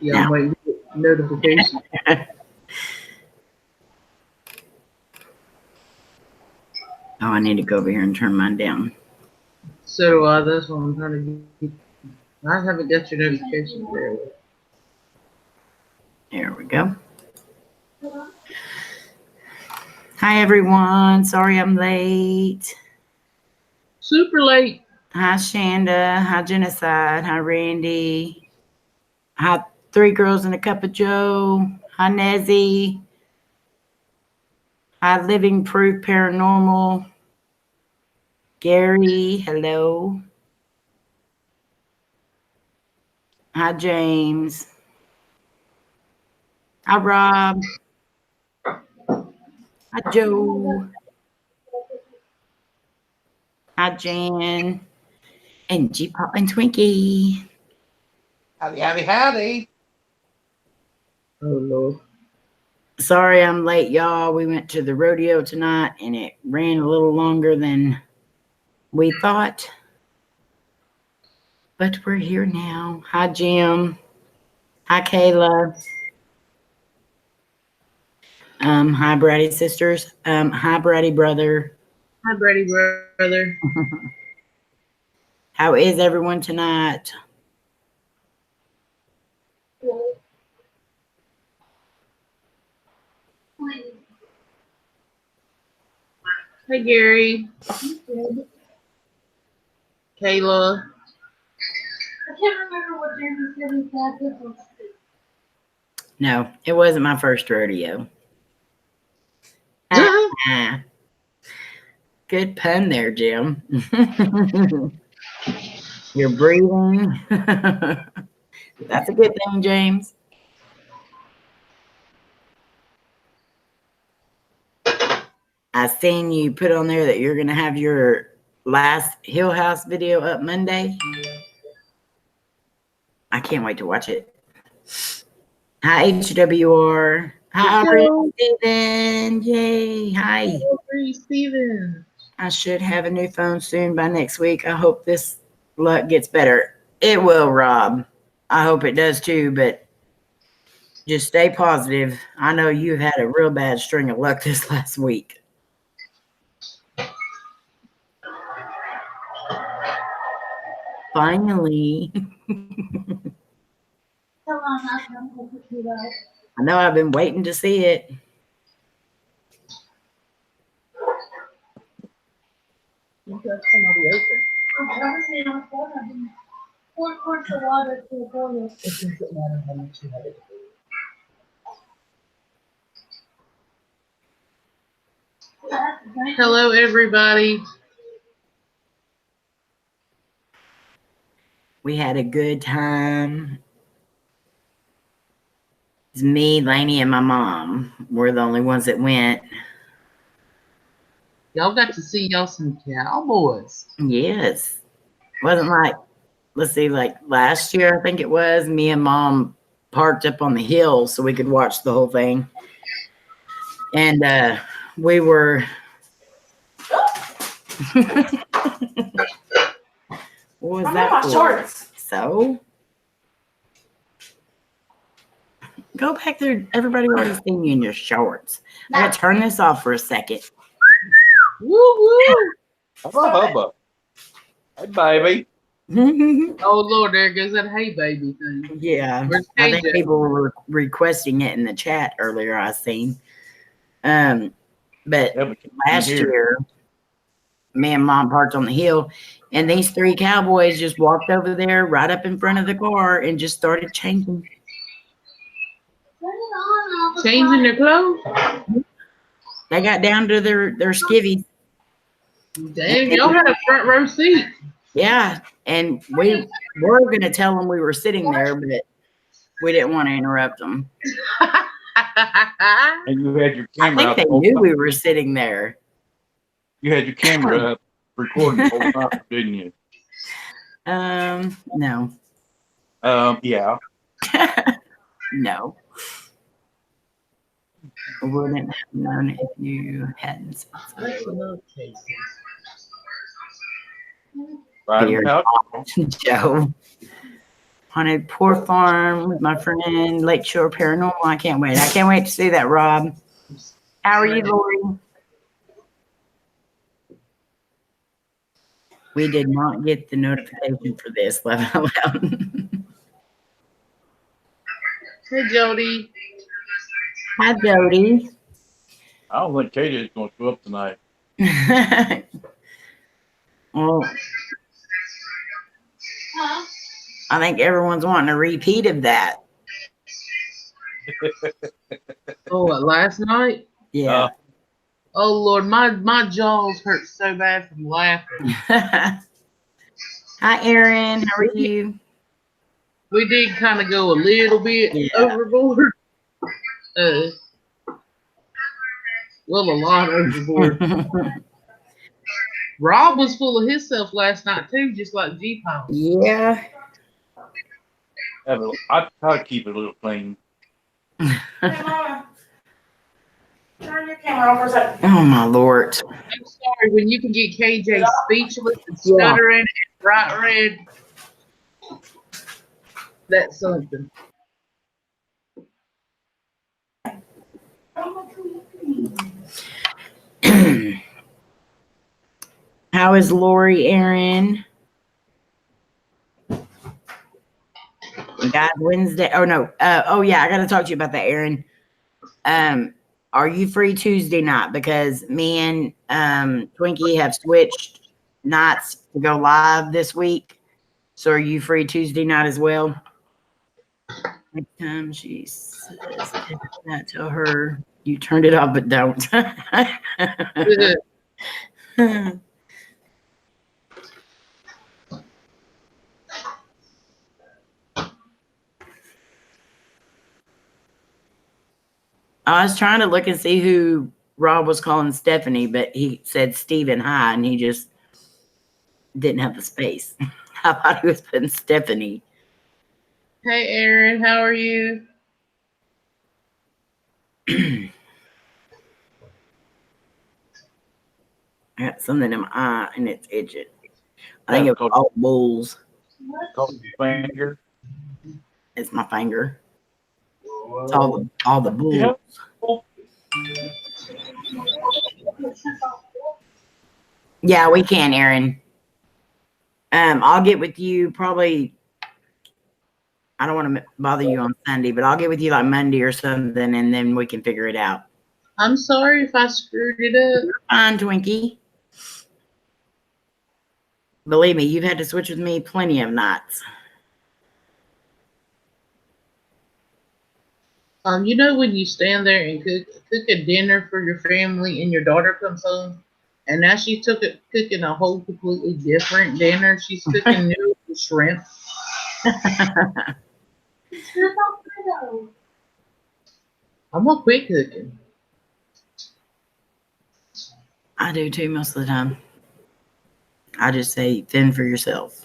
Yeah, I'm waiting for notification. Oh, I need to go over here and turn mine down. So do I. That's what I'm trying to get. I haven't got your notification there. There we go. Hi, everyone. Sorry I'm late. Super late. Hi, Shanda. Hi, Genocide. Hi, Randy. Hi, Three Girls and a Cup of Joe. Hi, Nezzy. Hi, Living Proof Paranormal. Gary, hello. Hi, James. Hi, Rob. Hi, Joe. Hi, Jan. And G-Pop and Twinkie. Howdy, howdy, howdy. Oh, Lord. Sorry I'm late, y'all. We went to the rodeo tonight, and it ran a little longer than we thought. But we're here now. Hi, Jim. Hi, Kayla. Hi, Brady sisters. Hi, Brady brother. Hi, Brady brother. How is everyone tonight? Hey, Gary. Kayla. I can't remember what James said he said this was. No, it wasn't my first rodeo. Good pun there, Jim. You're breathing. That's a good thing, James. I seen you put on there that you're going to have your last Hill House video up Monday. I can't wait to watch it. Hi, HWR. Hi, Aubrey Steven. Yay. Hi. Aubrey Steven. I should have a new phone soon by next week. I hope this luck gets better. It will, Rob. I hope it does too, but just stay positive. I know you've had a real bad string of luck this last week. Finally. I know I've been waiting to see it. I've never seen on phone. I've been 4 quarts of water to a boil. It doesn't matter how much you have it. Hello, everybody. We had a good time. It's me, Lainey, and my mom. We're the only ones that went. Y'all got to see y'all some cowboys. Yes. Wasn't like, let's see, like last year, I think it was, me and mom parked up on the hill so we could watch the whole thing. And we were... What was that for? Shorts. So? Go back there. Everybody already seen you in your shorts. I gotta turn this off for a second. Woo woo! Hubba hubba. Hey, baby. Oh Lord, there goes that hey baby thing. Yeah, Where's I think KJ? people were requesting it in the chat earlier. I seen. But last year, me and mom parked on the hill, and these 3 cowboys just walked over there right up in front of the car and just started changing. Changing their clothes? They got down to their skivvies. Damn, y'all had a front row seat. Yeah, and we were going to tell them we were sitting there, but we didn't want to interrupt them. And you had your camera I up. think they knew we were sitting there. You had your camera up recording the whole time, didn't you? No. Yeah. No. I wouldn't have known if you hadn't said so. Right Beer. about. Joe. Haunted Poor Farm with my friend Lakeshore Paranormal. I can't wait. I can't wait to see that, Rob. How are you, Lori? We did not get the notification for this. Laugh out loud. Hey, Jody. Hi, Jody. I don't think Katie is going to show up tonight. Well, I think everyone's wanting a repeat of that. Oh, what, last night? Yeah. Oh, Lord, my jaws hurt so bad from laughing. Hi, Erin. How are you? We did kind of go a little bit Yeah. overboard. Well, a lot overboard. Rob was full of himself last night, too, just like G-Pong. Yeah. I try to keep it a little clean. Turn your camera off for a second. Oh, my Lord. I'm sorry, when you can get KJ speechless and Yeah. stuttering and bright red, that's something. How is Lori, Erin? Guys, Wednesday. Oh, no. Oh, yeah. I got to talk to you about that, Erin. Are you free Tuesday night? Because me and Twinkie have switched nights to go live this week. So are you free Tuesday night as well? Next time she says that, tell her you turned it off, but don't. I was trying to look and see who Rob was calling Stephanie, but he said Stephen High, and he just didn't have the space. I thought he was putting Stephanie. Hey, Aaron, how are you? I got something in my eye, and it's itching. I think it's all bulls. Call finger. It's my finger. It's all the bulls. Yeah. Yeah, we can, Aaron. I'll get with you probably. I don't want to bother you on Sunday, but I'll get with you like Monday or something, and then we can figure it out. I'm sorry if I screwed it up. You're fine, Twinkie. Believe me, you've had to switch with me plenty of nights. You know when you stand there and cook a dinner for your family, and your daughter comes home, and now she's cooking a whole completely different dinner. She's cooking noodles and shrimp. I'm gonna quit cooking. I do too most of the time. I just say fend for yourself.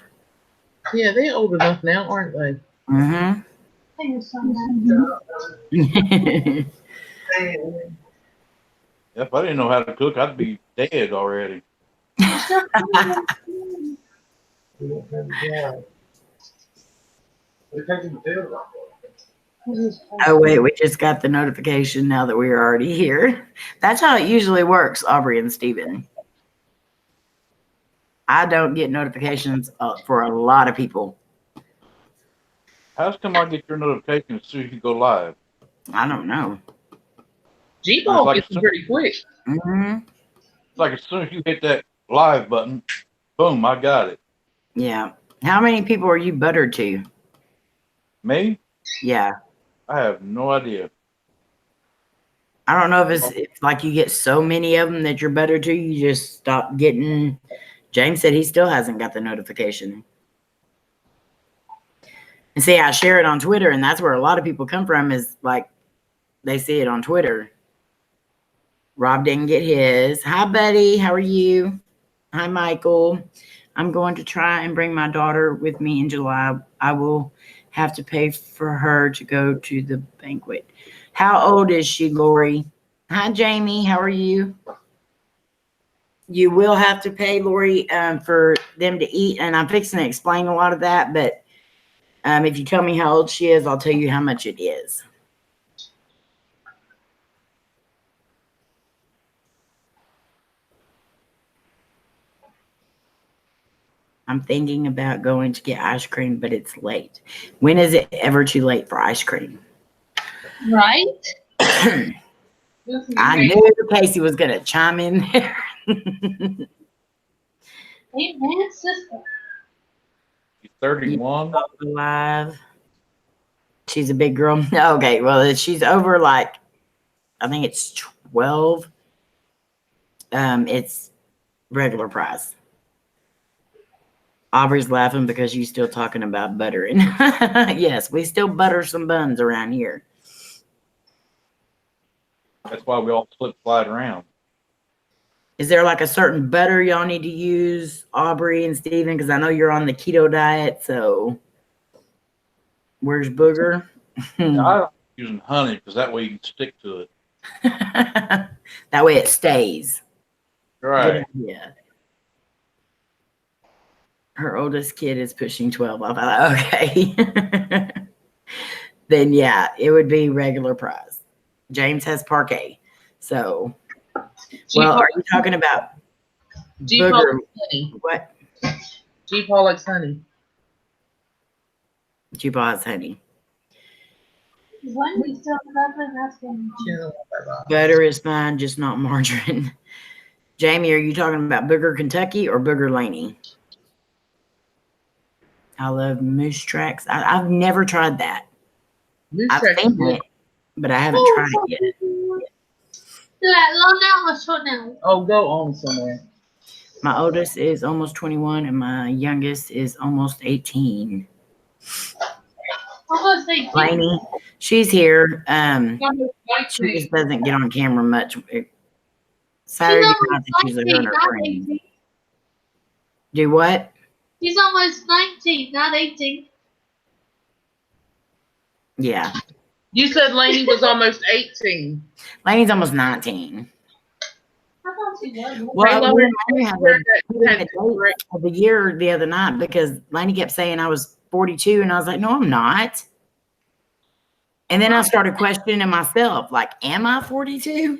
Yeah, they're old enough now, aren't they? Mm-hmm. If I didn't know how to cook, I'd be dead already. Oh, wait, we just got the notification now that we are already here. That's how it usually works, Aubrey and Steven. I don't get notifications for a lot of people. How's come I get your notification as soon as you go live? I don't know. G-Ball like gets them pretty quick. Mm-hmm. It's like as soon as you hit that live button, boom, I got it. Yeah. How many people are you buttered to? Me? Yeah. I have no idea. I don't know if it's like you get so many of them that you're buttered to, you just stop getting. James said he still hasn't got the notification. And see, I share it on Twitter, and that's where a lot of people come from, is like they see it on Twitter. Rob didn't get his. Hi, buddy. How are you? Hi, Michael. I'm going to try and bring my daughter with me in July. I will have to pay for her to go to the banquet. How old is she, Lori? Hi, Jamie. How are you? You will have to pay, Lori, for them to eat, and I'm fixing to explain a lot of that, but If you tell me how old she is, I'll tell you how much it is. I'm thinking about going to get ice cream, but it's late. When is it ever too late for ice cream? Right? I knew Casey was going to chime in there. Amen, sister. She's 31. Alive. She's a big girl. Okay, well, she's over like, I think it's 12. It's regular price. Aubrey's laughing because you're still talking about buttering. Yes, we still butter some buns around here. That's why we all slip slide around. Is there like a certain butter y'all need to use, Aubrey and Steven? Because I know you're on the keto diet, so where's Booger? I'm using honey because that way you can stick to it. That way it stays. Right. Yeah. Her oldest kid is pushing 12. I thought, okay. Then yeah, it would be regular price. James has parquet. So, well, are you talking about G-Paul Booger? likes honey. What? G-Paul likes honey. G-Paul has honey. When we still have it, that's when Butter is fine, just not margarine. Jamie, are you talking about Booger Kentucky or Booger Laney? I love Moose Tracks. I've never tried that. Moose I've Tracks seen is good. it, but I haven't tried it yet. long now or short now? Oh, go on somewhere. My oldest is almost 21 and my youngest is almost 18. Almost 18. Lainey, she's here. Almost She just 19. doesn't get on camera much. She's Saturday almost night, she's her 19, and her not friends. 18. Do what? She's almost 19, not 18. Yeah. You said Lainey was almost 18. Lainey's almost 19. I thought she was. Well, Halo we is had where the that had date of the year the other night because Lainey kept saying I was 42, and I was like, no, I'm not. And then I started questioning myself, like, am I 42?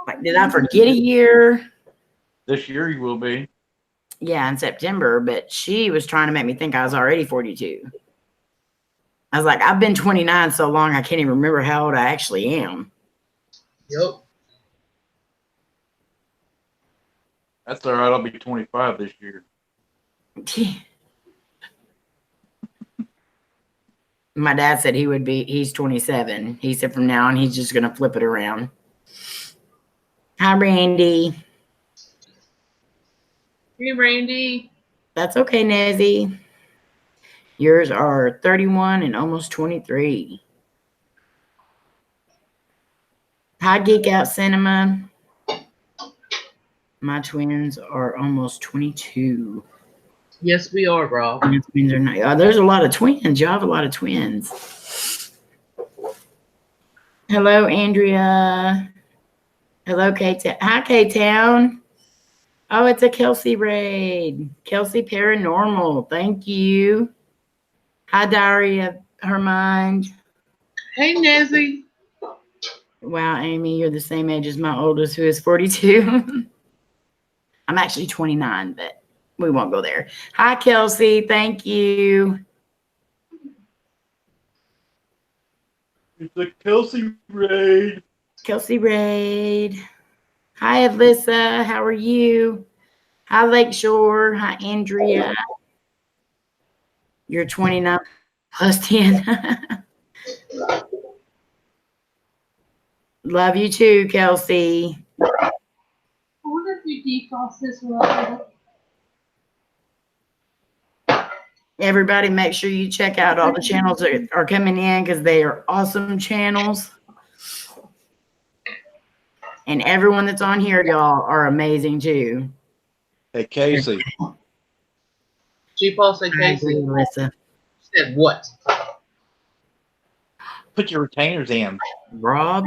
Like, did I forget a year? This year you will be. Yeah, in September, but she was trying to make me think I was already 42. I was like, I've been 29 so long, I can't even remember how old I actually am. Yep. That's all right. I'll be 25 this year. My dad said he's 27. He said from now on, he's just going to flip it around. Hi, Randy. Hey, Randy. That's okay, Nezzy. Yours are 31 and almost 23. Hi, Geek Out Cinema. My twins are almost 22. Yes, we are, Rob. My twins are not. Oh, there's a lot of twins. Y'all have a lot of twins. Hello, Andrea. Hello, K-Town. Hi, K-Town. Oh, it's a Kelsey raid. Kelsey Paranormal. Thank you. Hi, Diary of Her Mind. Hey, Nezzy. Wow, Amy, you're the same age as my oldest, who is 42. I'm actually 29, but we won't go there. Hi, Kelsey. Thank you. It's the Kelsey raid. Kelsey Raid. Hi, Alyssa. How are you? Hi, Lakeshore. Hi, Andrea. You're 29 plus 10. Love you too, Kelsey. I wonder if you defrost this one. Everybody, make sure you check out all the channels that are coming in because they are awesome channels. And everyone that's on here, y'all, are amazing too. Hey, Casey. G-Paul said I agree, Casey. Alyssa. Said what? Put your retainers in. Rob.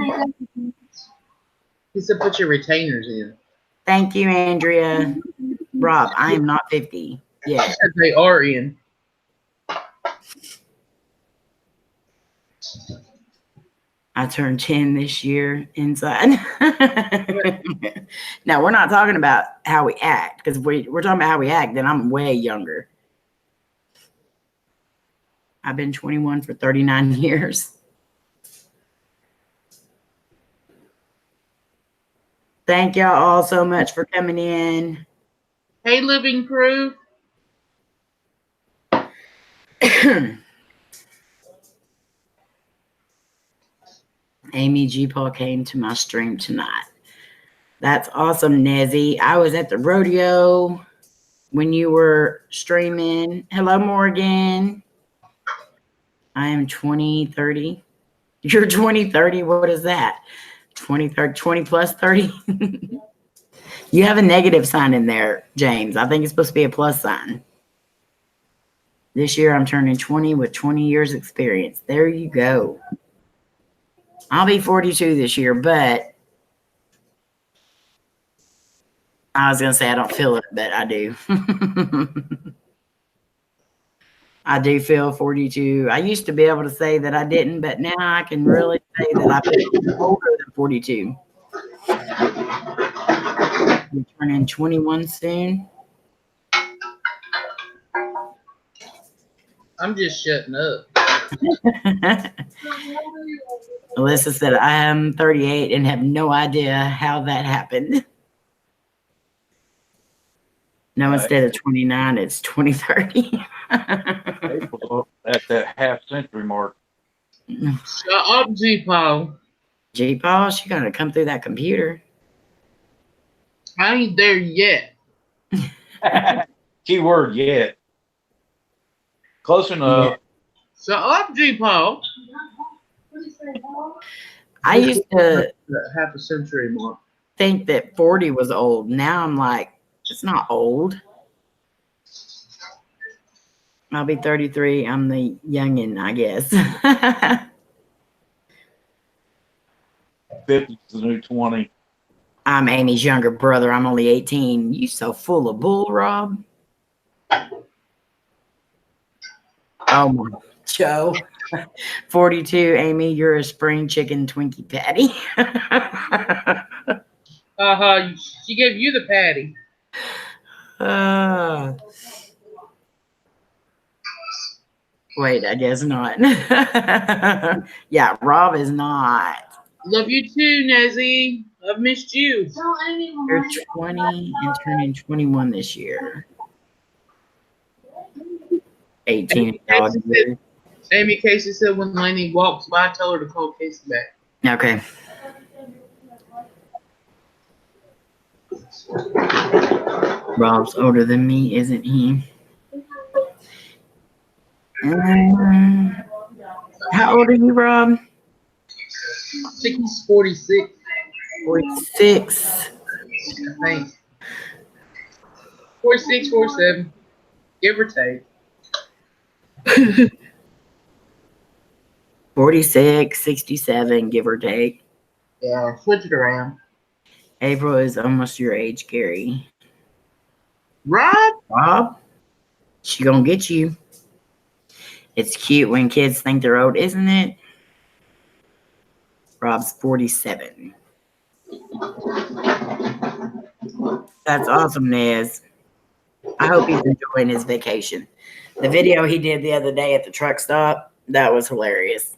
He said put your retainers in. Thank you, Andrea. Rob, I am not 50. He Yeah. said they are in. I turned 10 this year inside. Now, we're not talking about how we act, because we're talking about how we act, then I'm way younger. I've been 21 for 39 years. Thank y'all all so much for coming in. Hey, living crew. Amy G. Paul came to my stream tonight. That's awesome, Nezzy. I was at the rodeo when you were streaming. Hello, Morgan. I am 2030. You're 2030. What is that? 20 plus 30? You have a negative sign in there, James. I think it's supposed to be a plus sign. This year I'm turning 20 with 20 years experience. There you go. I'll be 42 this year, but I was going to say I don't feel it, but I do. I do feel 42. I used to be able to say that I didn't, but now I can really say that I feel older than 42. I'm turning 21 soon. I'm just shutting up. Alyssa said, I am 38 and have no idea how that happened. No, instead of 29, it's 2030. April at that half century mark. Shut up, G-Paul. G-Paul, she got to come through that computer. I ain't there yet. Keyword yet. Close enough. Shut up, G-Paul. I used to half a century mark. think that 40 was old. Now I'm like, it's not old. I'll be 33. I'm the youngin', I guess. 50 is the new 20. I'm Amy's younger brother. I'm only 18. You so full of bull, Rob. Oh my Joe. 42, Amy, you're a spring chicken Twinkie patty. She gave you the patty. Wait, I guess not. Yeah, Rob is not. Love you too, Nezzy. I've missed you. You're 20 and turning 21 this year. 18 dog years. Amy Casey said when Lainey walks by, tell her to call Casey back. Okay. Rob's older than me, isn't he? How old are you, Rob? I think he's 46. 46. I think. 46, 47. Give or take. 46, 67, give or take. Yeah, switch it around. April is almost your age, Gary. Rob? She gonna get you. It's cute when kids think they're old, isn't it? Rob's 47. That's awesome, Nez. I hope he's enjoying his vacation. The video he did the other day at the truck stop, that was hilarious.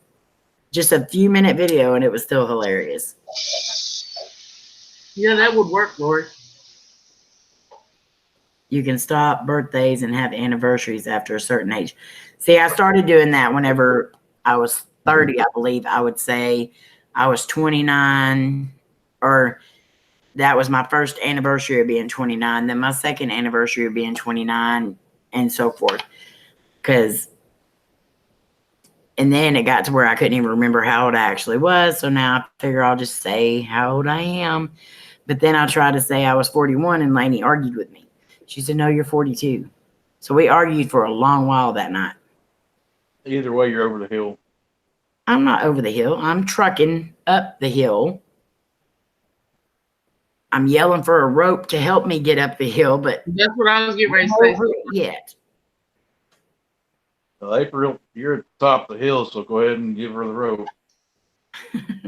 Just a few minute video and it was still hilarious. Yeah, that would work, Lori. You can stop birthdays and have anniversaries after a certain age. See, I started doing that whenever I was 30, I believe. I would say I was 29, or that was my first anniversary of being 29. Then my second anniversary of being 29, and so forth. And then it got to where I couldn't even remember how old I actually was. So now I figure I'll just say how old I am. But then I tried to say I was 41 and Lainey argued with me. She said, no, you're 42. So we argued for a long while that night. Either way, you're over the hill. I'm not over the hill. I'm trucking up the hill. I'm yelling for a rope to help me get up the hill, but that's what I was getting ready to say. Yet. April, you're at the top of the hill, so go ahead and give her the rope.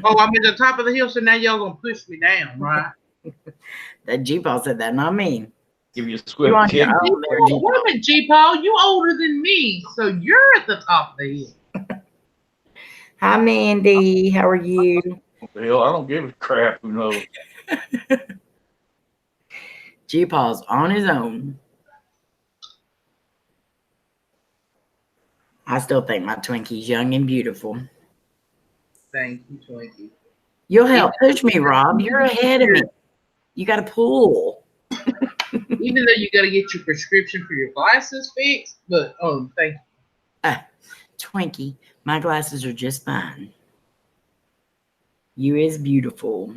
Oh, I'm at the top of the hill, so now y'all gonna push me down, right? That G-Paul said that, not me. Give you a You swift on kick. your own there, Wait G-Paul. a minute, G-Paul, you older than me, so you're at the top of the hill. Hi, Mandy. How are you? The hill. I don't give a crap. Who knows? G-Paul's on his own. I still think my Twinkie's young and beautiful. Thank you, Twinkie. You'll help push me, Rob. You're ahead of me. You got to pull. Even though you got to get your prescription for your glasses fixed, but thank you. Twinkie, my glasses are just fine. You is beautiful.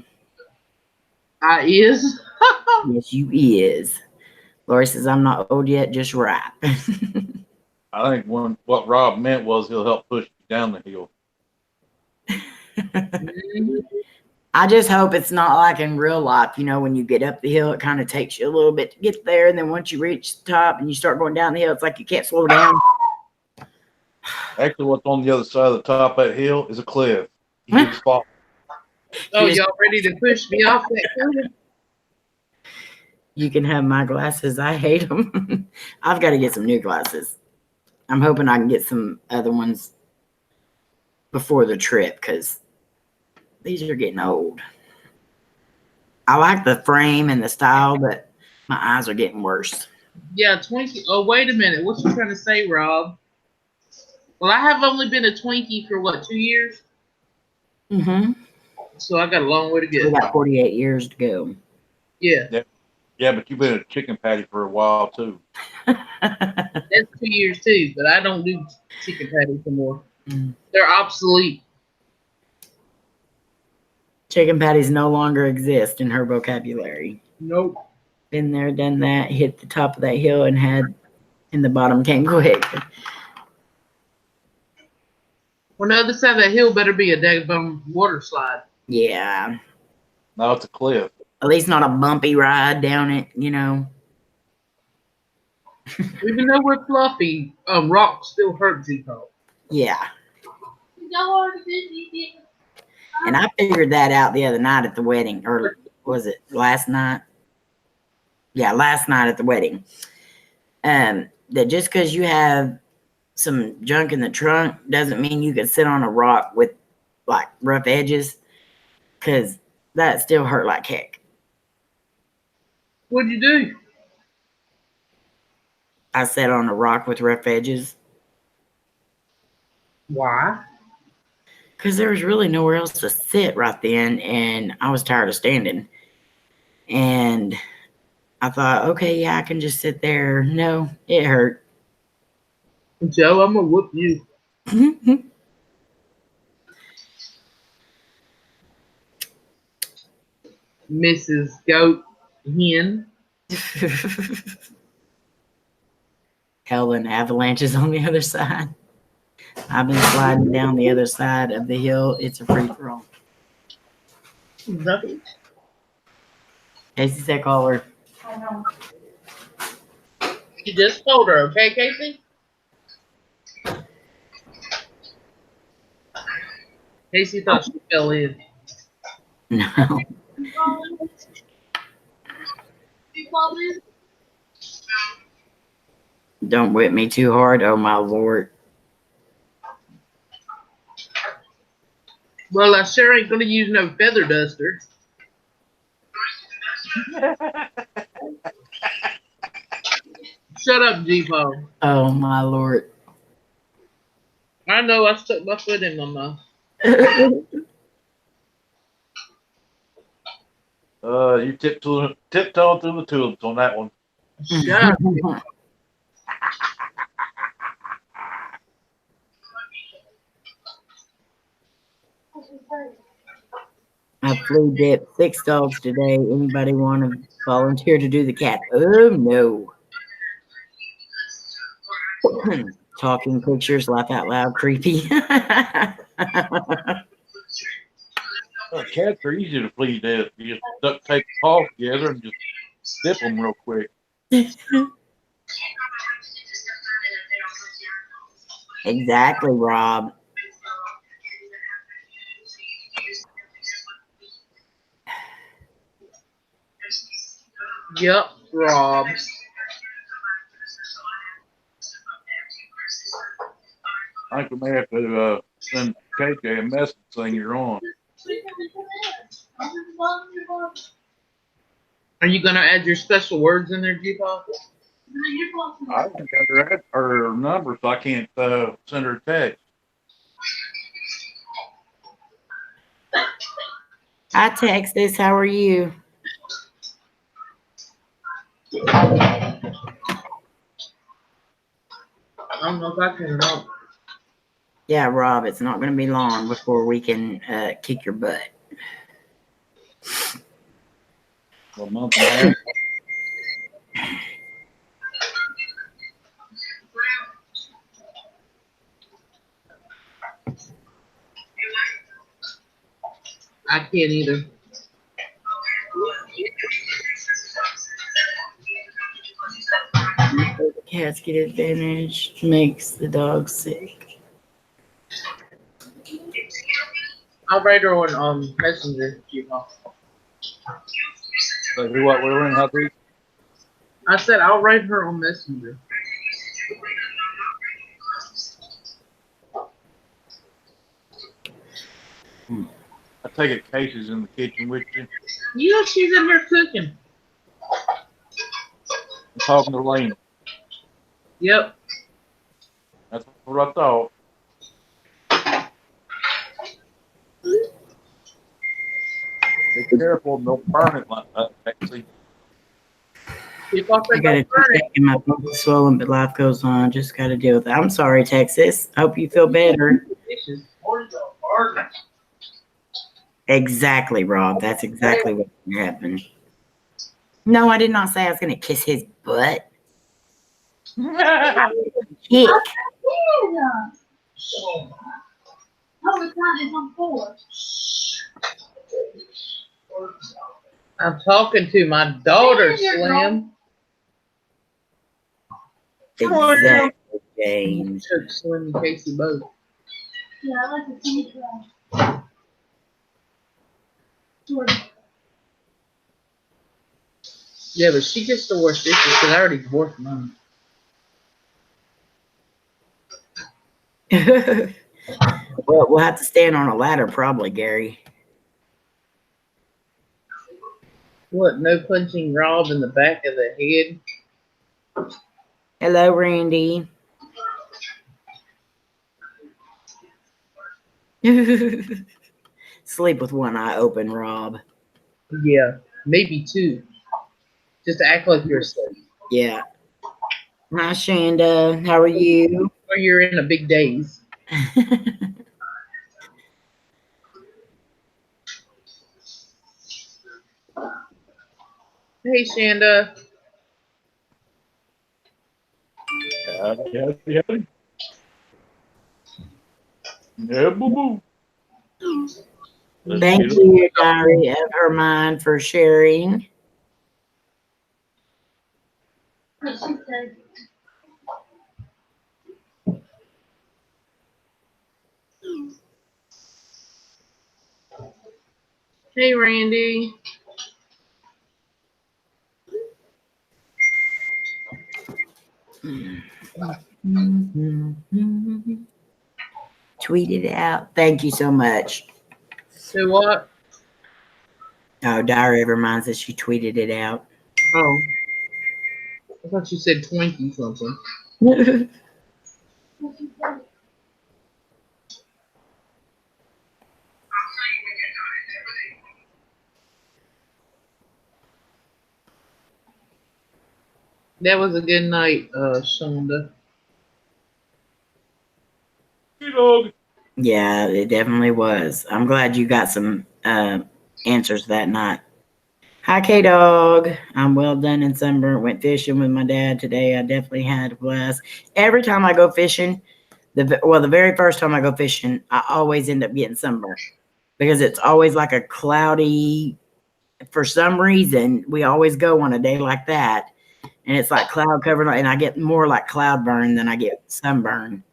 I is. Yes, you is. Lori says I'm not old yet, just right. I think what Rob meant was he'll help push you down the hill. I just hope it's not like in real life, when you get up the hill, it kind of takes you a little bit to get there. And then once you reach the top and you start going down the hill, it's like you can't slow down. Actually, what's on the other side of the top of that hill is a cliff. You just fall. Oh, y'all ready to push me off that cliff? You can have my glasses. I hate them. I've got to get some new glasses. I'm hoping I can get some other ones before the trip because these are getting old. I like the frame and the style, but my eyes are getting worse. Yeah, Twinkie. Oh, wait a minute. What you trying to say, Rob? Well, I have only been a Twinkie for 2 years? Mm-hmm. So I got a long way to We go. got 48 years to go. Yeah. Yeah, but you've been a chicken patty for a while too. That's 2 years too, but I don't do chicken patties anymore. Mm. They're obsolete. Chicken patties no longer exist in her vocabulary. Nope. Been there, done that, hit the top of that hill and the bottom came quick. On the other side of that hill better be a daggone water slide. Yeah. Now it's a cliff. At least not a bumpy ride down it, Even though we're fluffy, rocks still hurt G-Paul. Yeah. And I figured that out the other night at the wedding, or was it last night? Yeah, last night at the wedding. That just because you have some junk in the trunk doesn't mean you can sit on a rock with like rough edges, because that still hurt like heck. What'd you do? I sat on a rock with rough edges. Why? Because there was really nowhere else to sit right then, and I was tired of standing. And I thought, okay, yeah, I can just sit there. No, it hurt. Joe, I'm gonna whoop you. Mrs. Goat Hen. Hell and avalanches on the other side. I've been sliding down the other side of the hill. It's a free for all. Nothing. Casey said call her. I know. You just told her, okay, Casey? Casey thought she fell in. No. Don't whip me too hard. Oh, my Lord. Well, I sure ain't gonna use no feather duster. Shut up, G-Paul. Oh, my Lord. I know I stuck my foot in my mouth. You tiptoe through the tulips on that one. Shut up. I flew dipped 6 dogs today. Anybody want to volunteer to do the cat? Oh, no. Talking pictures, laugh out loud, creepy. Cats are easy to please death. You just duct tape the paws together and just dip them real quick. Exactly, Rob. Yep, Rob. I think we may have to send KJ a message saying you're on. Are you gonna add your special words in there, G-Pop? I don't got her number, so I can't send her a text. Hi, Texas. How are you? I don't know if I can help. Yeah, Rob, it's not going to be long before we can kick your butt. A month and a half. I can't either. The cats get advantage, makes the dog sick. I'll write her on Messenger, G-Pop. So do what we're in, how to? I said I'll write her on Messenger. I take it Casey's in the kitchen with you. Yeah, she's in there cooking. I'm talking to Lane. Yep. That's what I thought. Be careful, don't burn it like that, Casey. If I I think gotta I'll burn it. keep my bones swollen, but life goes on. Just gotta deal with it. I'm sorry, Texas. Hope you feel better. Dishes. Exactly, Rob. That's exactly what happened. No, I did not say I was gonna kiss his butt. Kick. No, it's not. It's on 4. I'm talking to my daughter, Slim. Exactly, James. Took Slim and Casey both. Yeah, I like to see it. Yeah, but she gets to wash dishes because I already washed mine. Well, we'll have to stand on a ladder, probably, Gary. What? No punching Rob in the back of the head? Hello, Randy. Sleep with one eye open, Rob. Yeah, maybe 2. Just to act like you're asleep. Yeah. Hi, Shanda. How are you? Or you're in a big daze. Hey, Shanda. Howdy. Yeah, boo boo. Thank you, Diary of Her Mind, for sharing. What she said. Hey, Randy. Tweet it out. Thank you so much. Say what? Oh, Diary of Her Mind says she tweeted it out. Oh. I thought you said Twinkie something. What she said. That was a good night, Shonda. Hey, dog. Yeah, it definitely was. I'm glad you got some answers that night. Hi, K-Dog. I'm well done in sunburnt. Went fishing with my dad today. I definitely had a blast. Every time I go fishing, the very first time I go fishing, I always end up getting sunburned because it's always like a cloudy, for some reason, we always go on a day like that. And it's like cloud covered, and I get more like cloud burn than I get sunburn.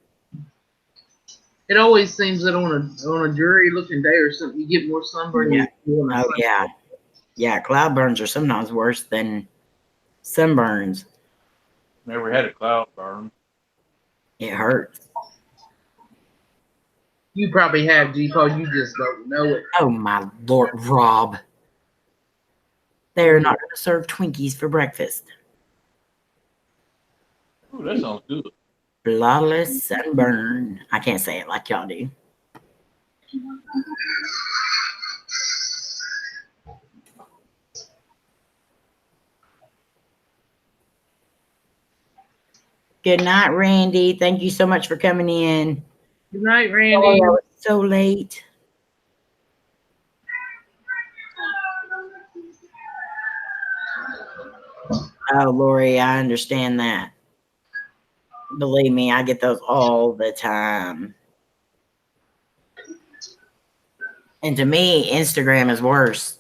It always seems that on a dreary looking day or something, you get more sunburn. Yeah. than you do on a Oh sunny yeah. Yeah, cloud burns are sometimes worse than sunburns. Never had a cloud burn. It hurts. You probably have, G-Paul. You just don't know it. Oh my Lord, Rob. They're not going to serve Twinkies for breakfast. Ooh, that sounds good. Flawless sunburn. I can't say it like y'all do. Good night, Randy. Thank you so much for coming in. Good night, Oh, Randy. I was so late. Oh, Lori, I understand that. Believe me, I get those all the time. And to me, Instagram is worse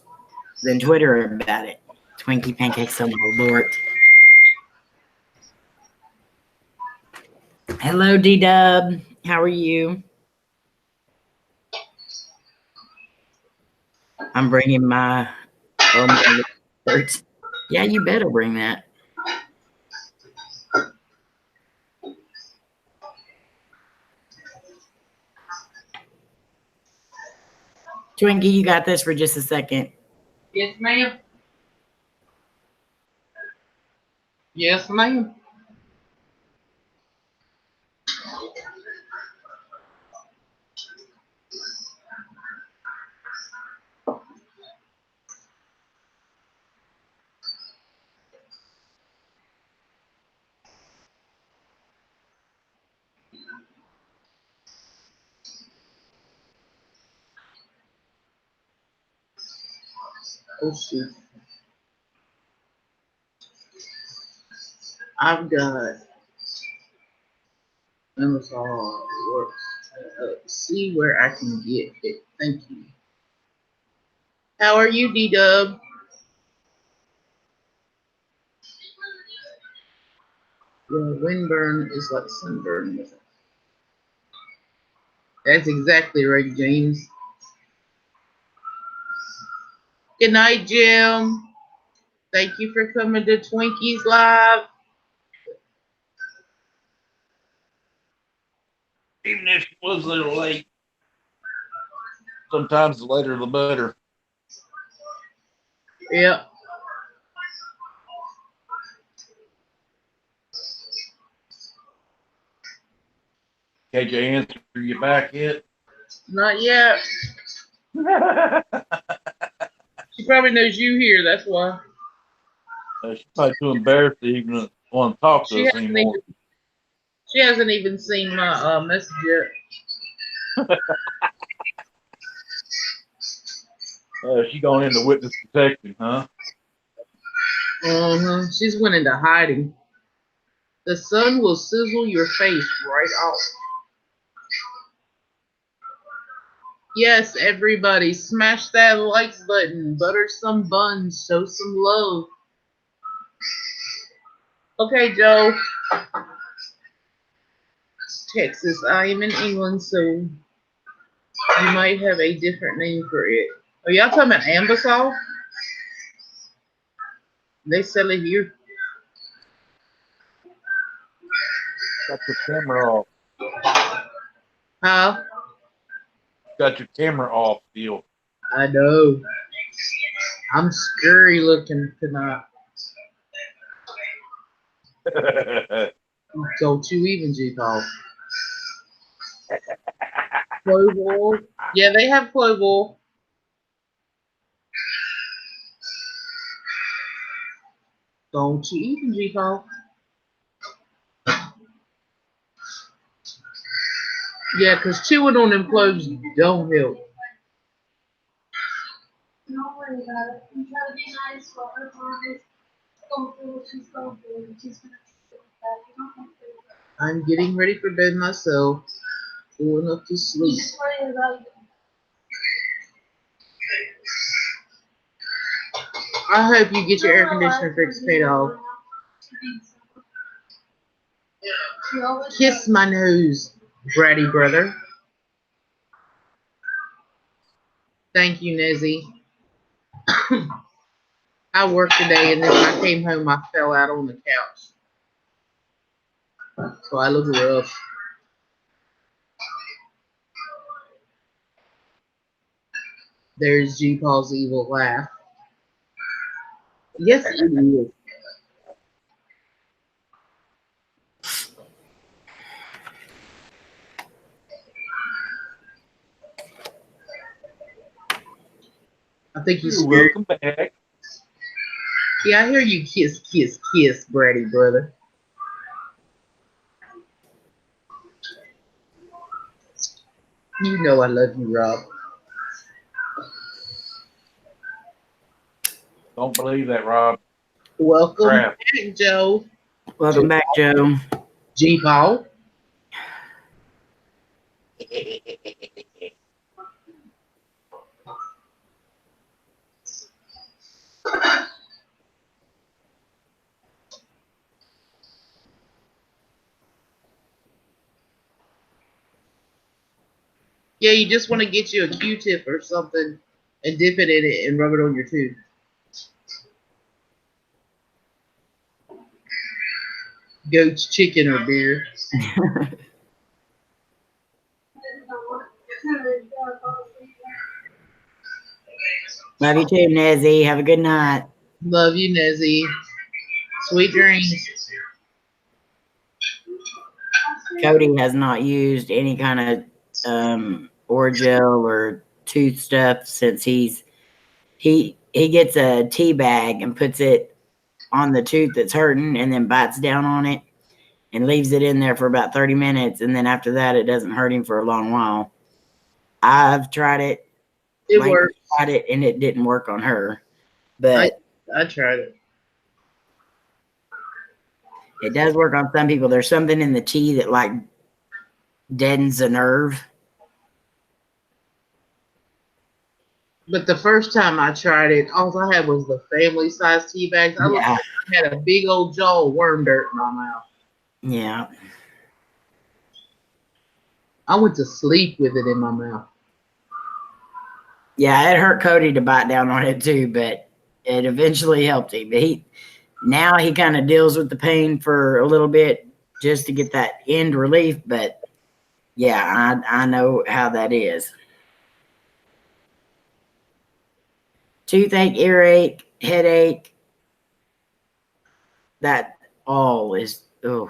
than Twitter about it. Twinkie pancakes on the Lord. Hello, D-Dub. How are you? I'm bringing my shirts. Yeah, you better bring that. Twinkie, you got this for just a second. Yes, ma'am. Yes, ma'am. Oh shoot. I've got Amazon works. See where I can get it. Thank you. How are you, D-Dub? Yeah, windburn is like sunburn. That's exactly right, James. Good night, Jim. Thank you for coming to Twinkies Live. Even if it was a little late, sometimes the later the better. Yep. KJ answer you back yet? Not yet. She probably knows you here. That's why. She's probably too embarrassed to even want to talk to She us hasn't anymore. even. She hasn't even seen my message yet. She going into witness protection, huh? She's went into hiding. The sun will sizzle your face right off. Yes, everybody, smash that likes button, butter some buns, show some love. Okay, Joe. Texas. I am in England, so you might have a different name for it. Are y'all talking about Ambisol? They sell it here. Got your camera off. Huh? Got your camera off, still. I know. I'm scary looking tonight. Don't you even, G-Paul. Clove. Yeah, they have clove. Don't you even, G-Paul. Yeah, because chewing on them cloves don't help. Don't worry about it. You try to be nice for her. Go through what she's going through. And she's going to do that. You don't have to. I'm getting ready for bed myself. Going up to sleep. She's worried about you. I hope you get your air conditioner fixed paid off. Kiss my nose, bratty brother. Thank you, Nezzy. I worked today and then when I came home, I fell out on the couch. So I look rough. There's G Paul's evil laugh. Yes, it is. I think he's You're scared. welcome back. Yeah, I hear you kiss, kiss, kiss, Brady brother. You know I love you, Rob. Don't believe that, Rob. Welcome Crap. back, Joe. Welcome back, Joe. G Paul. Yeah, you just want to get you a Q-tip or something and dip it in it and rub it on your tooth. Goat's chicken or beer. Love you too, Nezzy. Have a good night. Love you, Nezzy. Sweet dreams. Cody has not used any kind of Orgel or tooth stuff since he gets a tea bag and puts it on the tooth that's hurting and then bites down on it and leaves it in there for about 30 minutes, and then after that it doesn't hurt him for a long while. I've tried it. It Lane works. tried it and it didn't work on her, but I tried it. it does work on some people. There's something in the tea that like deadens a nerve. But the first time I tried it, all I had was the family size tea bags. I Yeah. had a big old jaw of worm dirt in my mouth. Yeah. I went to sleep with it in my mouth. Yeah, it hurt Cody to bite down on it too, but it eventually helped him. Now he kind of deals with the pain for a little bit just to get that end relief. But yeah, I know how that is. Toothache, earache, headache. That all is, oh,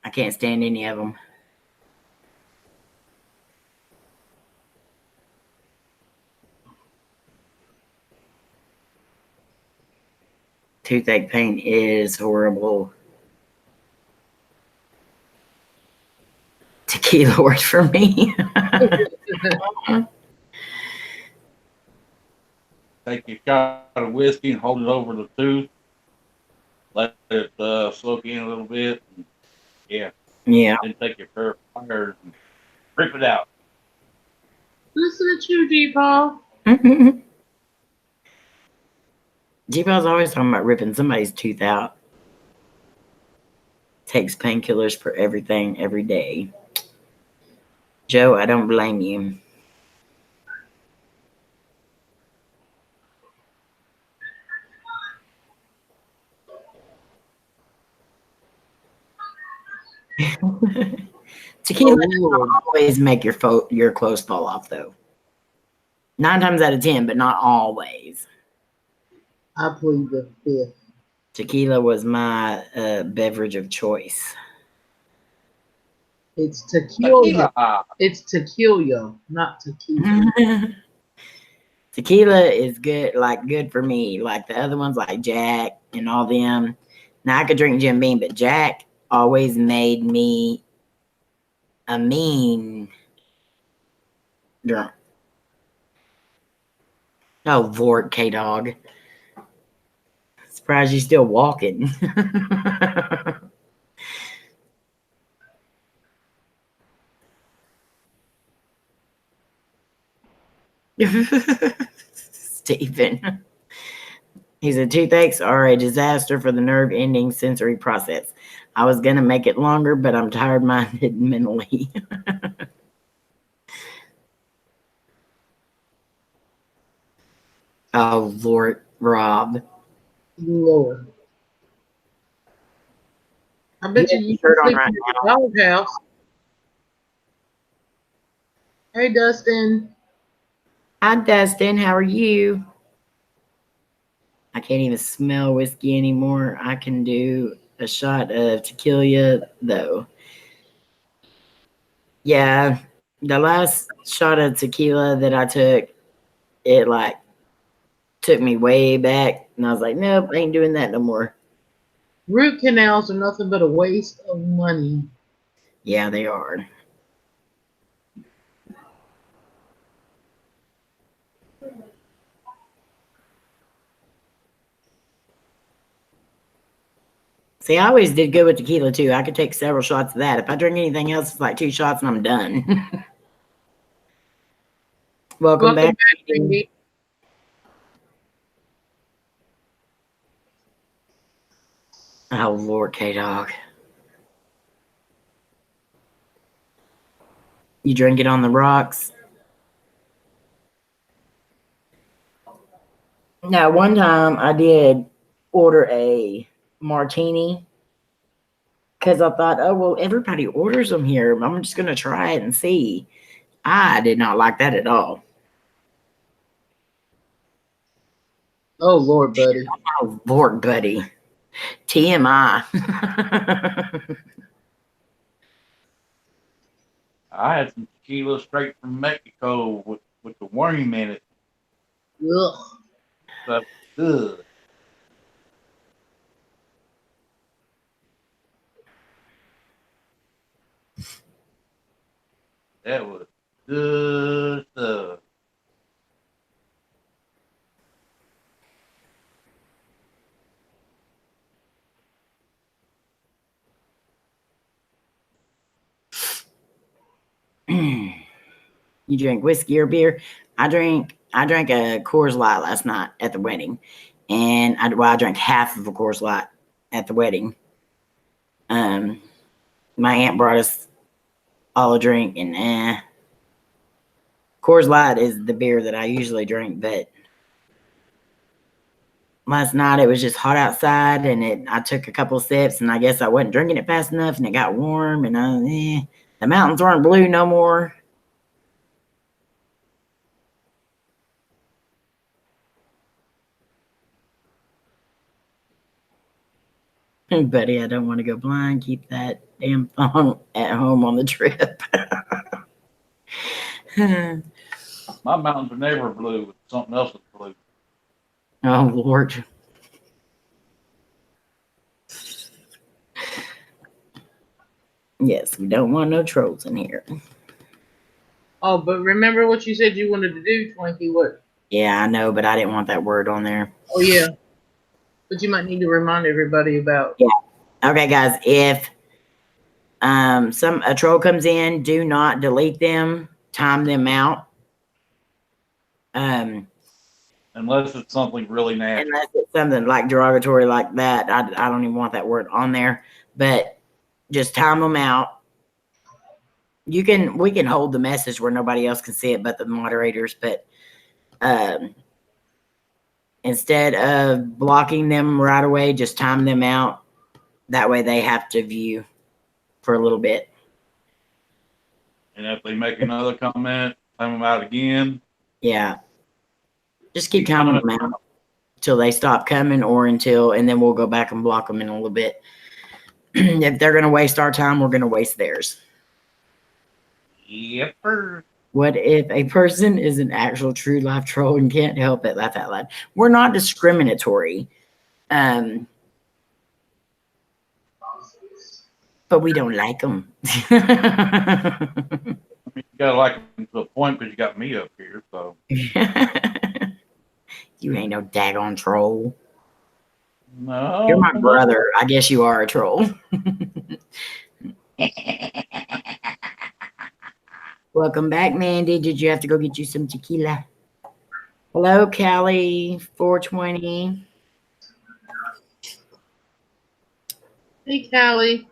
I can't stand any of them. Toothache pain is horrible. Tequila works for me. Take a shot of whiskey and hold it over the tooth. Let it soak in a little bit. And, yeah. Yeah. Then take your pair of pliers and rip it out. Listen to you, G Paul. G-Ball's always talking about ripping somebody's tooth out. Takes painkillers for everything every day. Joe, I don't blame you. Tequila doesn't always make your clothes fall off, though. 9 times out of 10, but not always. I plead the fifth. Tequila was my beverage of choice. It's tequila. Tequila. It's tequila, not tequila. Tequila is good, like good for me. Like the other ones, like Jack and all them. Now I could drink Jim Beam, but Jack always made me a mean drunk. Oh, Vort K-Dog. Surprised you're still walking. Stephen. He said, toothaches are a disaster for the nerve ending sensory process. I was going to make it longer, but I'm tired minded mentally. Oh, Lord, Rob. Lord. I You bet have you your can shirt on sleep right in the now. doghouse. Hey, Dustin. Hi, Dustin. How are you? I can't even smell whiskey anymore. I can do a shot of tequila, though. Yeah, the last shot of tequila that I took, it like took me way back, and I was like, nope, I ain't doing that no more. Root canals are nothing but a waste of money. Yeah, they are. See, I always did good with tequila too. I could take several shots of that. If I drink anything else, it's like 2 shots and I'm done. Welcome Welcome back. back, Randy. Oh, Lord, K-Dog. You drink it on the rocks? Now, one time I did order a martini because I thought, oh, well, everybody orders them here. I'm just going to try it and see. I did not like that at all. Oh, Lord, buddy. Oh, Lord, buddy. TMI. I had some tequila straight from Mexico with the worm in it. Ugh. That was good. That was good stuff. You drink whiskey or beer? I drank a Coors Light last night at the wedding, and I drank half of a Coors Light at the wedding. My aunt brought us all a drink, and Coors Light is the beer that I usually drink, but last night it was just hot outside, and I took a couple sips, and I guess I wasn't drinking it fast enough, and it got warm, and the mountains weren't blue no more. Buddy, I don't want to go blind. Keep that damn phone at home on the trip. My mountains are never blue. It's something else is blue. Oh, Lord. Yes, we don't want no trolls in here. Oh, but remember what you said you wanted to do, Twinkie? What? Yeah, I know, but I didn't want that word on there. Oh, yeah. But you might need to remind everybody about. Yeah. Okay, guys, if a troll comes in, do not delete them, time them out. Unless it's something really nasty. Unless it's something like derogatory like that. I don't even want that word on there. But just time them out. We can hold the message where nobody else can see it but the moderators, but instead of blocking them right away, just time them out. That way they have to view for a little bit. And if they make another comment, time them out again. Yeah. Just keep timing them out until they stop coming and then we'll go back and block them in a little bit. If they're going to waste our time, we're going to waste theirs. Yep. What if a person is an actual true life troll and can't help it? Laugh out loud. We're not discriminatory. But we don't like them. I mean, you gotta like them to a point because you got me up here, so. You ain't no daggone troll. No. You're my brother. I guess you are a troll. Welcome back, Mandy. Did you have to go get you some tequila? Hello, Callie, 420. Hey, Callie.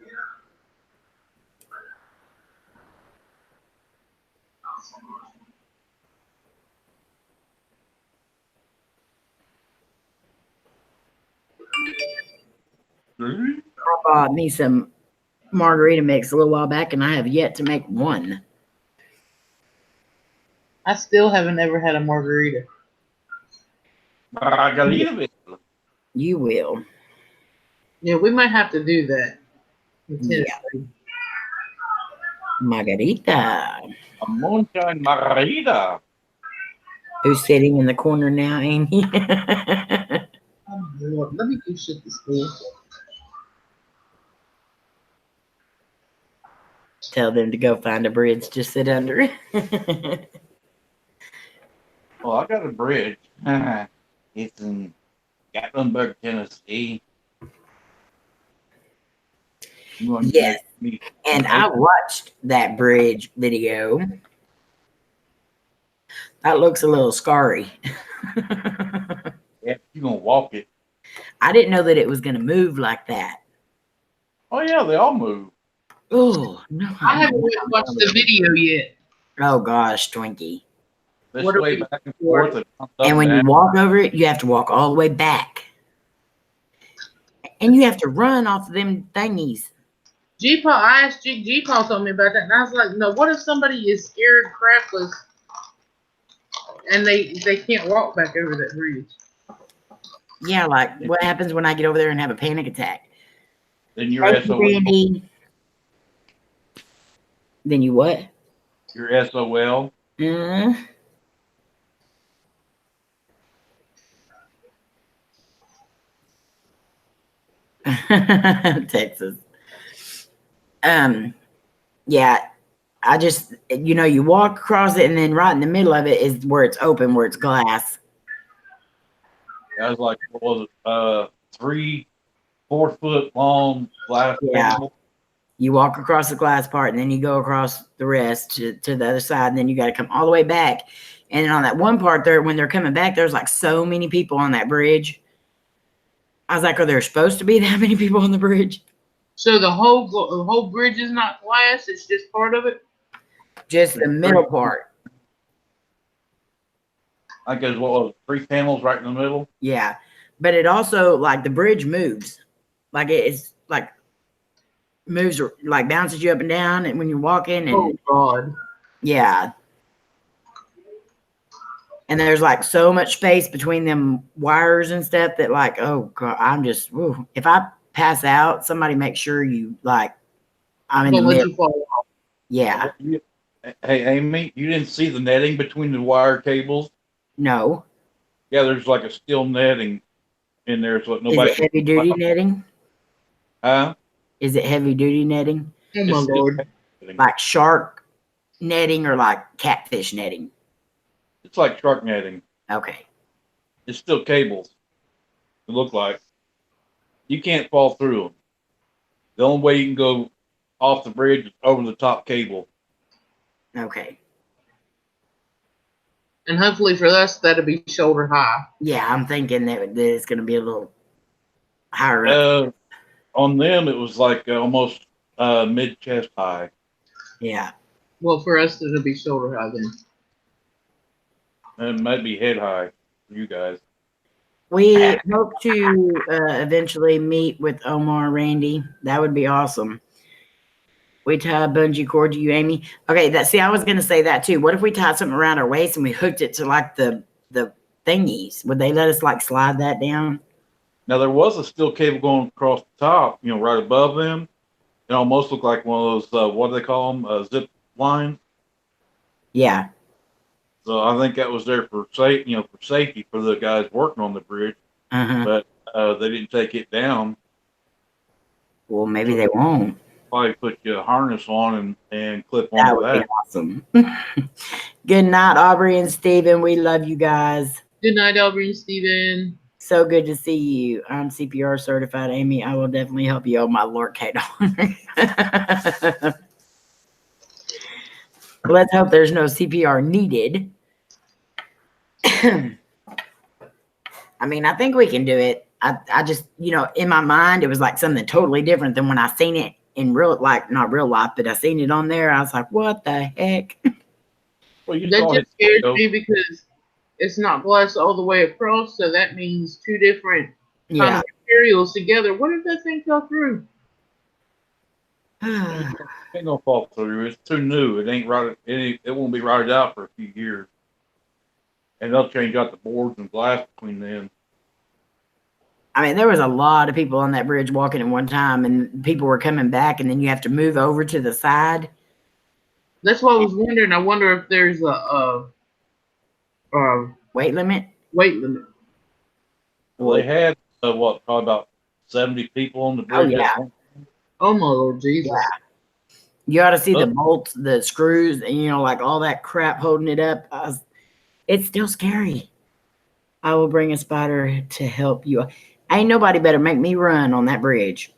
I bought me some margarita mix a little while back, and I have yet to make one. I still haven't ever had a margarita. Margarita. You will. Yeah, we might have to do that. Yeah. Margarita. A moonshine margarita. Who's sitting in the corner now, Amy? Oh, Lord, let me do shit this school. Tell them to go find a bridge to sit under. Well, I got a bridge. It's in Gatlinburg, Tennessee. You want to Yes. make me? And I watched that bridge video. That looks a little scarry. Yeah, you gonna walk it. I didn't know that it was going to move like that. Oh yeah, they all move. Oh, no. I haven't even watched the video yet. Oh, gosh, Twinkie. This What are way we back and for? forth. It comes up And when you down. walk over it, you have to walk all the way back. And you have to run off of them thingies. G-Paul, I asked G-Paul told me about that, and I was like, no, what if somebody is scared crapless and they can't walk back over that bridge? Yeah, like what happens when I get over there and have a panic attack? Then you're Thank you, SOL. Randy. Then you what? You're SOL. Texas. Yeah, I just, you walk across it, and then right in the middle of it is where it's open, where it's glass. That was like, what was it? 3-4 foot long glass Yeah. panel. You walk across the glass part, and then you go across the rest to the other side, and then you got to come all the way back. And then on that one part there, when they're coming back, there's like so many people on that bridge. I was like, are there supposed to be that many people on the bridge? So the whole bridge is not glass; it's just part of it. Just the middle part. I guess what was it, 3 panels right in the middle. Yeah, but it also, like, the bridge moves, like it's like moves, like bounces you up and down, and when you're walking, and Oh God! yeah. And there's like so much space between them wires and stuff that, like, oh God, I'm just, ooh. If I pass out, somebody make sure you, like, I'm in the Don't let middle. you fall off. Yeah. Hey, Amy, you didn't see the netting between the wire cables? No. Yeah, there's like a steel netting in there, so Is nobody. it heavy duty netting? Huh? Is it heavy duty netting? Oh my Lord! Like shark netting or like catfish netting? It's like shark netting. Okay. It's still cables. It look like you can't fall through them. The only way you can go off the bridge is over the top cable. Okay. And hopefully for us, that'll be shoulder high. Yeah, I'm thinking that it's going to be a little higher up. On them, it was like almost mid chest high. Yeah. Well, for us, it'll be shoulder high then. And it might be head high for you guys. We hope to eventually meet with Omar and Randy. That would be awesome. We tie a bungee cord to you, Amy. Okay, I was gonna say that too. What if we tied something around our waist and we hooked it to like the thingies? Would they let us like slide that down? Now there was a steel cable going across the top, right above them. It almost looked like one of those what do they call them? Zip lines. Yeah. So I think that was there for safety for the guys working on the bridge. Uh-huh. But they didn't take it down. Well, maybe they won't. Probably put your harness on and clip That onto would that. be awesome. Good night, Aubrey and Steven. We love you guys. Good night, Aubrey and Steven. So good to see you. I'm CPR certified, Amy. I will definitely help you. Oh, my Lord, Kate. Let's hope there's no CPR needed. I mean, I think we can do it. I just, in my mind, it was like something totally different than when I seen it in real, like not real life, but I seen it on there. I was like, what the heck? Well, you That saw just it. scares me because it's not glass all the way across, so that means two different kind Yeah. of materials together. What if that thing fell through? It ain't gonna fall through. It's too new. It ain't rotted. It won't be rotted out for a few years. And they'll change out the boards and glass between them. I mean, there was a lot of people on that bridge walking at one time, and people were coming back, and then you have to move over to the side. That's what I was wondering. I wonder if there's a Weight limit. weight limit. Well, they had what, probably about 70 people on the Oh bridge. yeah, Oh my Lord Jesus! yeah. You ought to see the Oh. bolts, the screws, and like all that crap holding it up. It's still scary. I will bring a spider to help you. Ain't nobody better make me run on that bridge.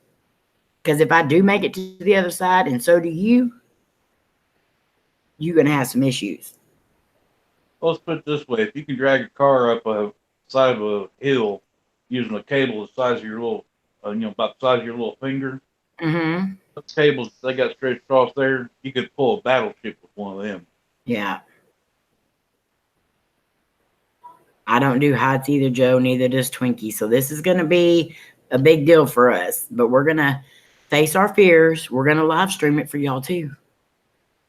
Because if I do make it to the other side, and so do you, you're gonna have some issues. Let's put it this way: if you can drag a car up a side of a hill using a cable the size of your little, about the size of your little finger, Mm-hmm. those cables they got stretched across there, you could pull a battleship with one of them. Yeah. I don't do heights either, Joe. Neither does Twinkie. So this is gonna be a big deal for us. But we're gonna face our fears. We're gonna live stream it for y'all too.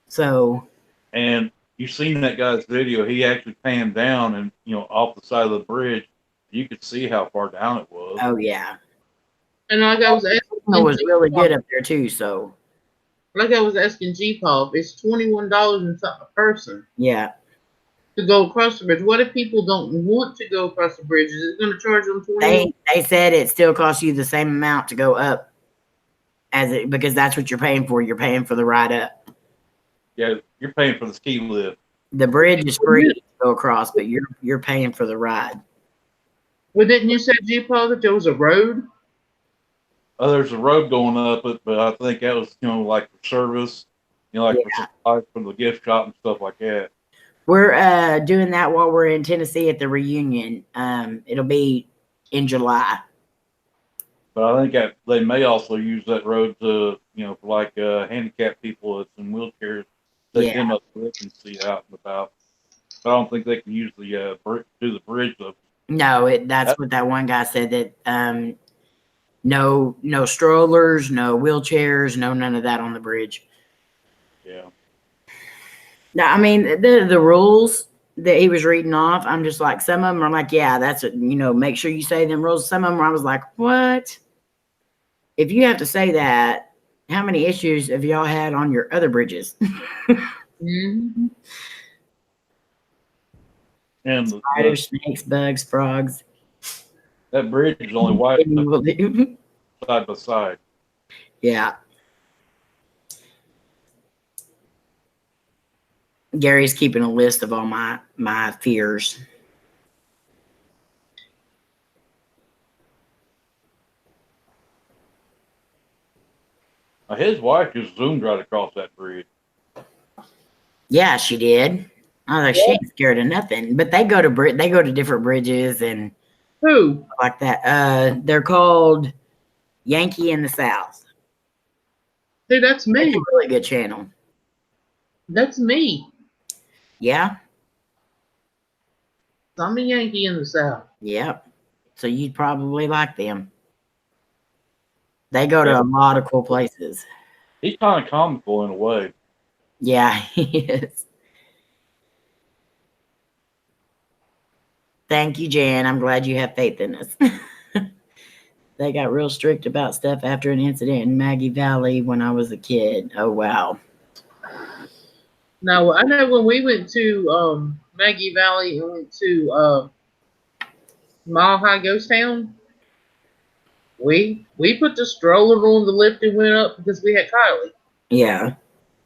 So. And you've seen that guy's video. He actually panned down and off the side of the bridge. You could see how far down it was. Oh yeah. And like I was asking, It was really good up there too. So. Like I was asking G-Pop, it's $21 and something a person Yeah. to go across the bridge. What if people don't want to go across the bridge? Is it going to charge them $20? They said it still costs you the same amount to go up because that's what you're paying for. You're paying for the ride up. Yeah, you're paying for the ski lift. The bridge is free to go across, but you're paying for the ride. Well, didn't you say, G-Pop, that there was a road? There's a road going up it, but I think that was like for service, like for supplies for the gift shop and stuff like that. We're doing that while we're in Tennessee at the reunion. It'll be in July. But I think that they may also use that road to, for like handicapped people that's in wheelchairs, take them up with and see out and about. But I don't think they can use the do the bridge though. No, that's what that one guy said, that no strollers, no wheelchairs, no none of that on the bridge. Yeah. Now, I mean, the rules that he was reading off, I'm just like, some of them are like, yeah, that's what, make sure you say them rules. Some of them I was like, what? If you have to say that, how many issues have y'all had on your other bridges? Mm-hmm. And Spiders, snakes, bugs, frogs. That bridge is only wide enough side by side. Yeah. Gary's keeping a list of all my fears. His wife just zoomed right across that bridge. Yeah, she did. I was like, she ain't scared of nothing. But they go to different bridges and Who? like that. They're called Yankee in the South. Hey, that's me. It's a really good channel. That's me. Yeah. I'm a Yankee in the South. Yep. So you'd probably like them. They go to a lot of cool places. He's kind of comical in a way. Yeah, he is. Thank you, Jan. I'm glad you have faith in us. They got real strict about stuff after an incident in Maggie Valley when I was a kid. Oh, wow. Now, I know when we went to Maggie Valley and went to Mile High Ghost Town, we put the stroller on the lift and went up because we had Kylie. Yeah.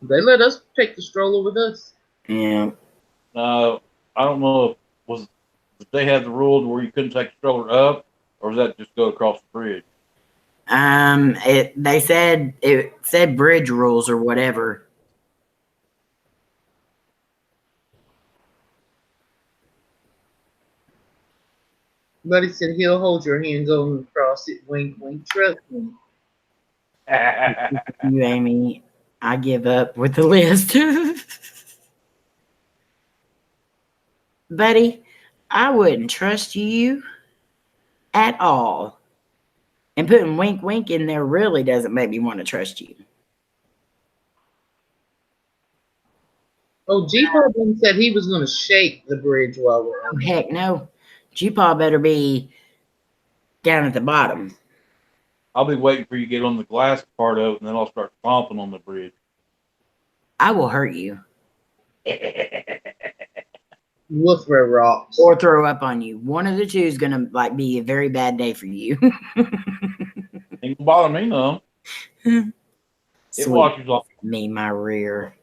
They let us take the stroller with us. Yeah. I don't know if they had the rule where you couldn't take the stroller up, or was that just go across the bridge? It said bridge rules or whatever. But he said he'll hold your hand going across it. Wink, wink, trust me. You, Amy, I give up with the list. Buddy, I wouldn't trust you at all And putting wink wink in there really doesn't make me want to trust you. Oh, G-Paw said he was going to shake the bridge while we're Oh, on. heck no. G-Paw better be down at the bottom. I'll be waiting for you to get on the glass part of it, and then I'll start stomping on the bridge. I will hurt you. We'll throw rocks. Or throw up on you. One of the two is gonna be a very bad day for you. Ain't gonna bother me none. It Sweet. washes off. Me, my rear.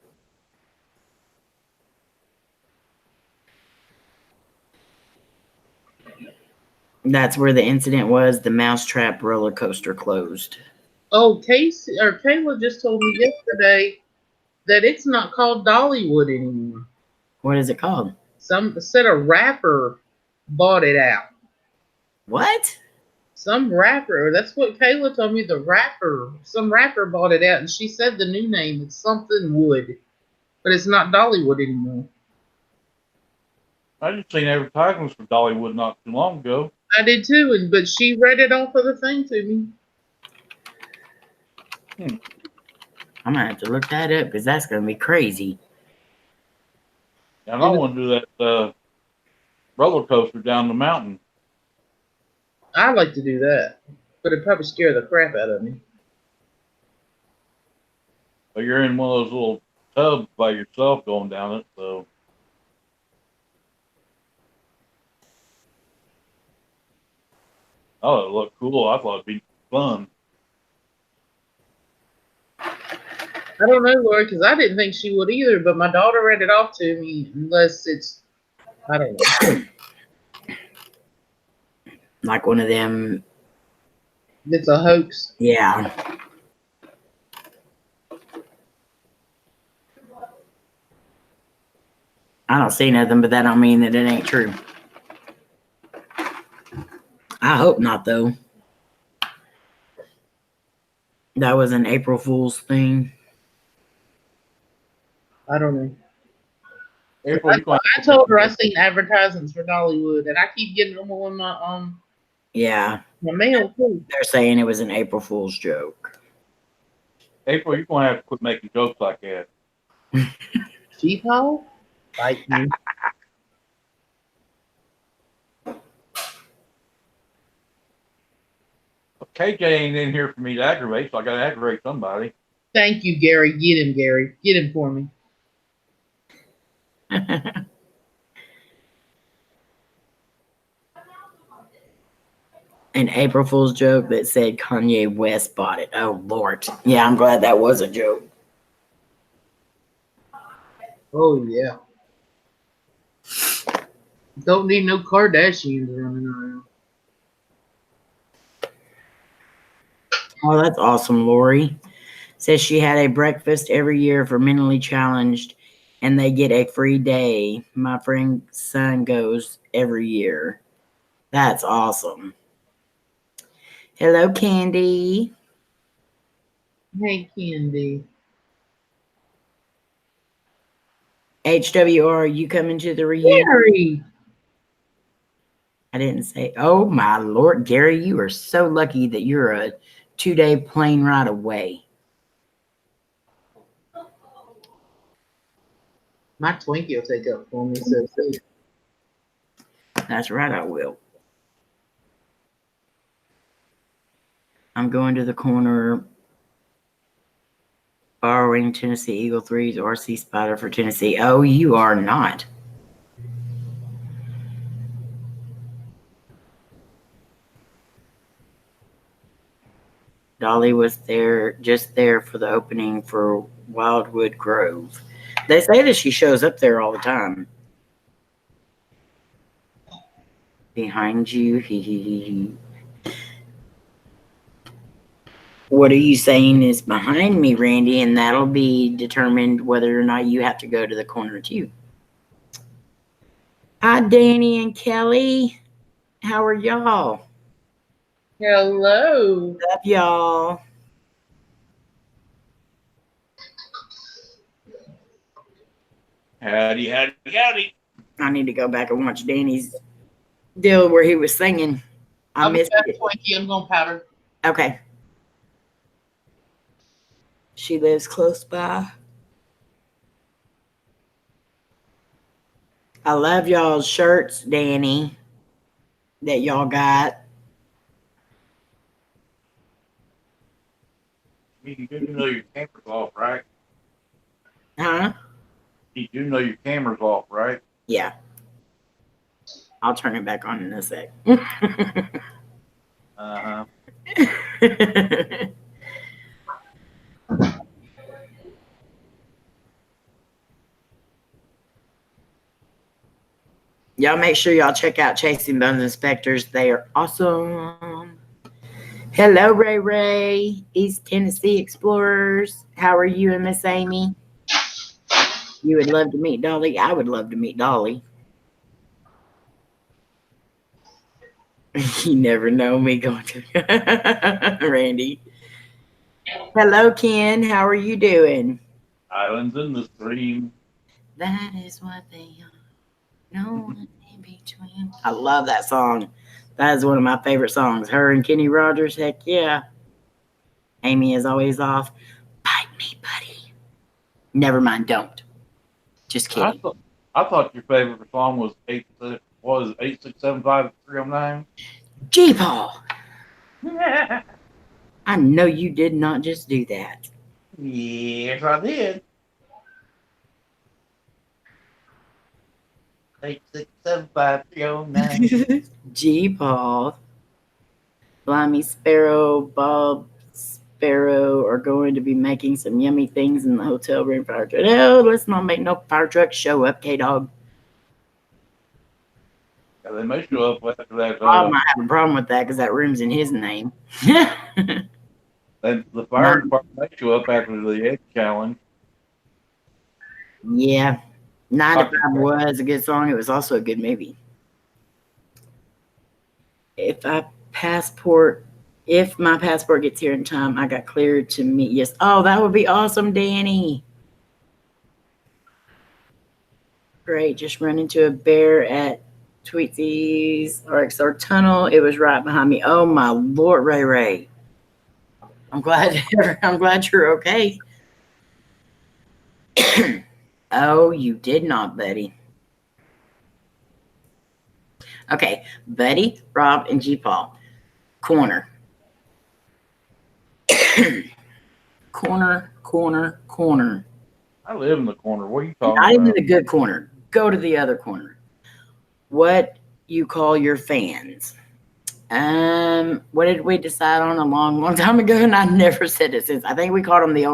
That's where the incident was. The Mousetrap roller coaster closed. Oh, Casey or Kayla just told me yesterday that it's not called Dollywood anymore. What is it called? Some said a rapper bought it out. What? Some rapper. That's what Kayla told me. Some rapper bought it out, and she said the new name is something Wood, but it's not Dollywood anymore. I just seen advertisements for Dollywood not too long ago. I did too, but she read it off of the thing to me. I'm gonna have to look that up because that's gonna be crazy. And I want to do that roller coaster down the mountain. I like to do that, but it'd probably scare the crap out of me. But you're in one of those little tubs by yourself going down it, so. Oh, it looked cool. I thought it'd be fun. I don't know, Lori, because I didn't think she would either, but my daughter read it off to me, unless it's, I don't know. Like one of them. It's a hoax. Yeah. I don't see nothing, but that don't mean that it ain't true. I hope not, though. That was an April Fool's thing. I don't know. April, I told her I seen advertisements for Dollywood, and I keep getting them on my Yeah. my mail too. They're saying it was an April Fool's joke. April, you're gonna have to quit making jokes like that. G-Paw? Bite me. KJ ain't in here for me to aggravate, so I gotta aggravate somebody. Thank you, Gary. Get him, Gary. Get him for me. An April Fool's joke that said Kanye West bought it. Oh, Lord. Yeah, I'm glad that was a joke. Oh, yeah. Don't need no Kardashians running around. Oh, that's awesome, Lori. Says she had a breakfast every year for mentally challenged, and they get a free day. My friend's son goes every year. That's awesome. Hello, Candy. Hey, Candy. HWR, you coming to the reunion? Gary! I didn't say, oh my Lord, Gary, you are so lucky that you're a 2-day plane ride away. My Twinkie will take up for me, so see. That's right, I will. I'm going to the corner borrowing Tennessee Eagle 3's RC Spider for Tennessee. Oh, you are not. Dolly was just there for the opening for Wildwood Grove. They say that she shows up there all the time. Behind you, What are you saying is behind me, Randy? And that'll be determined whether or not you have to go to the corner too. Hi, Danny and Kelly. How are y'all? Hello. What's up, y'all? Howdy, howdy, howdy. I need to go back and watch Danny's deal where he was singing. I missed it. Twinkie. I'm going powder. Okay. She lives close by. I love y'all's shirts, Danny, that y'all got. You do know your camera's off, right? Huh? You do know your camera's off, right? Yeah. I'll turn it back on in a sec. Uh-huh. Y'all make sure y'all check out Chasing Bones Inspectors. They are awesome. Hello, Ray Ray, East Tennessee Explorers. How are you and Miss Amy? You would love to meet Dolly. I would love to meet Dolly. You never know me going to Randy. Hello, Ken. How are you doing? Islands in the stream. That is what they are. No one in between. I love that song. That is one of my favorite songs. Her and Kenny Rogers. Heck yeah. Amy is always off. Bite me, buddy. Never mind. Don't. Just kidding. I thought your favorite song was 8675309. G Paul. I know you did not just do that. Yes, I did. 8675309. G Paul. Blimey Sparrow, Bob Sparrow are going to be making some yummy things in the hotel room fire truck. No, let's not make no fire truck show up, K-Dog. Yeah, they may show up after that. Bob might have a problem with that because that room's in his name. And the fire department may show up after the egg challenge. Yeah. 9 to 5 was a good song. It was also a good movie. If my passport gets here in time, I got cleared to meet. Yes. Oh, that would be awesome, Danny. Great. Just run into a bear at Tweetsy's RXR tunnel. It was right behind me. Oh my Lord, Ray Ray. I'm glad you're okay. Oh, you did not, buddy. Okay, Buddy, Rob, and G Paul. Corner. Corner. I live in the corner. What are you talking Not about? even the good corner. Go to the other corner. What you call your fans? What did we decide on a long time ago? And I never said it since. I think we called them the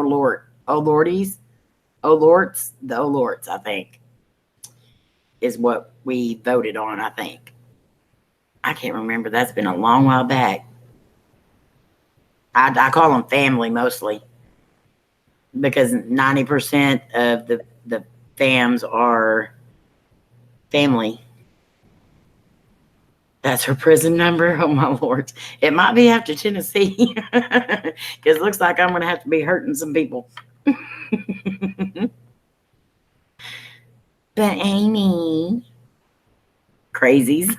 Olords, I think, is what we voted on. I think. I can't remember. That's been a long while back. I call them family mostly because 90% of the fams are family. That's her prison number. Oh my Lord. It might be after Tennessee. Because it looks like I'm going to have to be hurting some people. But Amy. Crazies.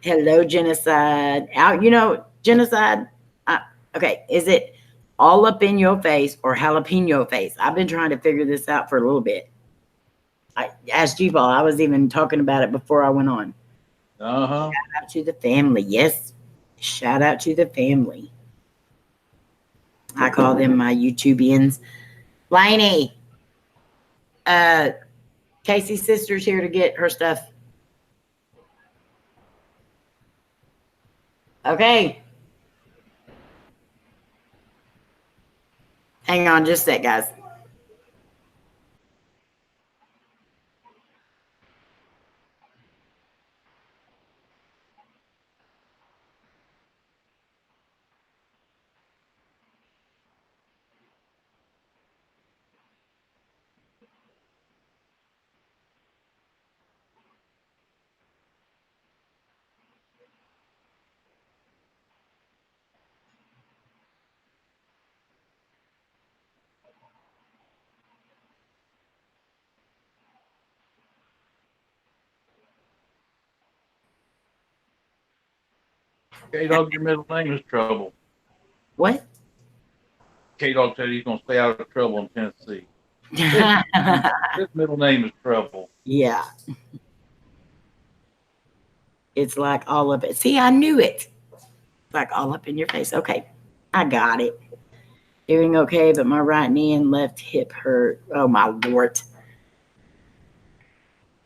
Hello, genocide. Genocide. Okay, is it all up in your face or jalapeno face? I've been trying to figure this out for a little bit. I asked you, Paul. I was even talking about it before I went on. Uh-huh. Shout out to the family. Yes. Shout out to the family. I call them my YouTubians. Lainey. Casey's sister's here to get her stuff. Okay. Hang on just a sec, guys. K-Dog, your middle name is Trouble. What? K-Dog said he's going to stay out of trouble in Tennessee. His middle name is Trouble. Yeah. It's like all up it. See, I knew it. Like all up in your face. Okay. I got it. Doing okay, but my right knee and left hip hurt. Oh my Lord.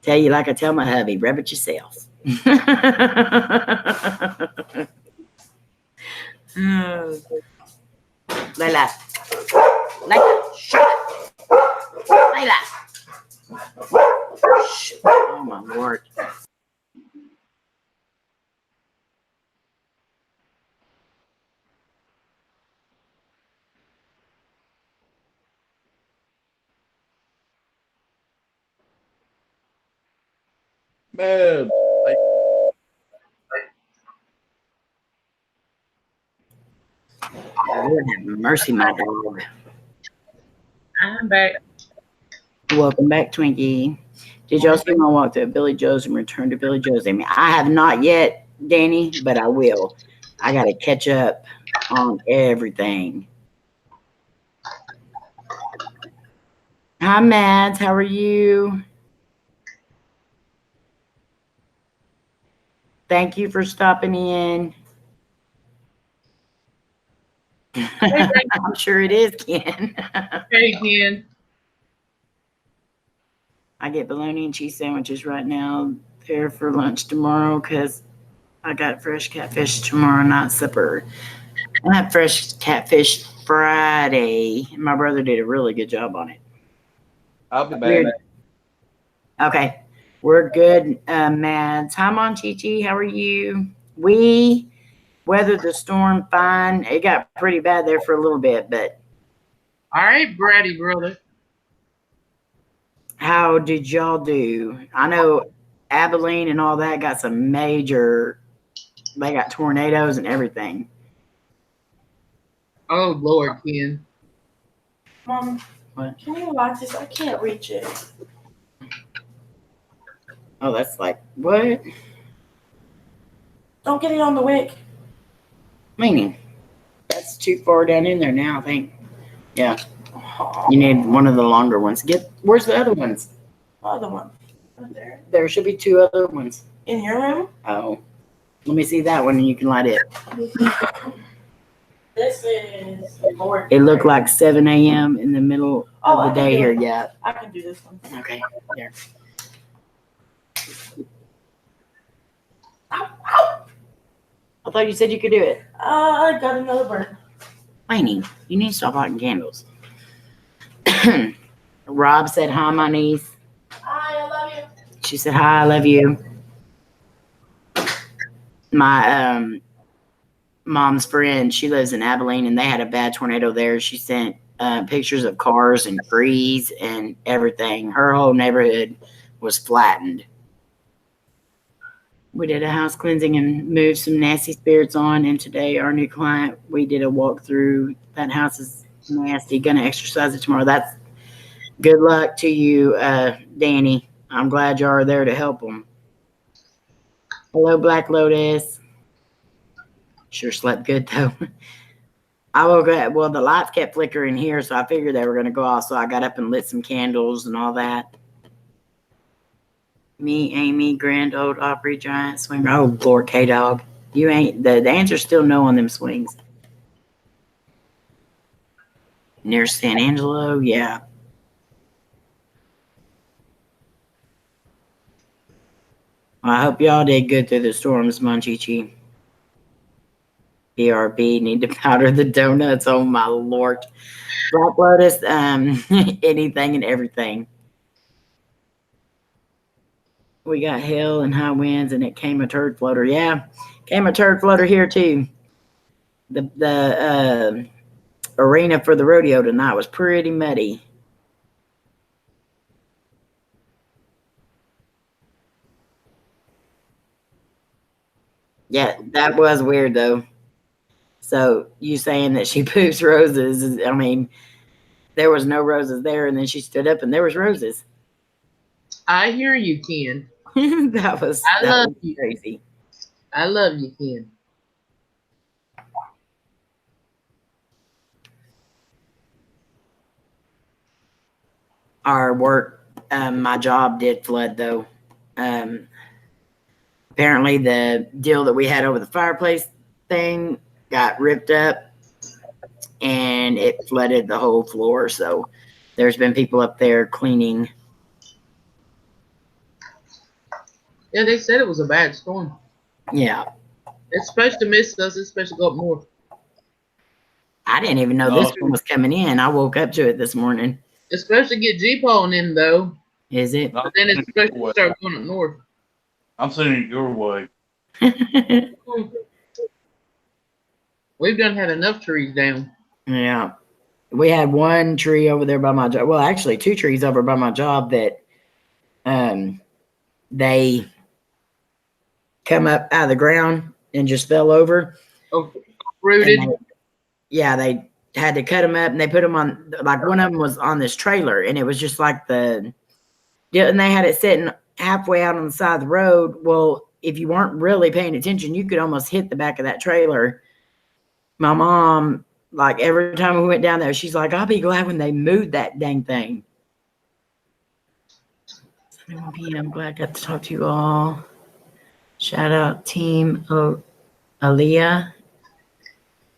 Tell you like I tell my hubby, rub it yourself. Layla. Layla. Shut up. Layla. Shh. Oh my Lord. Man, Lord have mercy, my dog. I'm back. Welcome back, Twinkie. Did y'all see my walk to Billy Joe's and return to Billy Joe's? I mean, I have not yet, Danny, but I will. I got to catch up on everything. Hi, Mads. How are you? Thank you for stopping in. I'm sure it is, Ken. Hey, Ken. I get bologna and cheese sandwiches right now. There for lunch tomorrow because I got fresh catfish tomorrow night supper. I had fresh catfish Friday. My brother did a really good job on it. I'll be back. Weird. Okay. We're good, Mads. Hi, Monchichi. How are you? We weathered the storm fine. It got pretty bad there for a little bit, but All right, Bratty brother. how did y'all do? I know Abilene and all that got some major, they got tornadoes and everything. Oh, Lord, Ken. Mom, What? can you lock this? I can't reach it. Oh, that's like, what? Don't get it on the wick. Meaning, that's too far down in there now, I think. Yeah. You need one of the longer ones. Where's the other ones? Other one. Right there. There should be two other ones. In your room? Oh. Let me see that one and you can light it. This is Lord. It looked like 7 a.m. in the middle Oh, of the day here. Yeah. I can do this one. Okay. There. Ow, ow. I thought you said you could do it. I got another bird. Lainey, you need to stop lighting candles. Rob said, hi, my niece. Hi, I love you. She said, hi, I love you. My mom's friend, she lives in Abilene, and they had a bad tornado there. She sent pictures of cars and trees and everything. Her whole neighborhood was flattened. We did a house cleansing and moved some nasty spirits on. And today, our new client, we did a walkthrough. That house is nasty. Gonna exercise it tomorrow. That's good luck to you, Danny. I'm glad you are there to help them. Hello, Black Lotus. Sure slept good though. I woke up. Well, the lights kept flickering here, so I figured they were gonna go off. So I got up and lit some candles and all that. Me, Amy, Grand Old Opry, Giant Swinger. Oh, Lord, K-Dog. You ain't, the answer's still no on them swings. Near San Angelo, yeah. Well, I hope y'all did good through the storms, Monchichi. BRB, need to powder the donuts. Oh, my Lord. Black Lotus, anything and everything. We got hail and high winds, and it came a turd floater. Yeah, came a turd floater here too. The arena for the rodeo tonight was pretty muddy. Yeah, that was weird though. So you saying that she poops roses? I mean, there was no roses there, and then she stood up and there was roses. I hear you, Ken. that was I love was you. crazy. I love you, Ken. our work, my job did flood though. Apparently the deal that we had over the fireplace thing got ripped up and it flooded the whole floor. So there's been people up there cleaning. Yeah, they said it was a bad storm. Yeah. It's supposed to miss us. It's supposed to go up north. I didn't even know this one was coming in. I woke up to it this morning. It's supposed to get G-Pawn in though. Is it? But then it's supposed to start going up north. I'm sending it your way. We've done had enough trees down. Yeah. We had one tree over there by my job. Well, actually 2 trees over by my job that they come up out of the ground and just fell over. Oh, rooted. They had to cut them up and they put them on, like one of them was on this trailer and it was just like and they had it sitting halfway out on the side of the road. Well, if you weren't really paying attention, you could almost hit the back of that trailer. My mom, like every time we went down there, she's like, I'll be glad when they moved that dang thing. 7 p.m. Glad I got to talk to you all. Shout out team Aaliyah.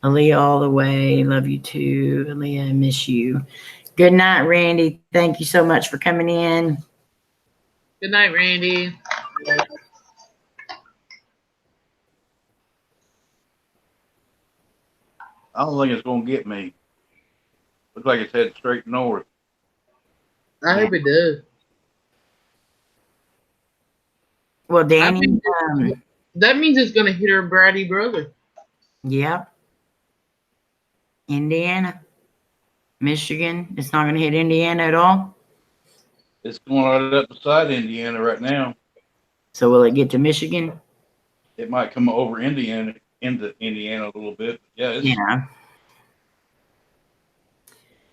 Aaliyah all the way. Love you too. Aaliyah, I miss you. Good night, Randy. Thank you so much for coming in. Good night, Randy. I don't think it's going to get me. Looks like it's headed straight north. I hope it does. Well, Danny. That means it's going to hit her bratty brother. Yep. Indiana. Michigan. It's not going to hit Indiana at all? It's going right up beside Indiana right now. So will it get to Michigan? It might come over into Indiana a little bit. Yeah.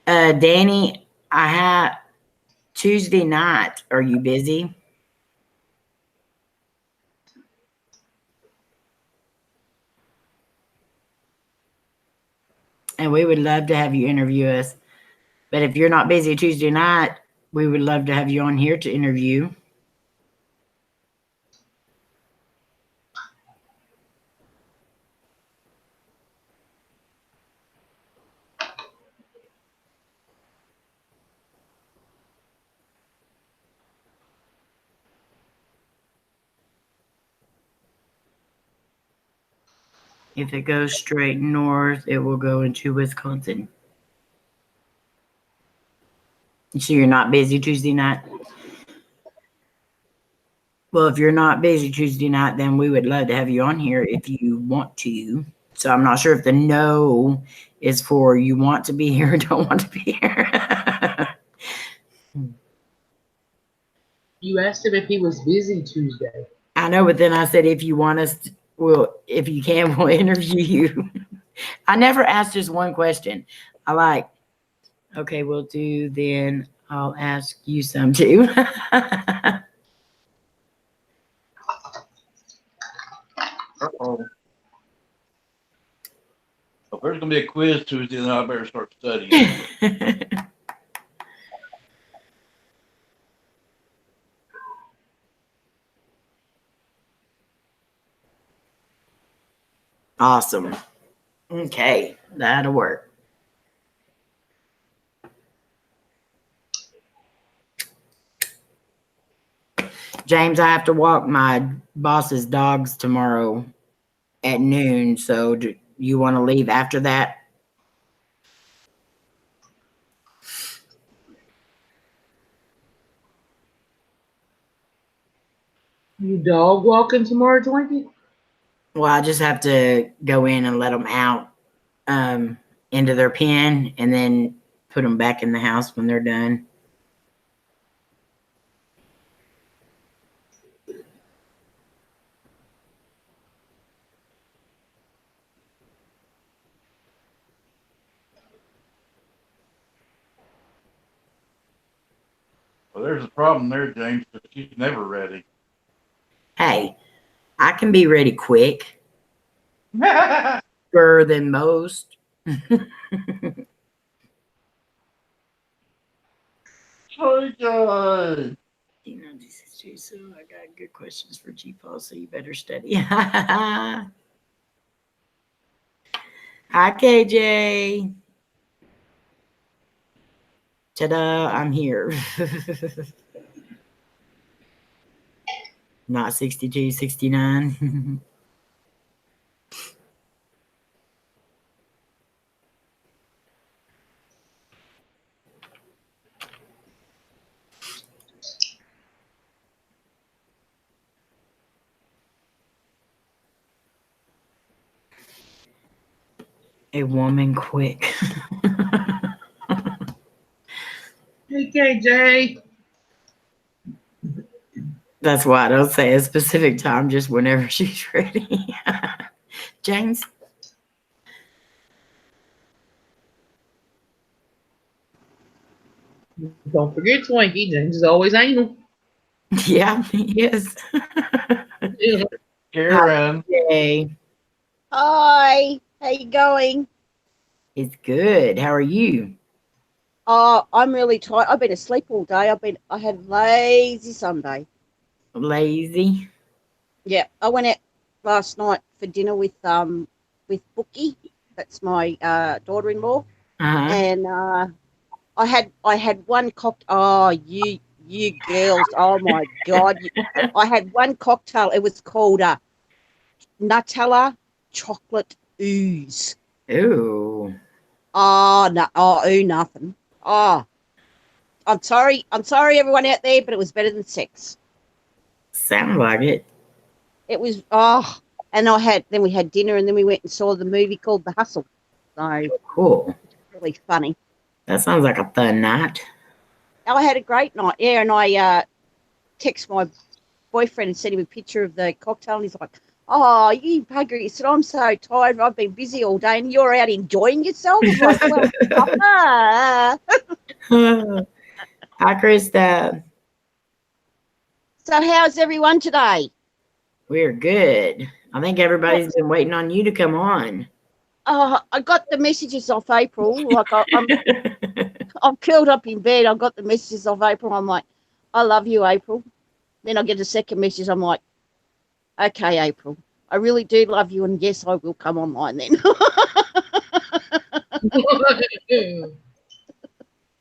Danny, I have Tuesday night. Are you busy? And we would love to have you interview us. But if you're not busy Tuesday night, we would love to have you on here to interview. If it goes straight north, it will go into Wisconsin. So you're not busy Tuesday night? Well, if you're not busy Tuesday night, then we would love to have you on here if you want to. So I'm not sure if the no is for you want to be here or don't want to be here. You asked him if he was busy Tuesday. I know, but then I said if you want us to, if you can, we'll interview you. I never asked just one question. I like, okay, we'll do, then I'll ask you some too. Uh-oh. If there's going to be a quiz Tuesday, then I better start studying. Awesome. Okay, that'll work. James, I have to walk my boss's dogs tomorrow at noon. So do you want to leave after that? You dog walking tomorrow, Twinkie? Well, I just have to go in and let them out into their pen and then put them back in the house when they're done. Well, there's a problem there, James, because she's never ready. Hey, I can be ready quick. Quicker than most. God. You know, this is true. So I got good questions for G Paul, so you better study. Hi, KJ. Ta-da! I'm here. Not 62, 69. A woman quick. Hey, KJ. That's why I don't say a specific time, just whenever she's ready. James? Don't forget Twinkie. James is always anal. Yeah, he is. Karen. Yay. Hi, how you going? It's good. How are you? Oh, I'm really tired. I've been asleep all day. I had lazy Sunday. Lazy? Yeah, I went out last night for dinner with Bookie. That's my daughter-in-law, Uh-huh. and I had one cocktail. Oh, you girls! Oh my God! I had one cocktail. It was called Nutella chocolate ooze. Ooh. Oh no! Oh, ooh, nothing. Oh. I'm sorry, everyone out there, but it was better than sex. Sound like it. It was and then we had dinner, and then we went and saw the movie called The Hustle. So Cool. really funny. That sounds like a fun night. I had a great night, yeah, and I text my boyfriend and sent him a picture of the cocktail, and he's like, "Oh, you bugger!" He said, "I'm so tired. I've been busy all day, and you're out enjoying yourself." I'm like, "Well, Papa." Hi, Krista. So how's everyone today? We're good. I think everybody's been waiting on you to come on. I got the messages off April. Like I'm curled up in bed. I got the messages of April. I'm like, I love you, April. Then I get a second message. I'm like, okay, April, I really do love you, and yes, I will come online then.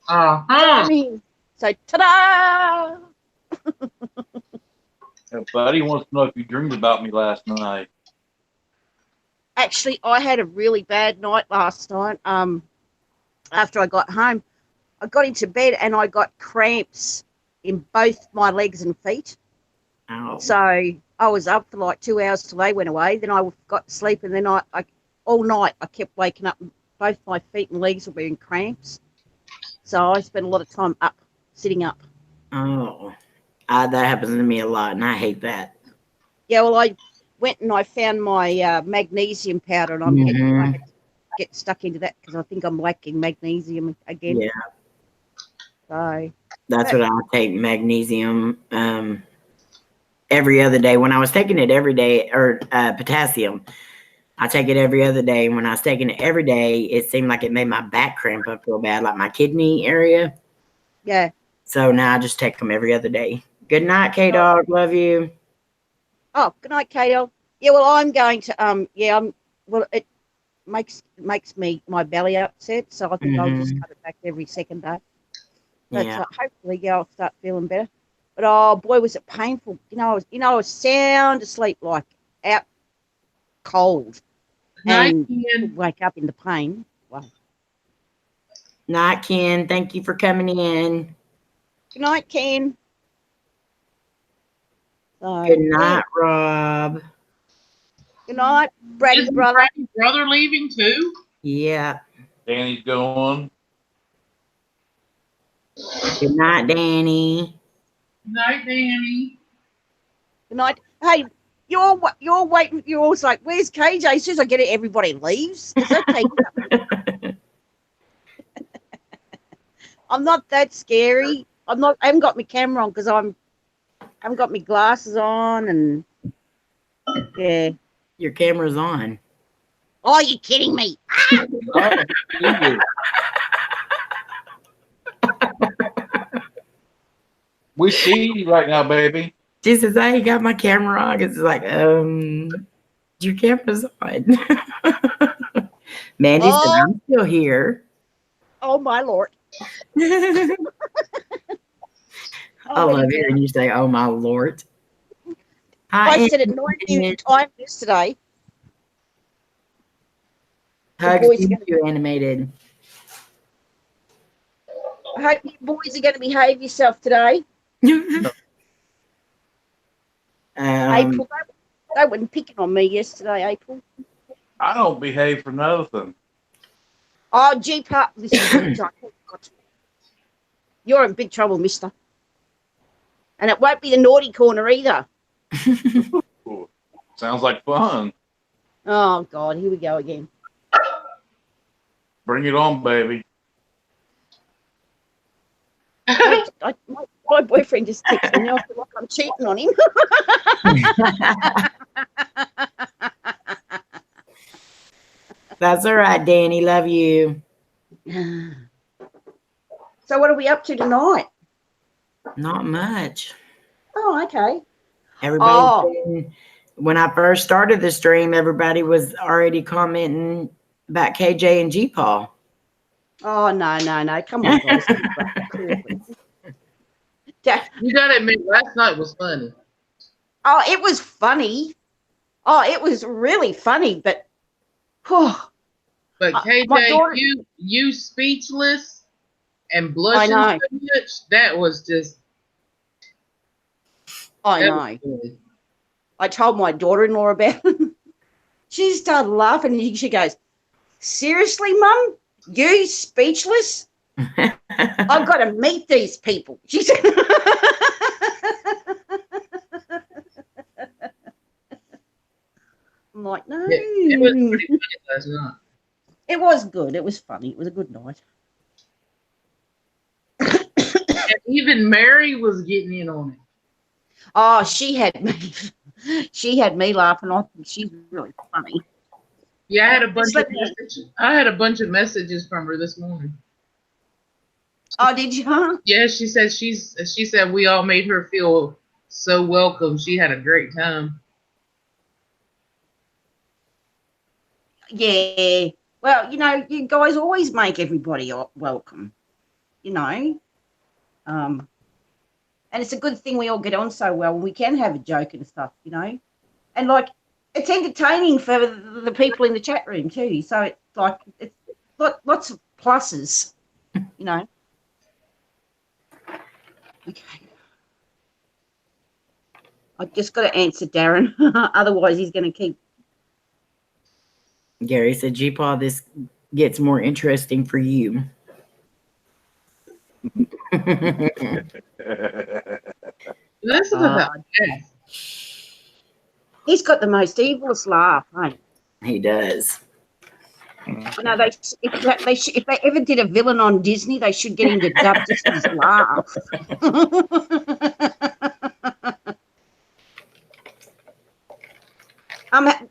Uh-huh. So, ta-da! Buddy wants to know if you dreamed about me last night. Actually, I had a really bad night last night. After I got home, I got into bed and I got cramps in both my legs and feet. Ow. So I was up for like 2 hours till they went away. Then I got to sleep, and then I all night I kept waking up. Both my feet and legs were being cramps. So I spent a lot of time up, sitting up. Oh. That happens to me a lot, and I hate that. Yeah, well, I went and I found my magnesium powder, and I had to get stuck into that because I think I'm lacking magnesium again. Yeah. So that's what I'll take, magnesium every other day. When I was taking it every day, or potassium, I take it every other day. When I was taking it every day, it seemed like it made my back cramp up real bad, like my kidney area. Yeah. So now I just take them every other day. Good night, K-Dog. Love you. Oh, good night, Kato. Yeah, well, I'm going to it makes my belly upset, so I think I'll just cut it back every second day. But hopefully, I'll start feeling better. But oh boy, was it painful! I was sound asleep, like out cold, and wake up in the pain. Wow. Night, Ken. Thank you for coming in. Good night, Ken. Good night, Rob. Good night, Brady's brother. Brady's brother leaving too? Yeah. Danny's going. Good night, Danny. Good night, Danny. Good night. Hey, you're waiting. You're always like, "Where's KJ?" As soon as I get it, everybody leaves. Is that taking I'm not that scary. I haven't got my camera on because I haven't got my glasses on, and yeah. Your camera's on. Oh, you're kidding me. We see you right now, baby. She says, I ain't got my camera on. It's like, your camera's on. Mandy said, Oh, I'm still here. oh my Lord. I Oh, love yeah. hearing you say, oh my Lord. I said it 9 times yesterday. Hugs boys to are gonna- you, animated. I hope you boys are going to behave yourself today. April, they weren't picking on me yesterday, April. I don't behave for nothing. Oh, listen, you're in big trouble, mister. And it won't be the naughty corner either. Ooh, sounds like fun. Oh, God, here we go again. Bring it on, baby. My boyfriend just texted me. I feel like I'm cheating on him. That's all right, Danny. Love you. So what are we up to tonight? Not much. Oh, okay. When I first started the stream, everybody was already commenting about KJ and G Paul. Oh, no. Come on, guys. You gotta admit, last night was funny. Oh, it was funny. Oh, it was really funny, but But KJ, my daughter, you speechless and blushing so much. That was just. I know. I told my daughter-in-law about it. She started laughing and she goes, seriously, Mum? You speechless? I've got to meet these people. She said. I'm like, no. It was pretty funny last night. It was good. It was funny. It was a good night. And even Mary was getting in on it. Oh, she had me laughing. I think she's really funny. Yeah, I had a bunch of messages from her this morning. Oh, did you? Huh? Yeah, she said we all made her feel so welcome. She had a great time. Yeah. Well, you guys always make everybody welcome. And it's a good thing we all get on so well, and we can have a joke and stuff, and like it's entertaining for the people in the chat room too. So it's like it's lots of pluses, Okay. I just got to answer Darren, otherwise he's going to keep. Gary said, G-Paw, this gets more interesting for you. Listen to that. He's got the most evilest laugh, hey? He does. If they ever did a villain on Disney, they should get him to dub just his laugh.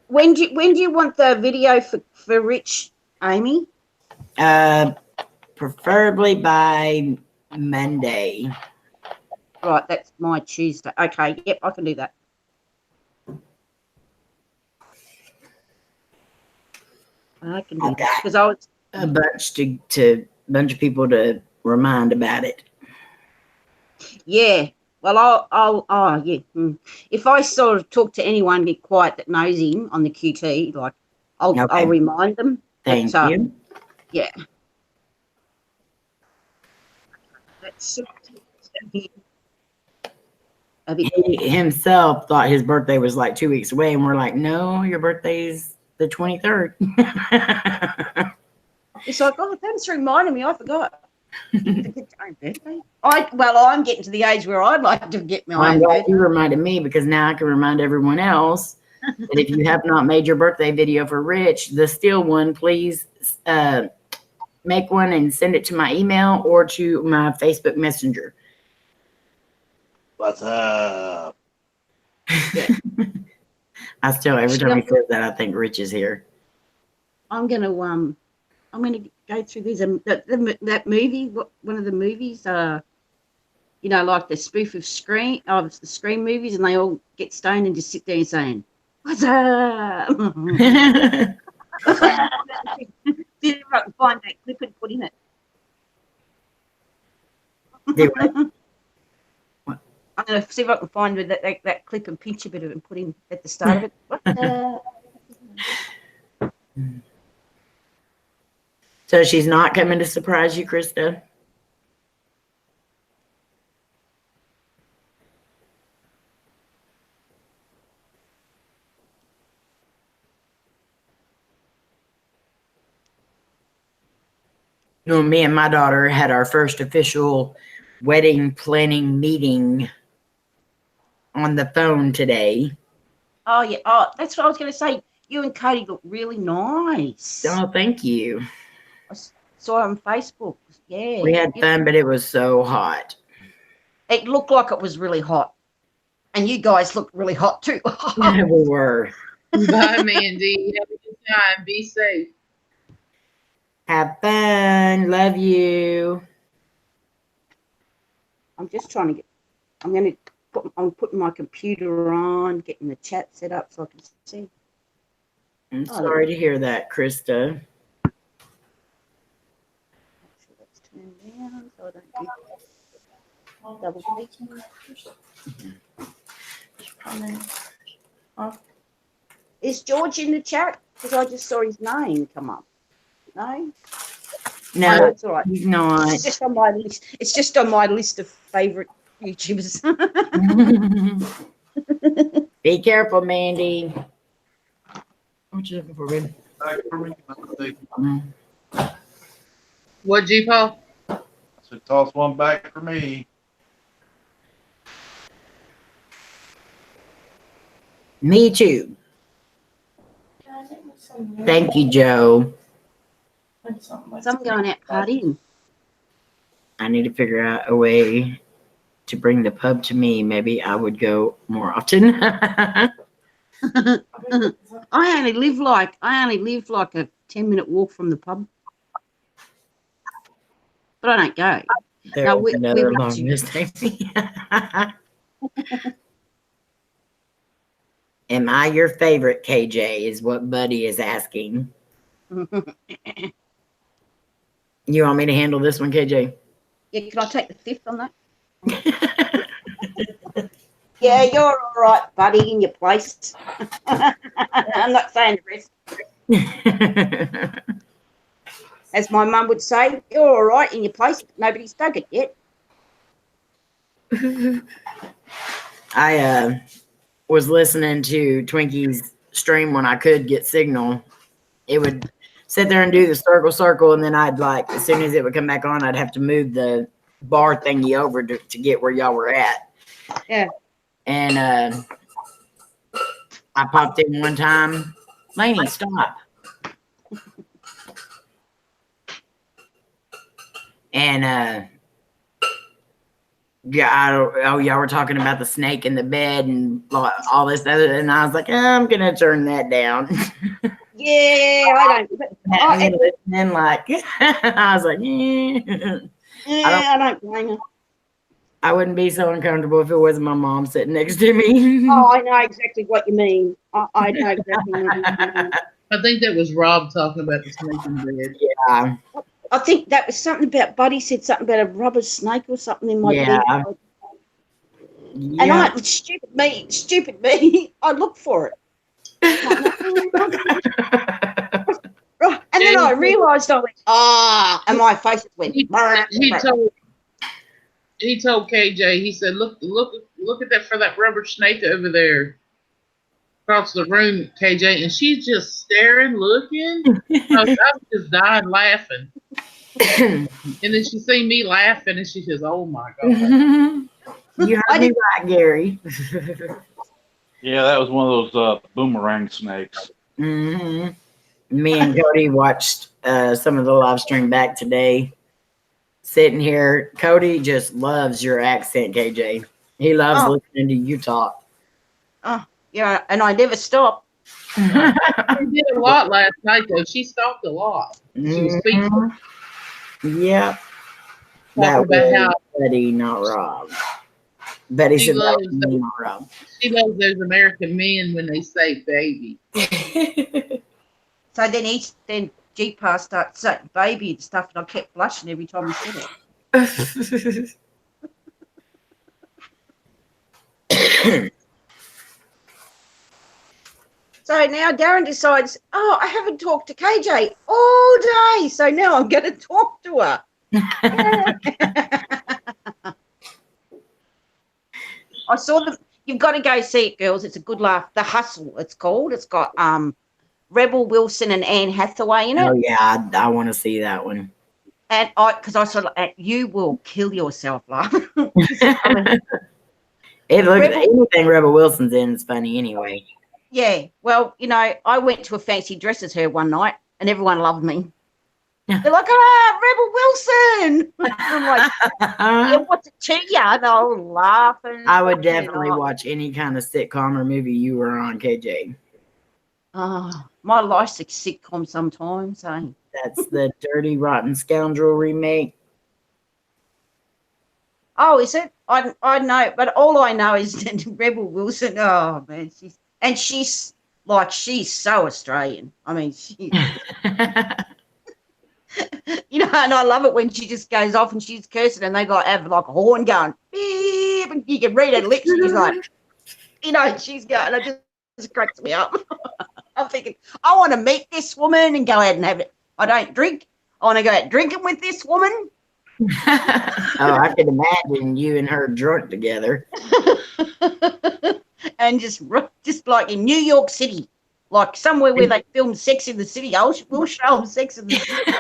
When do you want the video for Rich, Amy? Preferably by Monday. Right, that's my Tuesday. Okay, yep, I can do that. I can do that because I was a bunch of people to remind about it. Yeah. Well, yeah. If I sort of talk to anyone, get quiet that knows him on the QT, like I'll remind them. Thank you. Yeah. That's he himself thought his birthday was like 2 weeks away, and we're like, no, your birthday's the 23rd. It's like, oh, thanks for reminding me. I forgot. I'm getting to the age where I'd like to get my own birthday. You reminded me because now I can remind everyone else that if you have not made your birthday video for Rich, the still one, please make one and send it to my email or to my Facebook Messenger. What's up? I still, every time he says that, I think Rich is here. I'm gonna go through these. That movie, one of the movies. you know, like the spoof of the Scream movies, and they all get stoned and just sit there and saying, "What's up?" See if I can find that clip and put in it. I'm going to see if I can find that clip and pinch a bit of it and put in at the start of it. So she's not coming to surprise you, Krista? No, me and my daughter had our first official wedding planning meeting on the phone today. Oh, yeah. Oh, that's what I was going to say. You and Cody look really nice. Oh, thank you. I saw it on Facebook. Yeah. We had fun, but it was so hot. It looked like it was really hot. And you guys looked really hot too. Yeah, we were. Bye, Mandy. Have a good time. Be safe. Have fun. Love you. I'm just trying to get. I'm putting my computer on, getting the chat set up so I can see. I'm sorry to hear that, Krista. Make sure that's turned down so I don't do double clicking. Is George in the chat? Because I just saw his name come up. No? No, that's all right. he's not. It's just on my list. It's just on my list of favourite YouTubers. Be careful, Mandy. What you looking for, baby? What, G Paul? So toss one back for me. Me too. Thank you, Joe. So I'm going out partying. I need to figure out a way to bring the pub to me. Maybe I would go more often. I only live like a 10-minute walk from the pub, but I don't go. There's No, we another went long to- list. Am I your favorite, KJ? Is what Buddy is asking. You want me to handle this one, KJ? Yeah, can I take the fifth on that? Yeah, you're all right, buddy, in your place. I'm not saying the rest. As my mum would say, you're all right in your place, but nobody's dug it yet. I was listening to Twinkie's stream when I could get signal. It would sit there and do the circle, and then I'd like, as soon as it would come back on, I'd have to move the bar thingy over to get where y'all were at. Yeah. And I popped in one time. Lainey, stop. And yeah, y'all were talking about the snake in the bed and all this other, and I was like, I'm gonna turn that down. Yeah, I don't. And like, I was like, I don't blame her. I wouldn't be so uncomfortable if it wasn't my mom sitting next to me. Oh, I know exactly what you mean. I know exactly what you mean. I think that was Rob talking about the snake in bed. Yeah. I think that was something about Buddy said something about a rubber snake or something in my bed. And Yeah. stupid me, I looked for it. And then I realised I went, and my face went. He told KJ, he said, look at that for that rubber snake over there across the room, KJ, and she's just staring, looking. I was just dying laughing. And then she seen me laughing, and she says, "Oh my God!" You heard me right, Gary. Yeah, that was one of those boomerang snakes. Mm-hmm. Me and Cody watched some of the live stream back today. Sitting here, Cody just loves your accent, KJ. He loves listening to you talk. Oh, yeah, and I never stop. She did a lot last night, though. She stopped a lot. She was speaking. Yeah. That talking about how was Betty, not Rob. Betty she said that was loves me, not Rob. she loves those American men when they say baby. So then G-Pa starts saying baby and stuff, and I kept blushing every time he said it. So now Darren decides, oh, I haven't talked to KJ all day, so now I'm going to talk to her. I saw them. You've got to go see it, girls. It's a good laugh. The Hustle, it's called. It's got Rebel Wilson and Anne Hathaway in it. Oh yeah, I want to see that one. And because I saw you will kill yourself laughing. Anything Rebel Wilson's in is funny anyway. Yeah, well, I went to a fancy dress as her one night, and everyone loved me. They're like, Rebel Wilson. I'm like, yeah, what's it to you? They're all laughing. I would definitely watch any kind of sitcom or movie you were on, KJ. My life's a sitcom sometimes. Eh? That's the Dirty Rotten Scoundrel remake. Oh, is it? I know, but all I know is that Rebel Wilson. Oh man, she's so Australian. I mean, and I love it when she just goes off and she's cursing, and they have like a horn going beep, and you can read her lips. She's like, she's going. It just cracks me up. I'm thinking, I want to meet this woman and go out and have it. I don't drink. I want to go out drinking with this woman. I could imagine you and her drunk together. And just like in New York City, like somewhere where they filmed Sex in the City. We'll show them Sex in the City.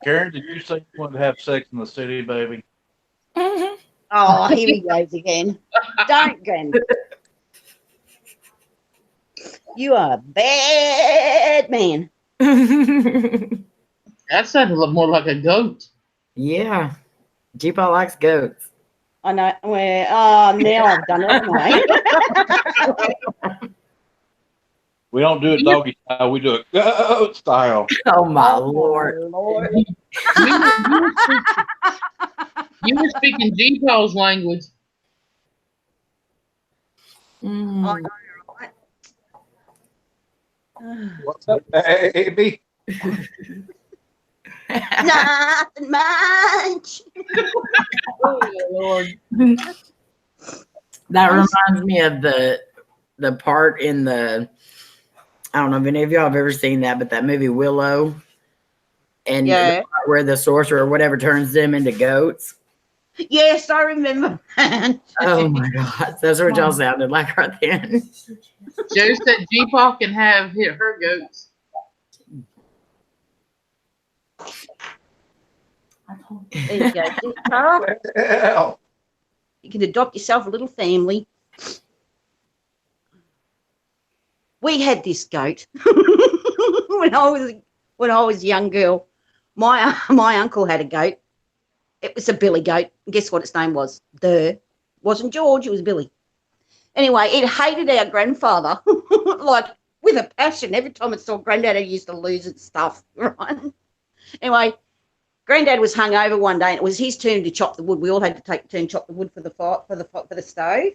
Karen, did you say you wanted to have sex in the city, baby? Oh, here he goes again. Don't, Granny. You are a bad man. That sounded more like a goat. Yeah. G-Pa likes goats. I know. Well, now I've done it, mate. We don't do it doggy style. We do it goat style. Oh, my Lord. You were speaking G-Pa's language. I know, right? What's up, baby? Nothing much. Oh, Lord. That reminds me of the part in the, I don't know if any of y'all have ever seen that, but that movie Willow, and Yeah. where the sorcerer or whatever turns them into goats. Yes, I remember that. Oh my God, that's what y'all sounded like right then. Joe said G-Pa can have her goats. There you go. G-Pa. Hell. You can adopt yourself a little family. We had this goat when I was a young girl. My uncle had a goat. It was a Billy goat. Guess what its name was? Wasn't George, it was Billy. Anyway, it hated our grandfather like with a passion. Every time it saw Granddad, it used to lose its stuff, right? Anyway, Granddad was hungover one day, and it was his turn to chop the wood. We all had to take a turn to chop the wood for the stove.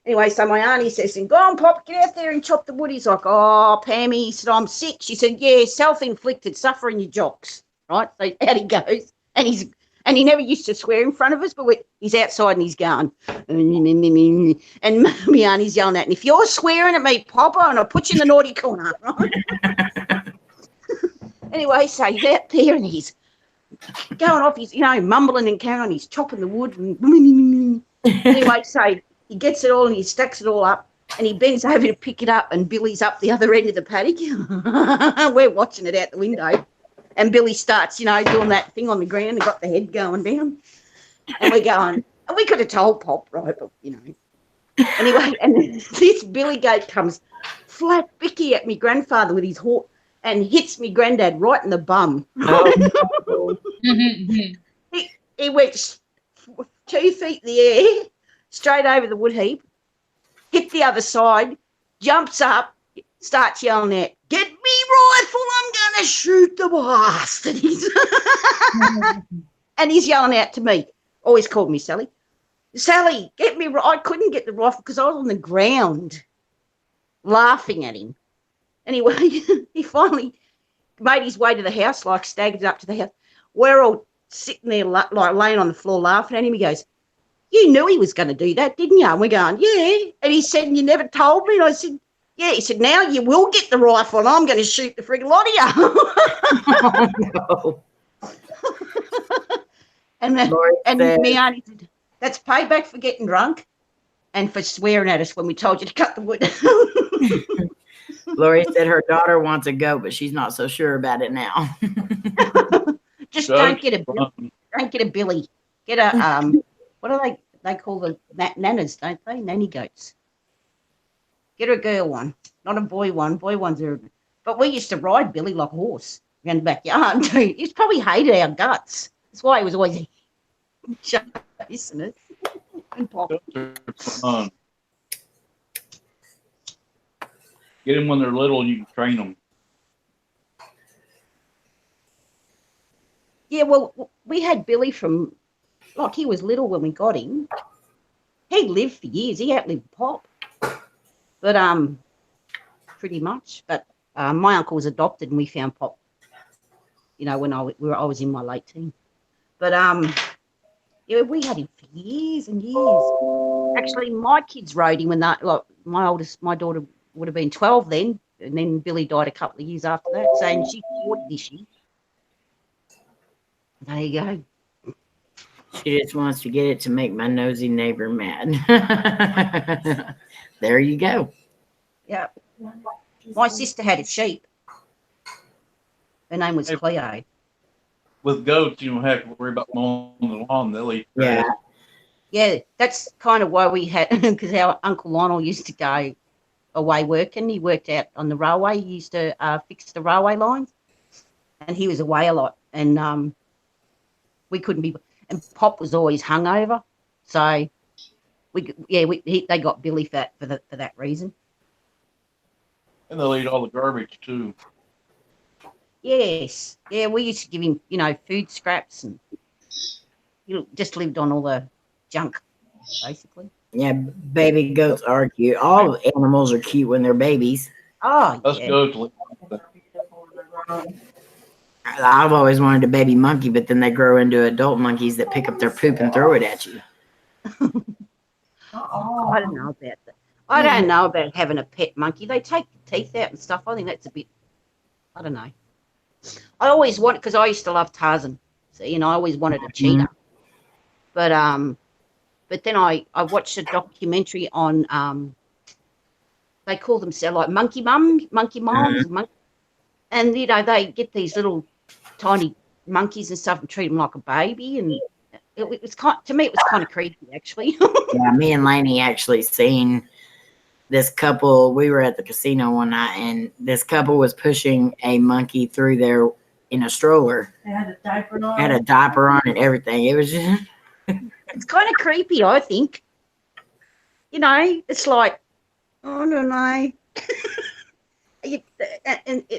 Anyway, so my auntie says, "Go on, Pop, get out there and chop the wood." He's like, "Oh, Pammy," he said, "I'm sick." She said, "Yeah, self-inflicted, suffering your jocks." Right? So out he goes, and he never used to swear in front of us, but he's outside and he's going, and my auntie's yelling at him, "If you're swearing at me, Papa, and I'll put you in the naughty corner." Right? Anyway, so he's out there and he's going off, he's, mumbling and carrying on, he's chopping the wood. Anyway, so he gets it all and he stacks it all up and he bends over to pick it up, and Billy's up the other end of the paddock. We're watching it out the window. And Billy starts, doing that thing on the ground and got the head going down. And we're going, and we could have told Pop, right? But, Anyway, and this Billy goat comes flat bicky at me grandfather with his horse and hits me granddad right in the bum. Oh. He went 2 feet in the air, straight over the wood heap, hit the other side, jumps up, starts yelling out, "Get me rifle, I'm going gonna shoot the bastard. And he's yelling out to me. Always called me Sally. Sally, get me. I couldn't get the rifle because I was on the ground laughing at him. Anyway, he finally made his way to the house, like staggered up to the house. We're all sitting there, like laying on the floor laughing at him. He goes, "You knew he was going to do that, didn't you?" And we're going, "Yeah." And he said, "You never told me." And I said, "Yeah." He said, "Now you will get the rifle and I'm going to shoot the friggin' lot of you." Oh, no. And Lord said, me auntie said, "That's payback for getting drunk and for swearing at us when we told you to cut the wood." Lori said her daughter wants a goat, but she's not so sure about it now. Just Goats don't get a are fun. don't get a billy. Get a what do they call the nanas, don't they? Nanny goats. Get a girl one, not a boy one. Boy ones are. But we used to ride Billy like a horse around the backyard. He's probably hated our guts. That's why he was always chasing it. And pop. Goats are fun. Get them when they're little, you can train them. Yeah, well, we had Billy from, like, he was little when we got him. He lived for years. He outlived Pop. But, pretty much. But my uncle was adopted and we found Pop, you know, when I was in my late teens. But, yeah, we had him for years and years. Actually, my kids rode him when that, like, my daughter would have been 12 then, and then Billy died a couple of years after that. So, and she's 40 this year. There you go. She just wants to get it to make my nosy neighbor mad. There you go. Yeah. My sister had a sheep. Her name was Cleo. With goats, you don't have to worry about mowing the lawn. They'll eat Yeah. grass. Yeah, that's kind of why we had, because our Uncle Lionel used to go away working. He worked out on the railway. He used to fix the railway lines, and he was away a lot. And we couldn't be. And Pop was always hungover, so they got Billy fat for that reason. And they'll eat all the garbage too. Yes, yeah, we used to give him, food scraps, and he just lived on all the junk, basically. Yeah, baby goats are cute. All animals are cute when they're babies. Oh, Us yeah. goats. I've always wanted a baby monkey, but then they grow into adult monkeys that pick up their poop and throw it at you. I don't know about that. I don't know about having a pet monkey. They take the teeth out and stuff. I think that's a bit, I don't know. I always wanted, because I used to love Tarzan. So, I always wanted a cheetah. But then I watched a documentary on, they call themselves like monkey moms, and, they get these little tiny monkeys and stuff and treat them like a baby. And it was to me, it was kind of creepy, actually. Yeah, me and Lainey actually seen this couple. We were at the casino one night, and this couple was pushing a monkey through there in a stroller. They had a diaper on. Had a diaper on and everything. It was just... It's kind of creepy, I think. It's like, I don't know.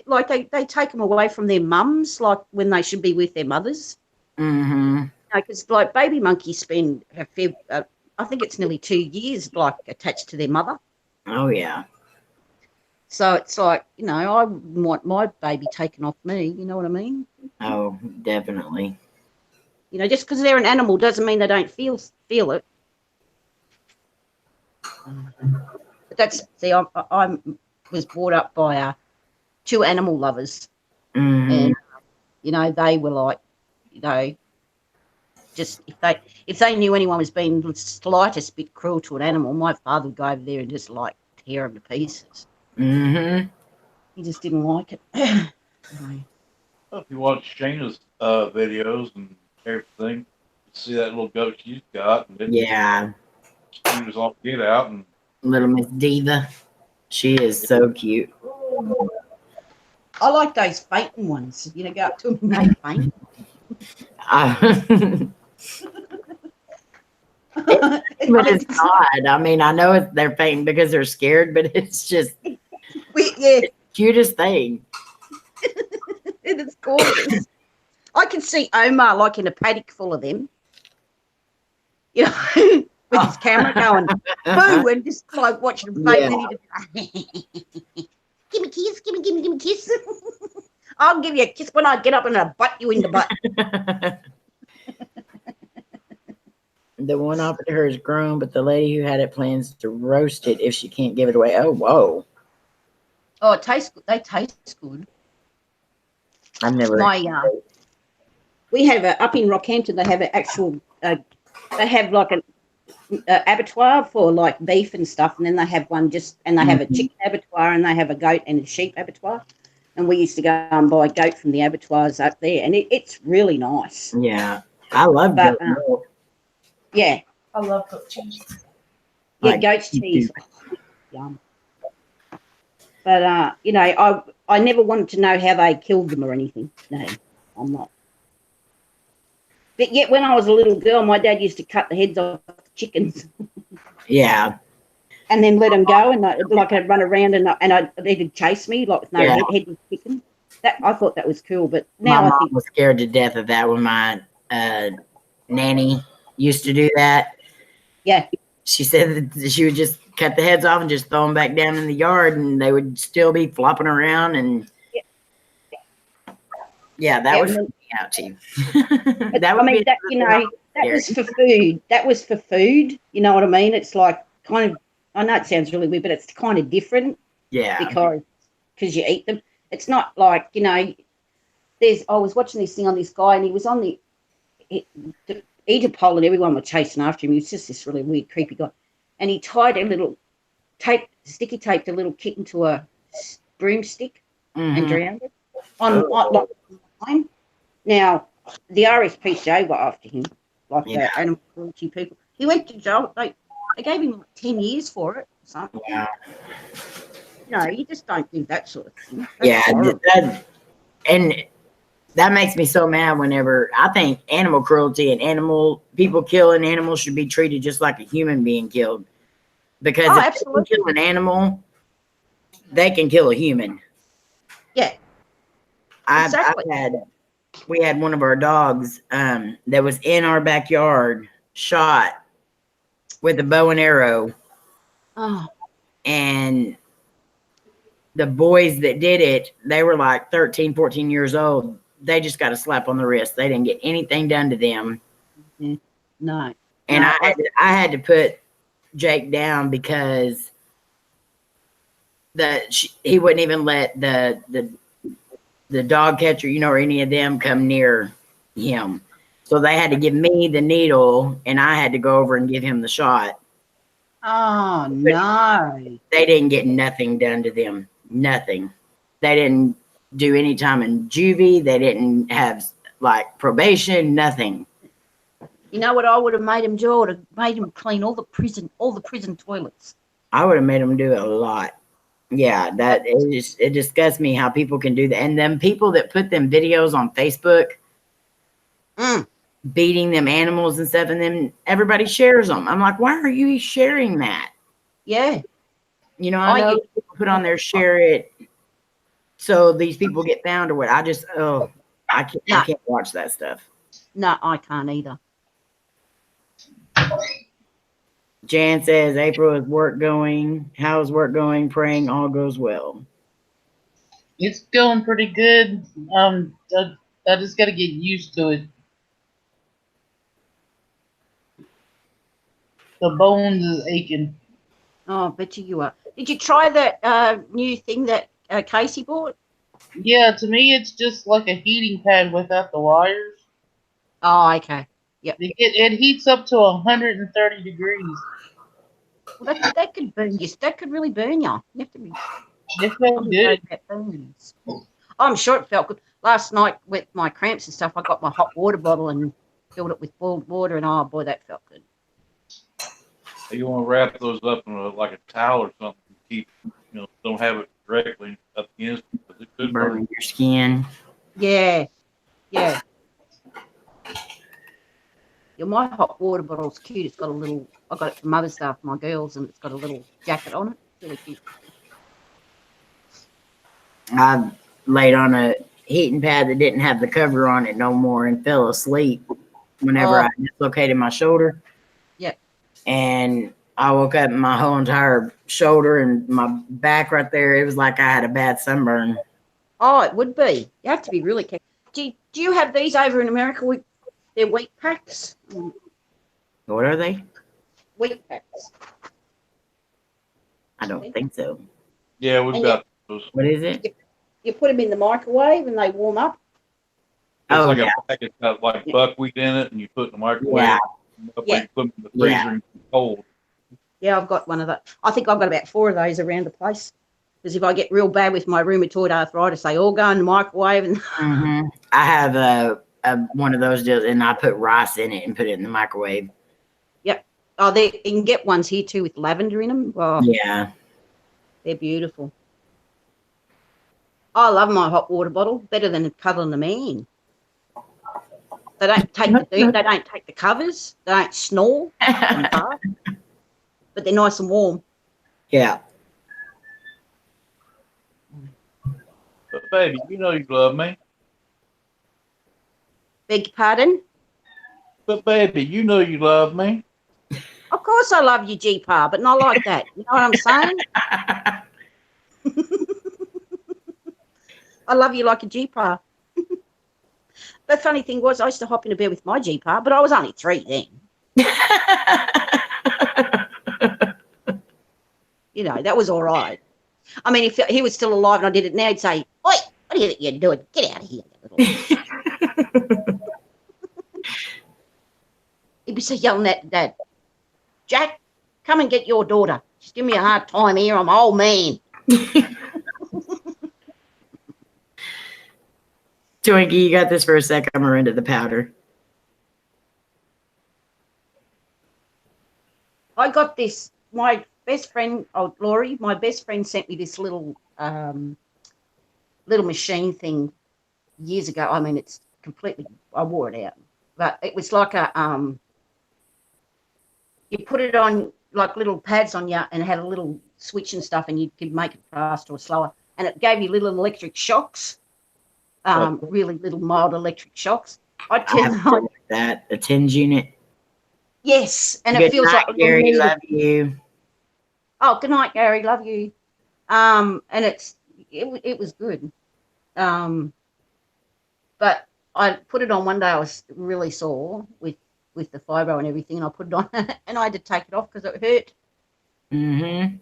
Like they take them away from their mums, like when they should be with their mothers. Mm-hmm. Because like baby monkeys spend I think it's nearly 2 years like attached to their mother. Oh yeah. So it's like, I wouldn't want my baby taken off me. You know what I mean? Oh, definitely. Just because they're an animal doesn't mean they don't feel it. But that's I was brought up by two animal lovers, and they were like, just if they knew anyone was being the slightest bit cruel to an animal, my father would go over there and just like tear them to pieces. Mm-hmm. He just didn't like it. Well, if you watch Shayna's videos and everything, you see that little goat she's got, and then Yeah. she was all get out, and Little Miss Diva. She is so cute. I like those fainting ones. Go up to them and they faint. But it's odd. I mean, I know they're fainting because they're scared, but it's just Yeah. the cutest thing. It's gorgeous. I can see Omar like in a paddock full of them, you know, with his camera going boo and just like watching them fight. Yeah. And then he just give me a kiss, give me a kiss. I'll give you a kiss when I get up and I'll butt you in the butt. The one offered to her is grown, but the lady who had it plans to roast it if she can't give it away. Oh, whoa. Oh, it tastes good. They taste good. I've never. We have up in Rockhampton. They have an actual. They have like an abattoir for like beef and stuff, and then they have one and they have a chicken abattoir, and they have a goat and a sheep abattoir. And we used to go and buy goat from the abattoirs up there, and it's really nice. Yeah, I love goat milk. Yeah, I love goat cheese. Yeah, goat's cheese. Yum. But you know, I never wanted to know how they killed them or anything. No, I'm not. But yet, when I was a little girl, my dad used to cut the heads off the chickens. Yeah. And then let them go, and I'd run around and they'd chase me like with no headless chicken. I thought that was cool, but now my I mom think was scared to death of that when my nanny used to do that. Yeah. She said that she would just cut the heads off and just throw them back down in the yard, and they would still be flopping around. And that would freak me out too. That was for food. That was for food. You know what I mean? It's like kind of. I know it sounds really weird, but it's kind of different. Yeah. Because you eat them. It's not like, you know. I was watching this thing on this guy, and he was on the eat a pole, and everyone was chasing after him. He was just this really weird, creepy guy, and he tied a little sticky taped a little kitten to a broomstick and drowned it on line. Now the RSPCA were after him, like the animal cruelty people. He went to jail. They gave him like 10 years for it. Or something. Wow. No, you just don't do that sort of thing. And that makes me so mad whenever I think animal cruelty and people killing animals should be treated just like a human being killed. Because if they can kill an animal, they can kill a human. Yeah. Exactly. We had one of our dogs that was in our backyard shot with a bow and arrow. Oh. And the boys that did it, they were like 13, 14 years old. They just got a slap on the wrist. They didn't get anything done to them. No. And I had to put Jake down because he wouldn't even let the dog catcher, or any of them come near him. So they had to give me the needle, and I had to go over and give him the shot. Oh, no. They didn't get nothing done to them. Nothing. They didn't do any time in juvie. They didn't have, probation, nothing. You know what I would have made him do? I would have made him clean all the prison toilets. I would have made him do it a lot. Yeah, it disgusts me how people can do that. And them people that put them videos on Facebook, beating them animals and stuff, and then everybody shares them. I'm like, why are you sharing that? Yeah. I know people put on there, share it, so these people get found or what. I can't watch that stuff. No, I can't either. Jan says, April, is work going? How's work going? Praying all goes well. It's going pretty good. I just got to get used to it. The bones is aching. Oh, I bet you are. Did you try that new thing that Casey bought? Yeah, to me, it's just like a heating pad without the wires. Oh, okay. Yep. It heats up to 130 degrees. Well, that could burn you. That could really burn you. You have to be. It felt good. I'm sure it felt good. Last night with my cramps and stuff, I got my hot water bottle and filled it with boiled water, and oh boy, that felt good. You want to wrap those up in a towel or something. Keep, don't have it directly up against it, because it could burn your skin. Yeah. Yeah, my hot water bottle's cute. It's got a little. I got it for Mother's Day for my girls, and it's got a little jacket on it. It's really cute. I laid on a heating pad that didn't have the cover on it no more and fell asleep whenever I dislocated my shoulder. Yep. And I woke up and my whole entire shoulder and my back right there, it was like I had a bad sunburn. Oh, it would be. You have to be really careful. Do you have these over in America with their wheat packs? What are they? Wheat packs. I don't think so. Yeah, we've And got those. What is it? You put them in the microwave and they warm up. It's Oh, like yeah. a packet got like buckwheat in it, and you put it in the microwave. Yeah. You put them in the freezer and keep cold. Yeah, I've got one of those. I think I've got about 4 of those around the place. Because if I get real bad with my rheumatoid arthritis, they all go in the microwave. And I have a one of those deals, and I put rice in it and put it in the microwave. Yep. Oh, you can get ones here too with lavender in them. Oh, Yeah. they're beautiful. I love my hot water bottle. Better than cuddling the man. They don't take they don't take the covers. They don't snore. But they're nice and warm. Yeah. But baby, you know you love me. Beg your pardon? But baby, you know you love me. Of course I love you, G-Pa, but not like that. You know what I'm saying? I love you like a G-Pa. The funny thing was I used to hop into bed with my G-Pa, but I was only 3 then. You know, that was all right. I mean, if he was still alive and I did it now, he'd say, "Oi, what are you doing? Get out of here, you little..." He'd be so yelling at Dad, "Jack, come and get your daughter. She's giving me a hard time here. I'm an old man." Twinkie, you got this for a sec. I'm into the powder. I got this. My best friend, Laurie, my best friend sent me this little machine thing years ago. I mean, it's completely. I wore it out, but it was like a you put it on like little pads on you, and it had a little switch and stuff, and you could make it faster or slower, and it gave you little electric shocks, really little mild electric shocks. I tell you that a TENS unit. Yes, and Good it feels night, like Gary. Love you. Oh, good night, Gary. Love you. And it was good. But I put it on one day. I was really sore with the fibro and everything, and I put it on, and I had to take it off because it hurt. Mm-hmm.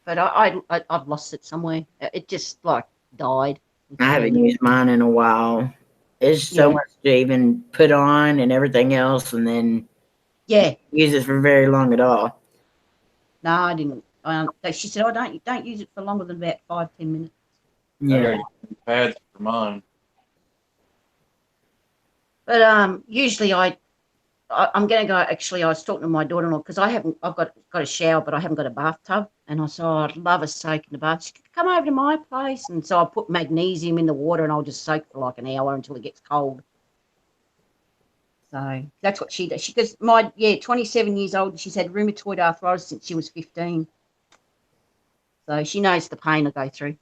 But I've lost it somewhere. It just like died. I haven't used mine in a while. It's so much to even put on and everything else, and then use it for very long at all. No, I didn't. She said, "Oh, don't use it for longer than about 5-10 minutes." Yeah. Pads for mine. But usually I'm going to go. Actually, I was talking to my daughter-in-law because I've got a shower, but I haven't got a bathtub. And I said, I'd love a soak in the bath. She could come over to my place, and so I put magnesium in the water, and I'll just soak for like an hour until it gets cold. So that's what she does. She goes, 27 years old. She's had rheumatoid arthritis since she was 15. So she knows the pain I go through.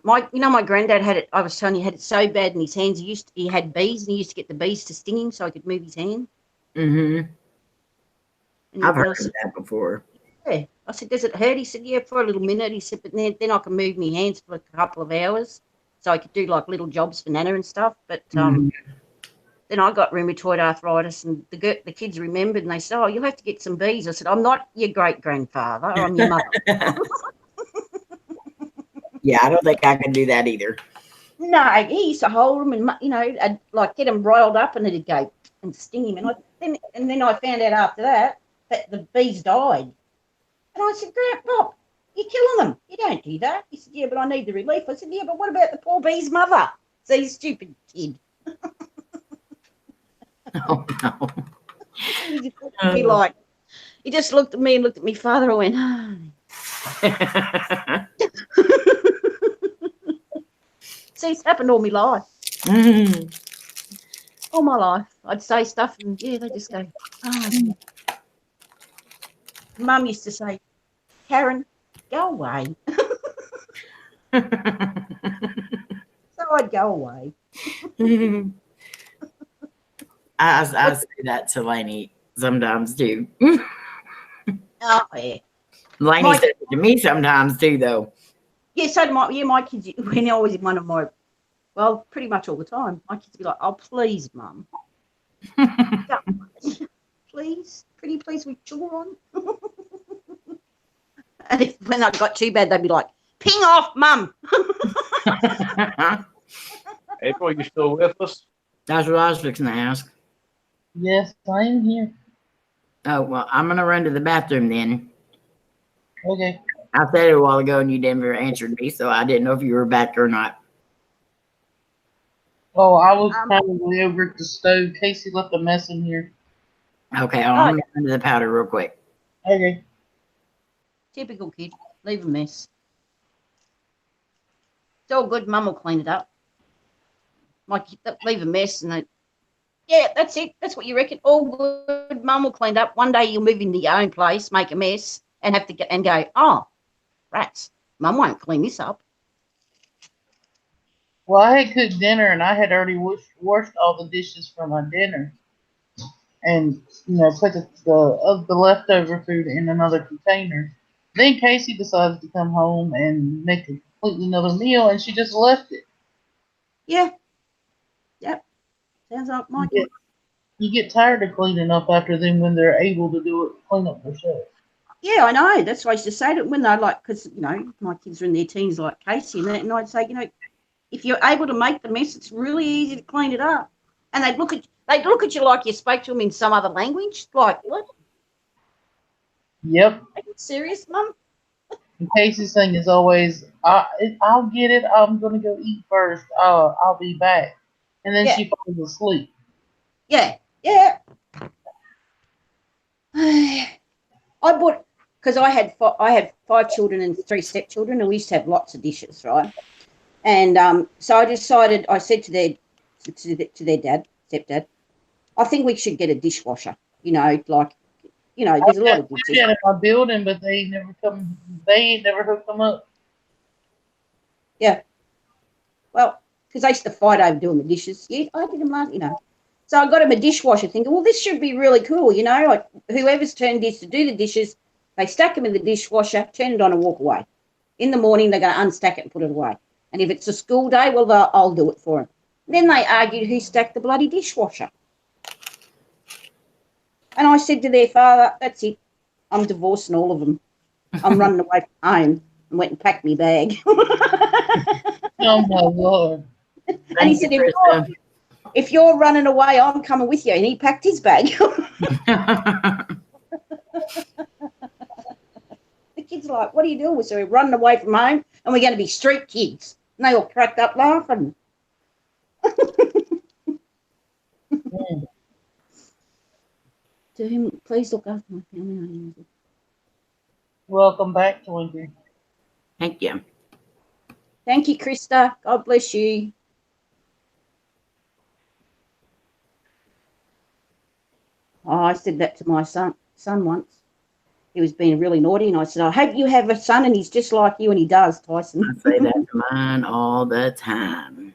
My granddad had it. I was telling you, had it so bad in his hands. He had bees, and he used to get the bees to sting him so he could move his hand. Mm-hmm. And I've heard of that before. Yeah. I said, "Does it hurt?" He said, "Yeah, for a little minute." He said, "But then I can move my hands for a couple of hours, so I could do like little jobs for Nana and stuff." But then I got rheumatoid arthritis, and the kids remembered, and they said, "Oh, you'll have to get some bees." I said, "I'm not your great grandfather. I'm your mother." Yeah, I don't think I can do that either. No, he used to hold them and I'd like get them riled up, and it'd go and sting him. And then I found out after that the bees died. And I said, "Grandpa, you're killing them. You don't do that." He said, "Yeah, but I need the relief." I said, "Yeah, but what about the poor bee's mother?" So you stupid kid. Oh no. He just looked at me and looked at me father and went, "Oh." See, it's happened all my life. All my life. I'd say stuff and they just go, "Oh." Mum used to say, "Karen, go away." So I'd go away. I say that to Lainey sometimes too. Oh, yeah. Lainey My- says it to me sometimes too, though. Yeah, so do my kids, when I was in one of my, well, pretty much all the time, my kids would be like, oh, please, Mum. Please, pretty please, with children. And when I got too bad, they'd be like, ping off, Mum. April, you still with us? That's what I was fixing to ask. Yes, I am here. Oh, well, I'm going to run to the bathroom then. Okay. I said it a while ago and you never answered me, so I didn't know if you were back or not. Oh, I was probably over at the stove. Casey left a mess in here. Okay, I'm going to run to the powder real quick. Okay. Typical kid, leave a mess. It's all good, Mum will clean it up. My kid, leave a mess and they, yeah, that's it. That's what you reckon. All good, Mum will clean it up. One day you'll move into your own place, make a mess, and have to get and go, oh, rats, Mum won't clean this up. Well, I had cooked dinner and I had already washed all the dishes for my dinner, and put the leftover food in another container. Then Casey decided to come home and make a completely another meal, and she just left it. Yeah. Yep. Sounds like my kid. You get tired of cleaning up after them when they're able to do it, clean up themselves. Yeah, I know. That's why I used to say to when they're like, because, my kids are in their teens like Casey and that, and I'd say, if you're able to make the mess, it's really easy to clean it up. And they'd look at you like you spoke to them in some other language. Like, what? Yep. Are you serious, Mum? And Casey's thing is always, I'll get it. I'm going to go eat first. I'll be back. And then she falls asleep. Yeah. Yeah. I bought, because I had 5 children and 3 stepchildren, and we used to have lots of dishes, right? And so I decided, I said to their stepdad, I think we should get a dishwasher. There's a lot of dishes. I in my building, but they ain't never hooked them up. Yeah. Well, because they used to fight over doing the dishes. Yeah, I did them last, So I got him a dishwasher thinking, well, this should be really cool, like whoever's turn is to do the dishes, they stack them in the dishwasher, turn it on and walk away. In the morning, they're going to unstack it and put it away. And if it's a school day, well, I'll do it for them. Then they argued who stacked the bloody dishwasher. And I said to their father, that's it. I'm divorcing all of them. I'm running away from home, and went and packed my bag. Oh, my Lord. And he said, if you're running away, I'm coming with you. And he packed his bag. The kids are like, what are you doing? So we're running away from home and we're going to be street kids. And they all cracked up laughing. To him, please look after my family. Welcome back, Twinkle. Thank you. Thank you, Krista. God bless you. Oh, I said that to my son once. He was being really naughty, and I said, I hope you have a son and he's just like you, and he does, Tyson. I say that to mine all the time.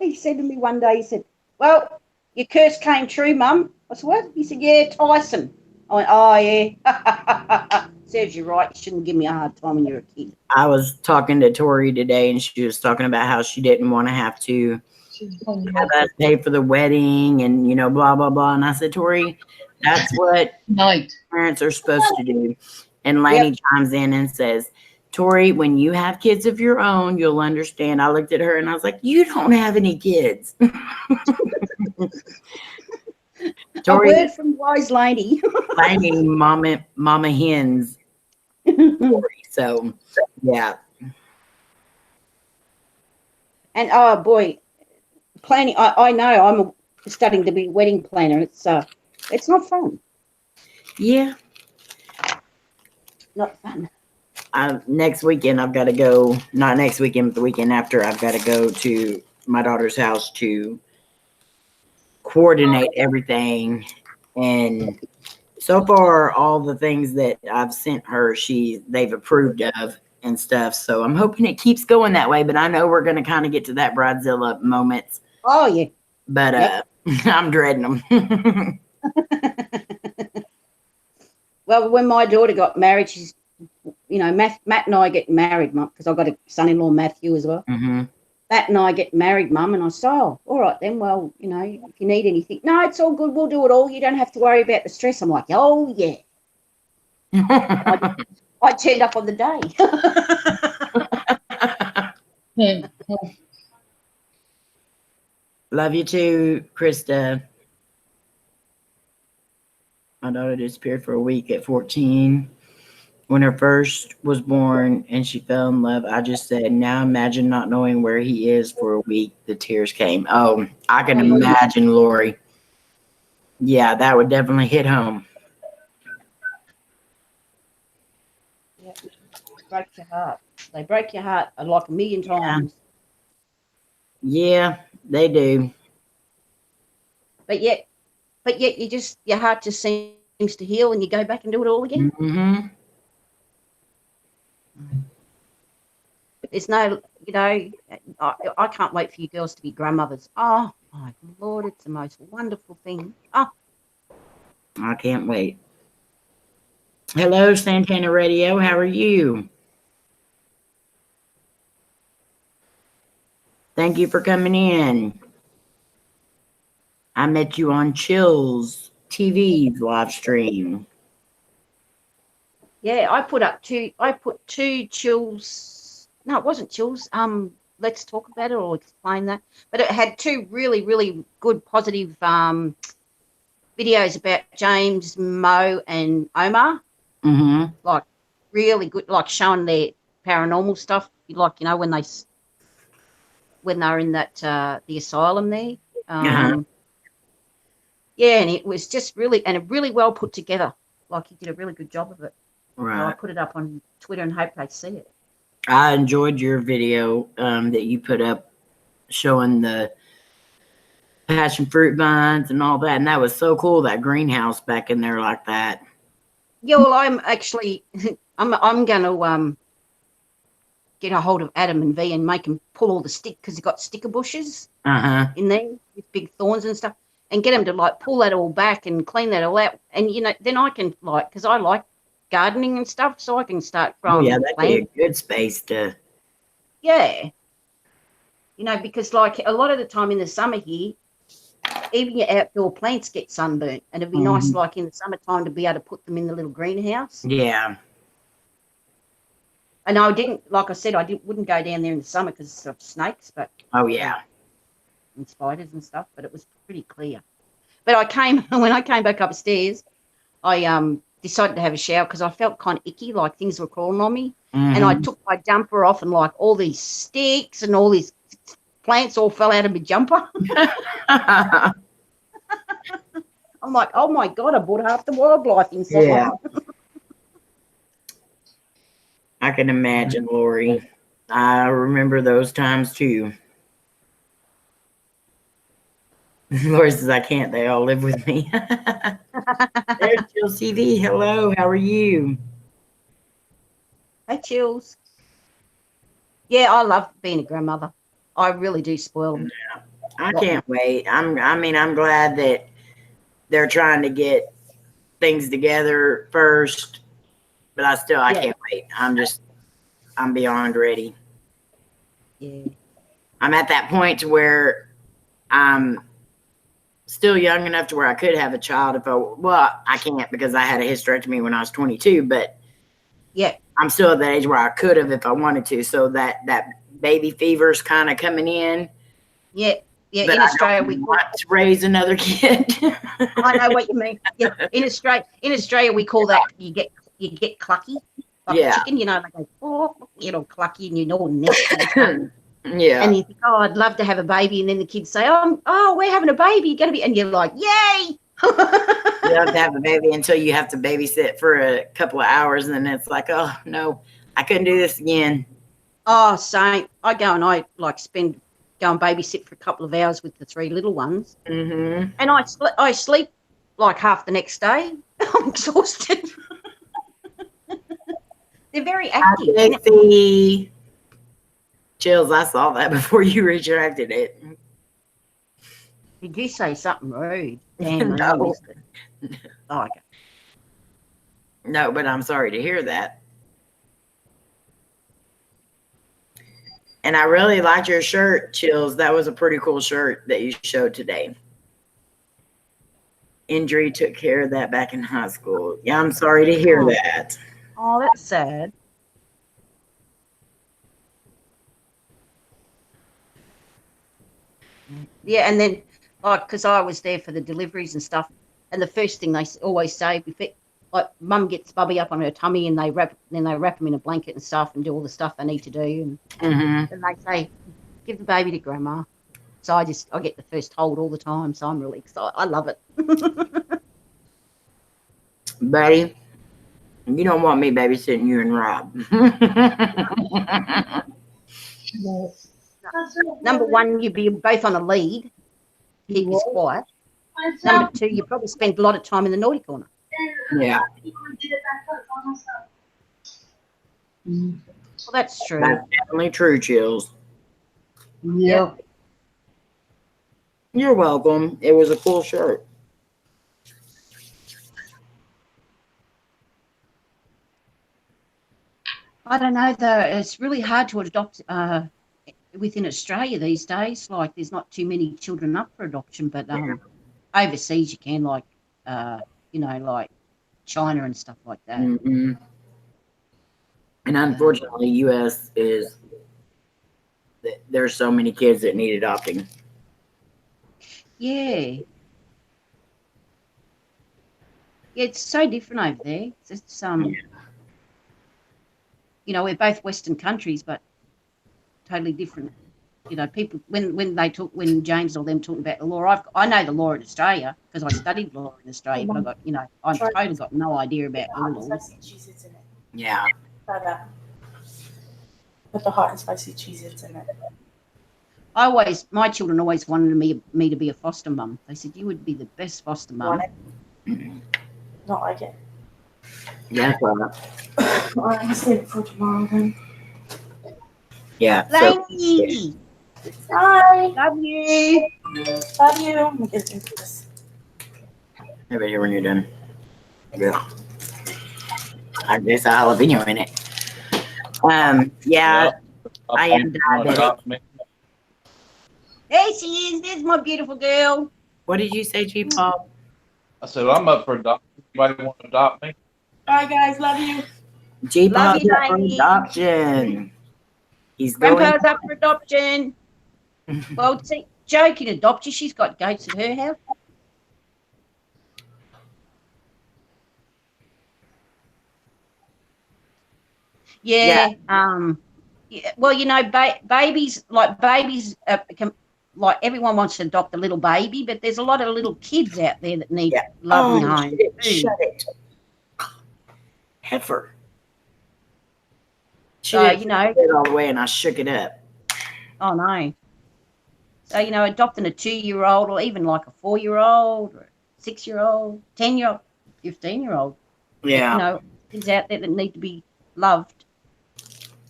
He said to me one day, he said, well, your curse came true, Mum. I said, what? He said, yeah, Tyson. I went, oh, yeah. Serves you right. You shouldn't give me a hard time when you're a kid. I was talking to Tori today, and she was talking about how she didn't want to have to have us pay for the wedding and, blah, blah, blah. And I said, Tori, that's what parents are supposed to do. And Lainey chimes in and says, Tori, when you have kids of your own, you'll understand. I looked at her and I was like, you don't have any kids. Tori, a word from wise lady. Lainey, mama hens. Tori, so, yeah. And, oh, boy, planning, I know I'm studying to be a wedding planner. It's not fun. Yeah. Not fun. Next weekend, I've got to go, not next weekend, but the weekend after, I've got to go to my daughter's house to coordinate everything. And so far, all the things that I've sent her, they've approved of. and stuff. So I'm hoping it keeps going that way. But I know we're going to kind of get to that Bridezilla moments. Oh yeah. But I'm dreading them. Well, when my daughter got married, she's, Matt and I get married, Mum, because I've got a son-in-law, Matthew, as well. Mm-hmm. Matt and I get married, Mum, and I say, oh, all right then, well, if you need anything. No, it's all good. We'll do it all. You don't have to worry about the stress. I'm like, oh, yeah. I turned up on the day. Love you too, Krista. My daughter disappeared for a week at 14 when her first was born and she fell in love. I just said, now imagine not knowing where he is for a week. The tears came. Oh, I can imagine, Lori. Yeah, that would definitely hit home. Yeah, break your heart. They break your heart like a million times. Yeah, they do. But yet your heart just seems to heal and you go back and do it all again. Mm-hmm. There's no, I can't wait for you girls to be grandmothers. Oh my Lord, it's the most wonderful thing. Oh, I can't wait. Hello, Santana Radio. How are you? Thank you for coming in. I met you on Chills TV's live stream. yeah, I put two Chills. No, it wasn't Chills. Let's talk about it or explain that. But it had two really, really good positive videos about James, Mo, and Omar. Mm-hmm. Like really good, like showing their paranormal stuff. Like when they're in that the asylum there. Yeah, and it was just really well put together. Like he did a really good job of it. Right. So I put it up on Twitter and hope they see it. I enjoyed your video that you put up showing the passion fruit vines and all that, and that was so cool. That greenhouse back in there like that. Yeah, well, I'm actually I'm going to get a hold of Adam and V and make them pull all the stick because you've got sticker bushes in there with big thorns and stuff, and get them to like pull that all back and clean that all out, and then I can because I like gardening and stuff, so I can start growing. Oh yeah, that'd be a good space to. Yeah, because like a lot of the time in the summer here, even your outdoor plants get sunburnt, and it'd be nice, like in the summertime, to be able to put them in the little greenhouse. Yeah. And I didn't, like I said, wouldn't go down there in the summer because of snakes, but oh yeah, and spiders and stuff. But it was pretty clear. But when I came back upstairs, I decided to have a shower because I felt kind of icky, like things were crawling on me. And I took my jumper off, and like all these sticks and all these plants all fell out of my jumper. I'm like, oh my God, I brought half the wildlife inside. Yeah. I can imagine, Lori. I remember those times too. Lori says, I can't. They all live with me. There's Jill CV. Hello. How are you? Hey, Chills. Yeah, I love being a grandmother. I really do spoil them. Yeah, I can't wait. I'm glad that they're trying to get things together first, but I can't wait. I'm beyond ready. Yeah. I'm at that point to where I'm still young enough to where I could have a child I can't because I had a hysterectomy when I was 22, but yeah, I'm still at that age where I could have if I wanted to. So that baby fever's kind of coming in. Yeah. Yeah, but in Australia we want to raise another kid. I know what you mean. Yeah, in Australia we call that you get clucky. Like a chicken, they go, clucky, and nest. Yeah. And you think, oh, I'd love to have a baby, and then the kids say, oh, we're having a baby. You're gonna be, and you're like, yay! You don't have to have a baby until you have to babysit for a couple of hours, and then it's like, oh no, I couldn't do this again. Oh, same. I go and I go and babysit for a couple of hours with the three little ones, and I sleep like half the next day. I'm exhausted. They're very I active. did see Chills. I saw that before you retracted it. Did you say something rude? Damn, I No. missed it. Oh, okay. No, but I'm sorry to hear that. And I really liked your shirt, Chills. That was a pretty cool shirt that you showed today. Injury took care of that back in high school. Yeah, I'm sorry to hear that. Oh, that's sad. Yeah, and then like because I was there for the deliveries and stuff, and the first thing they always say, like Mum gets Bubby up on her tummy, and they wrap him in a blanket and stuff, and do all the stuff they need to do, and then they say, "Give the baby to Grandma." So I get the first hold all the time, so I'm really excited. I love it. Buddy, you don't want me babysitting you and Rob. Number one, you'd be both on a lead, keep you quiet. Number two, you probably spend a lot of time in the naughty corner. Yeah. Well, that's true. That's definitely true, Chills. Yeah. You're welcome. It was a cool shirt. I don't know though. It's really hard to adopt within Australia these days. Like, there's not too many children up for adoption, but overseas you can, like like China and stuff like that. Mm-hmm. And unfortunately, U.S. is there's so many kids that need adopting. Yeah. It's so different over there. It's we're both Western countries, but totally different. People when James or them talking about the law, I know the law in Australia because I studied law in Australia, but I've totally got no idea about the laws. Yeah. Put the hot and spicy Cheez-Its in it. My children always wanted me to be a foster mum. They said you would be the best foster mum. Not like it. Yeah. I'll save it for tomorrow then. Yeah. Laney! Hi. Love you. Love you. I'm gonna get into this. Maybe here when you're done. Yeah. I guess I'll jalapeno in it. Yeah. I am diabetic. There she is. There's my beautiful girl. What did you say, G Paul? I said, I'm up for adoption. Anybody want to adopt me? Bye guys. Love you. G Love Paul's you, up for lady. adoption. He's going. Grandpa's up for adoption. Well, see, Jo can adopt you. She's got goats at her house. Yeah. Yeah. Well, babies like everyone wants to adopt a little baby, but there's a lot of little kids out there that need loving homes. Shut it. Heifer. So, it all the way and I shook it up. Oh, no. So, adopting a 2-year-old or even like a 4-year-old or a 6-year-old, 10-year-old, 15-year-old. Yeah. Kids out there that need to be loved.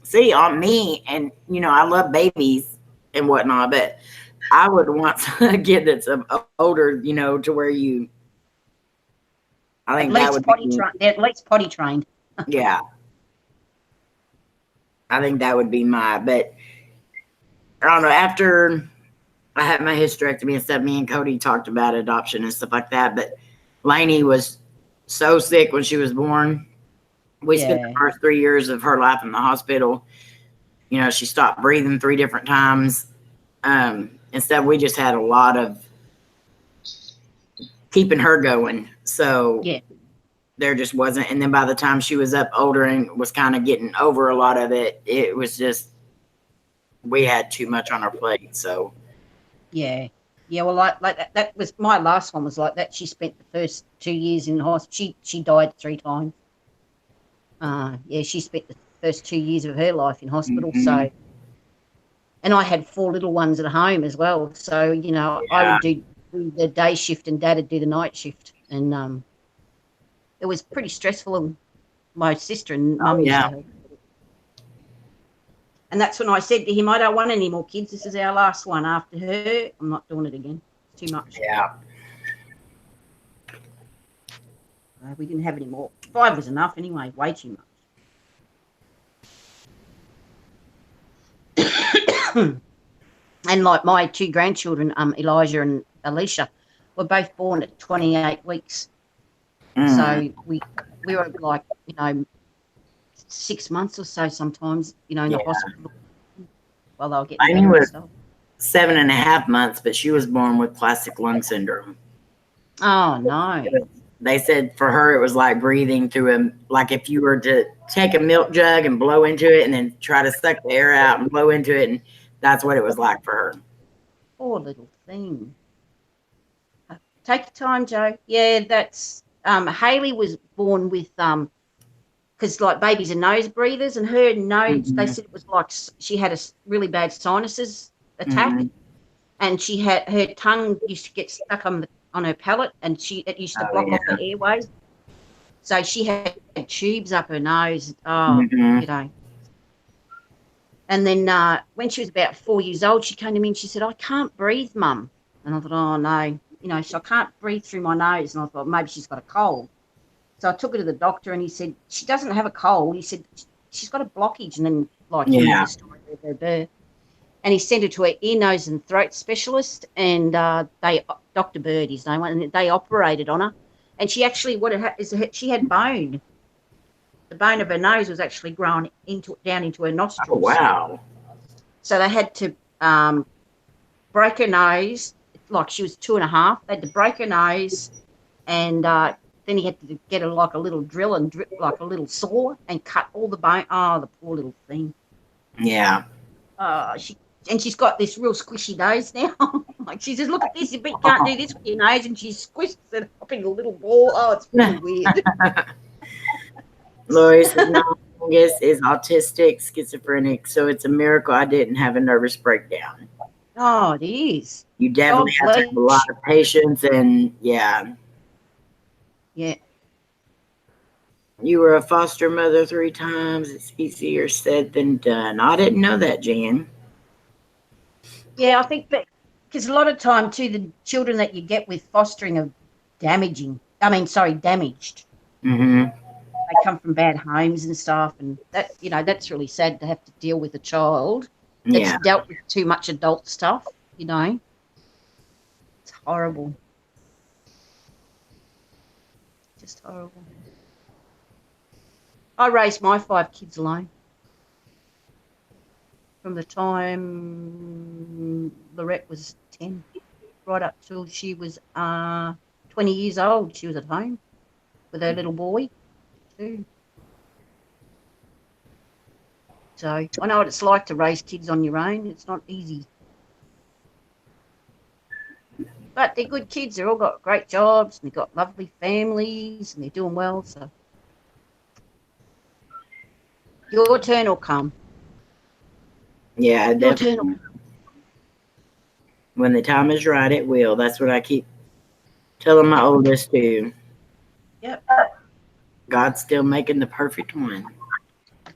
See, on me, and, I love babies and whatnot, but I would want a kid that's older, to where I think that would be... At least potty trained. Yeah. I think that would be but I don't know, after I had my hysterectomy and stuff, me and Cody talked about adoption and stuff like that, but Lainey was so sick when she was born. We spent the first 3 years of her life in the hospital. She stopped breathing 3 different times. And stuff, we just had a lot of keeping her going. So there just wasn't. And then by the time she was up older and was kind of getting over a lot of it, it was just, we had too much on our plate. So. Yeah. Yeah. Well, like that was my last one was like that. She spent the first 2 years in the hospital. She died 3 times. She spent the first 2 years of her life in hospital. Mm-hmm. So, and I had 4 little ones at home as well. So, I would do the day shift and Dad would do the night shift. And it was pretty stressful and My sister and mum used yeah. to help. And that's when I said to him, I don't want any more kids. This is our last one. After her, I'm not doing it again. It's too much. Yeah. We didn't have any more. 5 was enough anyway, way too much. And like my 2 grandchildren, Elijah and Alicia, were both born at 28 weeks. So we were like, 6 months or so sometimes, in the hospital while they were getting Mine better and was stuff. 7.5 months, but she was born with plastic lung syndrome. Oh, no. They said for her it was like breathing through like if you were to take a milk jug and blow into it and then try to suck the air out and blow into it, and that's what it was like for her. Poor little thing. Take your time, Joe. Yeah, that's Haley was born with because like babies are nose breathers, and her nose, they said it was like she had a really bad sinuses attack, and she had her tongue used to get stuck on her palate, and it used to block off her airways. So she had tubes up her nose. And then when she was about 4 years old, she came to me and she said, "I can't breathe, Mum." And I thought, "Oh no, so I can't breathe through my nose." And I thought maybe she's got a cold. So I took her to the doctor, and he said she doesn't have a cold. He said she's got a blockage, and then the story of her birth. And he sent her to an ear, nose, and throat specialist, and Dr. Bird, his name, and they operated on her. And she actually, she had bone. The bone of her nose was actually grown down into her nostrils. Oh, wow. So they had to break her nose, like she was 2.5. They had to break her nose, and then he had to get her like a little drill and like a little saw and cut all the bone. Oh, the poor little thing. Yeah. She's got this real squishy nose now. Like she says, "Look at this, you can't do this with your nose," and she squishes it up in a little ball. Oh, it's really weird. Lori says, "My youngest is autistic, schizophrenic, so it's a miracle I didn't have a nervous breakdown." Oh, it is. You definitely have to have a lot of patience, and yeah. You were a foster mother 3 times. It's easier said than done. I didn't know that, Jan. Yeah, I think because a lot of time too, the children that you get with fostering are damaged. They come from bad homes and stuff, and that that's really sad to have to deal with a child that's dealt with too much adult stuff. It's horrible, just horrible. I raised my 5 kids alone from the time Lorette was 10 right up till she was 20 years old. She was at home with her little boy too. So I know what it's like to raise kids on your own. It's not easy. But they're good kids. They've all got great jobs, and they've got lovely families, and they're doing well. So your turn will come. Yeah, Your turn will definitely. When the time is right, it will. That's what I keep telling my oldest too. Yep. God's still making the perfect one.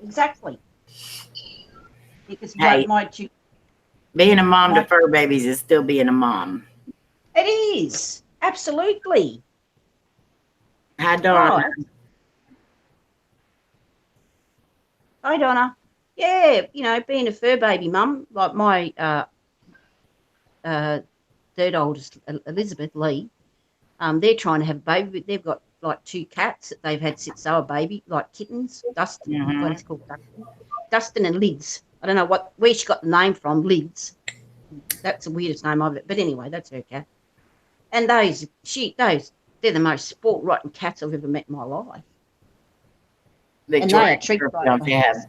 Exactly. Because being a mom to fur babies is still being a mom. It is. Absolutely. Hi, Donna. Hi, Donna. Yeah, being a fur baby mum, like my third oldest, Elizabeth Lee, they're trying to have a baby, but they've got like 2 cats that they've had since they were baby, like kittens. Dustin, what it's called, Dustin and Lids. I don't know where she got the name from, Lids. That's the weirdest name of it, but anyway, that's her cat. And they're the most sport-rotten cats I've ever met in my life. Victoria, and they are treated like have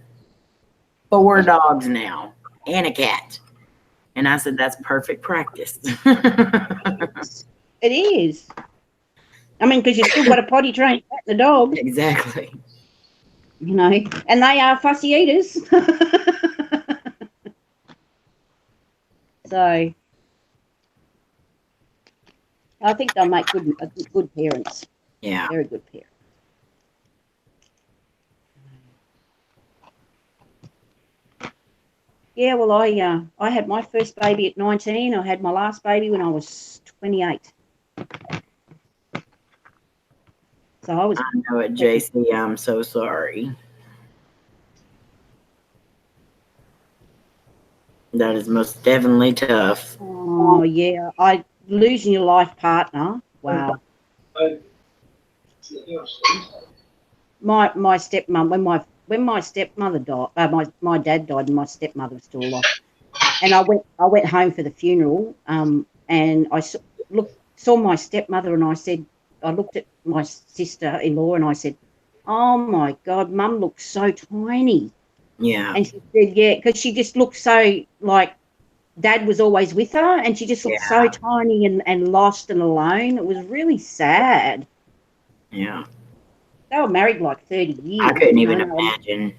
4 dogs now and a cat. And I said, that's perfect practice. It is. I mean, because you've still got a potty trained cat and a dog. Exactly. And they are fussy eaters. So I think they'll make good parents. Yeah. Very good parents. Yeah, well, I had my first baby at 19. I had my last baby when I was 28. So I was. I know it, JC. I'm so sorry. That is most definitely tough. Oh yeah, losing your life partner. Wow. My stepmom when my stepmother died, my dad died, and my stepmother was still alive. And I went home for the funeral. And I saw my stepmother, and I looked at my sister-in-law, and I said, "Oh my God, Mum looks so tiny." Yeah. And she said, "Yeah," because she just looked so like Dad was always with her, and she just looked so tiny and lost and alone. It was really sad. Yeah. They were married like 30 years. I couldn't even imagine.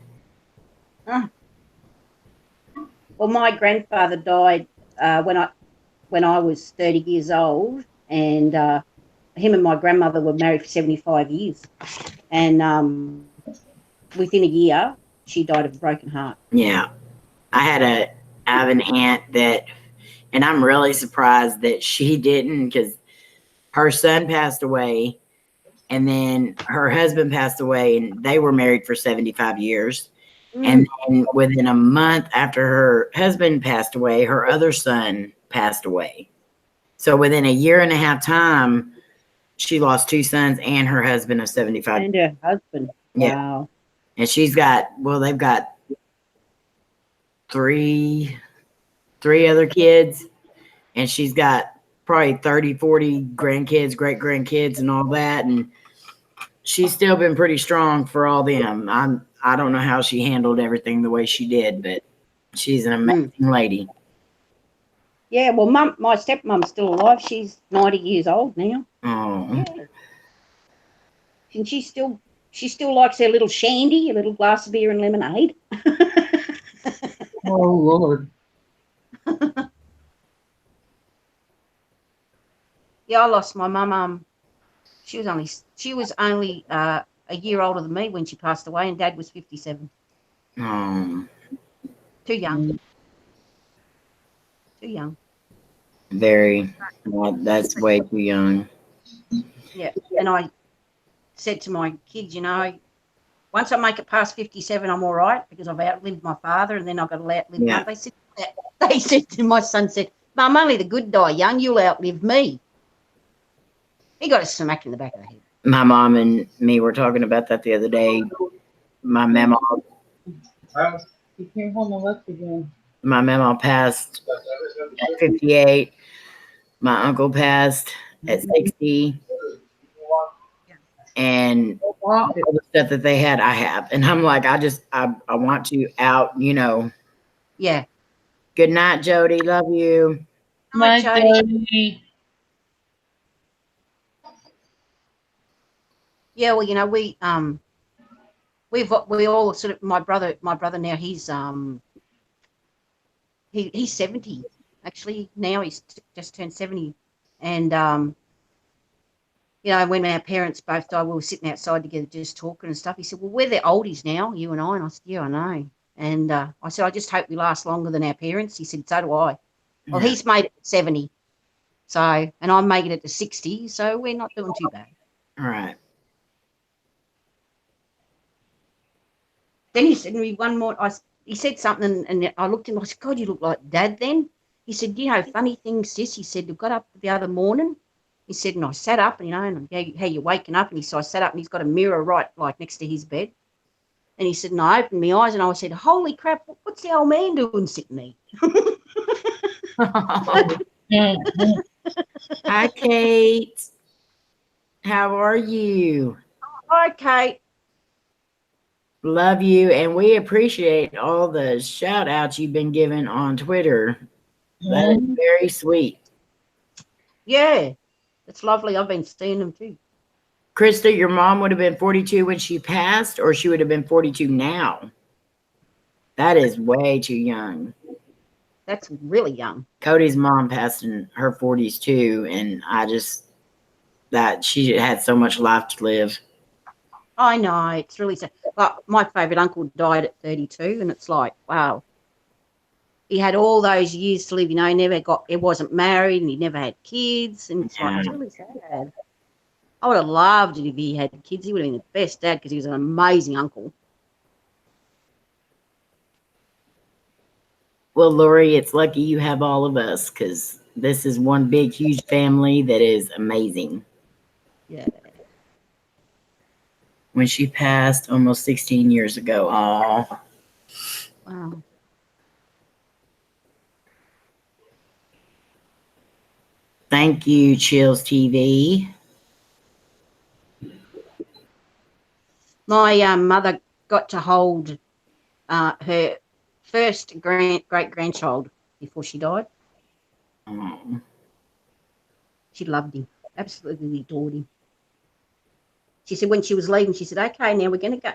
Well, my grandfather died when I was 30 years old, and him and my grandmother were married for 75 years. And within a year, she died of a broken heart. Yeah. I have an aunt that, and I'm really surprised that she didn't, because her son passed away, and then her husband passed away, and they were married for 75 years. And then within a month after her husband passed away, her other son passed away. So within a year and a half time, she lost two sons and her husband of 75. And her husband. Yeah. Wow. And they've got three other kids, and she's got probably 30, 40 grandkids, great grandkids, and all that. And she's still been pretty strong for all them. I don't know how she handled everything the way she did, but she's an amazing lady. Yeah, well, my stepmom's still alive. She's 90 years old now. Oh. Yeah. And she still likes her little shandy, a little glass of beer and lemonade. Oh Lord. Yeah, I lost my mum. She was only a year older than me when she passed away, and Dad was 57. Oh. Too young. Too young. Very. Well, that's way too young. Yeah, and I said to my kids, once I make it past 57, I'm all right, because I've outlived my father, and then I've got to outlive Mum. They said to my son, "Mum, only the good die young. You'll outlive me." He got a smack in the back of the head. My mom and me were talking about that the other day. My mama. You came home and left again. My mama passed at 58. My uncle passed at 60. And all the stuff that they had, I have. And I'm like, I want to out, Yeah. Good night, Jody. Love you. Night, Jody. Yeah, well, we all sort of my brother now, he's 70 actually now. He's just turned 70. And when our parents both died, we were sitting outside together just talking and stuff. He said, "Well, we're the oldies now, you and I." And I said, "Yeah, I know." And I said, "I just hope we last longer than our parents." He said, "So do I." Well, he's made it to 70. So, and I'm making it to 60. So we're not doing too bad. All right. Then he said to me one more, he said something, and I looked at him, I said, "God, you look like Dad then." He said, "Funny thing, sis," he said, "I got up the other morning," he said, "and I sat up, and how you're waking up," and he said, "I sat up, and he's got a mirror right like next to his bed." And he said, and I opened my eyes, and I said, "Holy crap, what's the old man doing sitting there?" Hi, Kate. How are you? Hi, Kate. Love you, and we appreciate all the shout outs you've been given on Twitter. That is very sweet. Yeah, it's lovely. I've been seeing them too. Krista, your mom would have been 42 when she passed, or she would have been 42 now. That is way too young. That's really young. Cody's mom passed in her 40s too, and that she had so much life to live. I know, it's really sad. But my favourite uncle died at 32, and it's like, wow. he had all those years to live. You know, he wasn't married, and he never had kids, and it's like it's really sad. I would have loved it if he had kids. He would have been the best dad because he was an amazing uncle. Well, Lori, it's lucky you have all of us because this is one big, huge family that is amazing. Yeah. When she passed almost 16 years ago. Oh. Wow. Thank you, Chills TV. My mother got to hold her first great grandchild before she died. Oh. She loved him, absolutely adored him. She said when she was leaving, she said, "Okay, now we're going to go.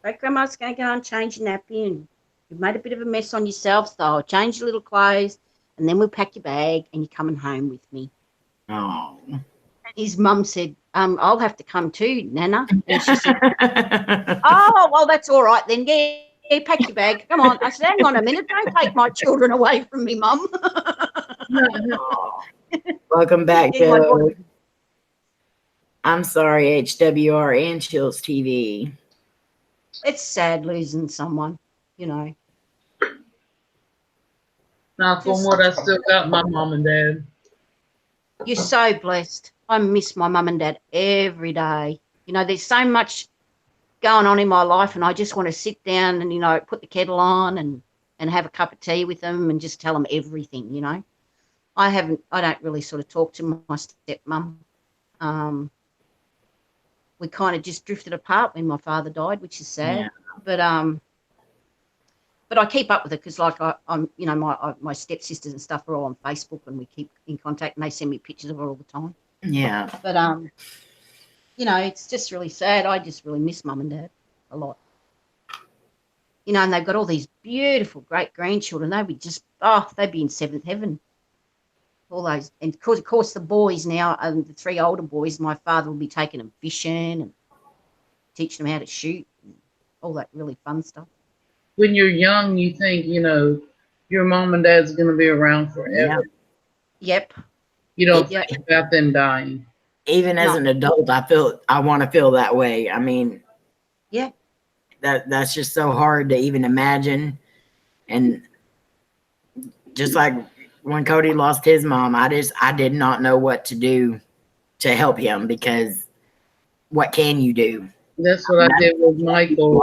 Great grandma's going to go and change your nappy, and you've made a bit of a mess on yourself, so I'll change your little clothes, and then we'll pack your bag, and you're coming home with me." Oh. His mum said, "I'll have to come too, Nana." And she said, "Oh, well, that's all right then. Yeah, pack your bag. Come on." I said, "Hang on a minute. Don't take my children away from me, Mum." Welcome back, Yeah, my Joe. daughter- I'm sorry, HWR and Chills TV. It's sad losing someone, you know. Knock on wood, I still got my mom and dad. You're so blessed. I miss my mum and dad every day. You know, there's so much going on in my life, and I just want to sit down and, you know, put the kettle on and have a cup of tea with them and just tell them everything, you know. I don't really sort of talk to my stepmum. We kind of just drifted apart when my father died, which is sad. Yeah. But I keep up with her because, like, I'm, you know, my stepsisters and stuff are all on Facebook, and we keep in contact, and they send me pictures of her all the time. Yeah. But you know, it's just really sad. I just really miss mum and dad a lot. You know, and they've got all these beautiful great grandchildren. They'd be in seventh heaven. All those, and of course, the boys now, the three older boys, my father will be taking them fishing and teaching them how to shoot, and all that really fun stuff. When you're young, you think, you know, your mom and dad's going to be around forever. Yep. You don't think about them dying. Even as an adult, I want to feel that way. I mean, yeah, that's just so hard to even imagine. And just like when Cody lost his mom, I did not know what to do to help him because what can you do? That's what I did with Michael.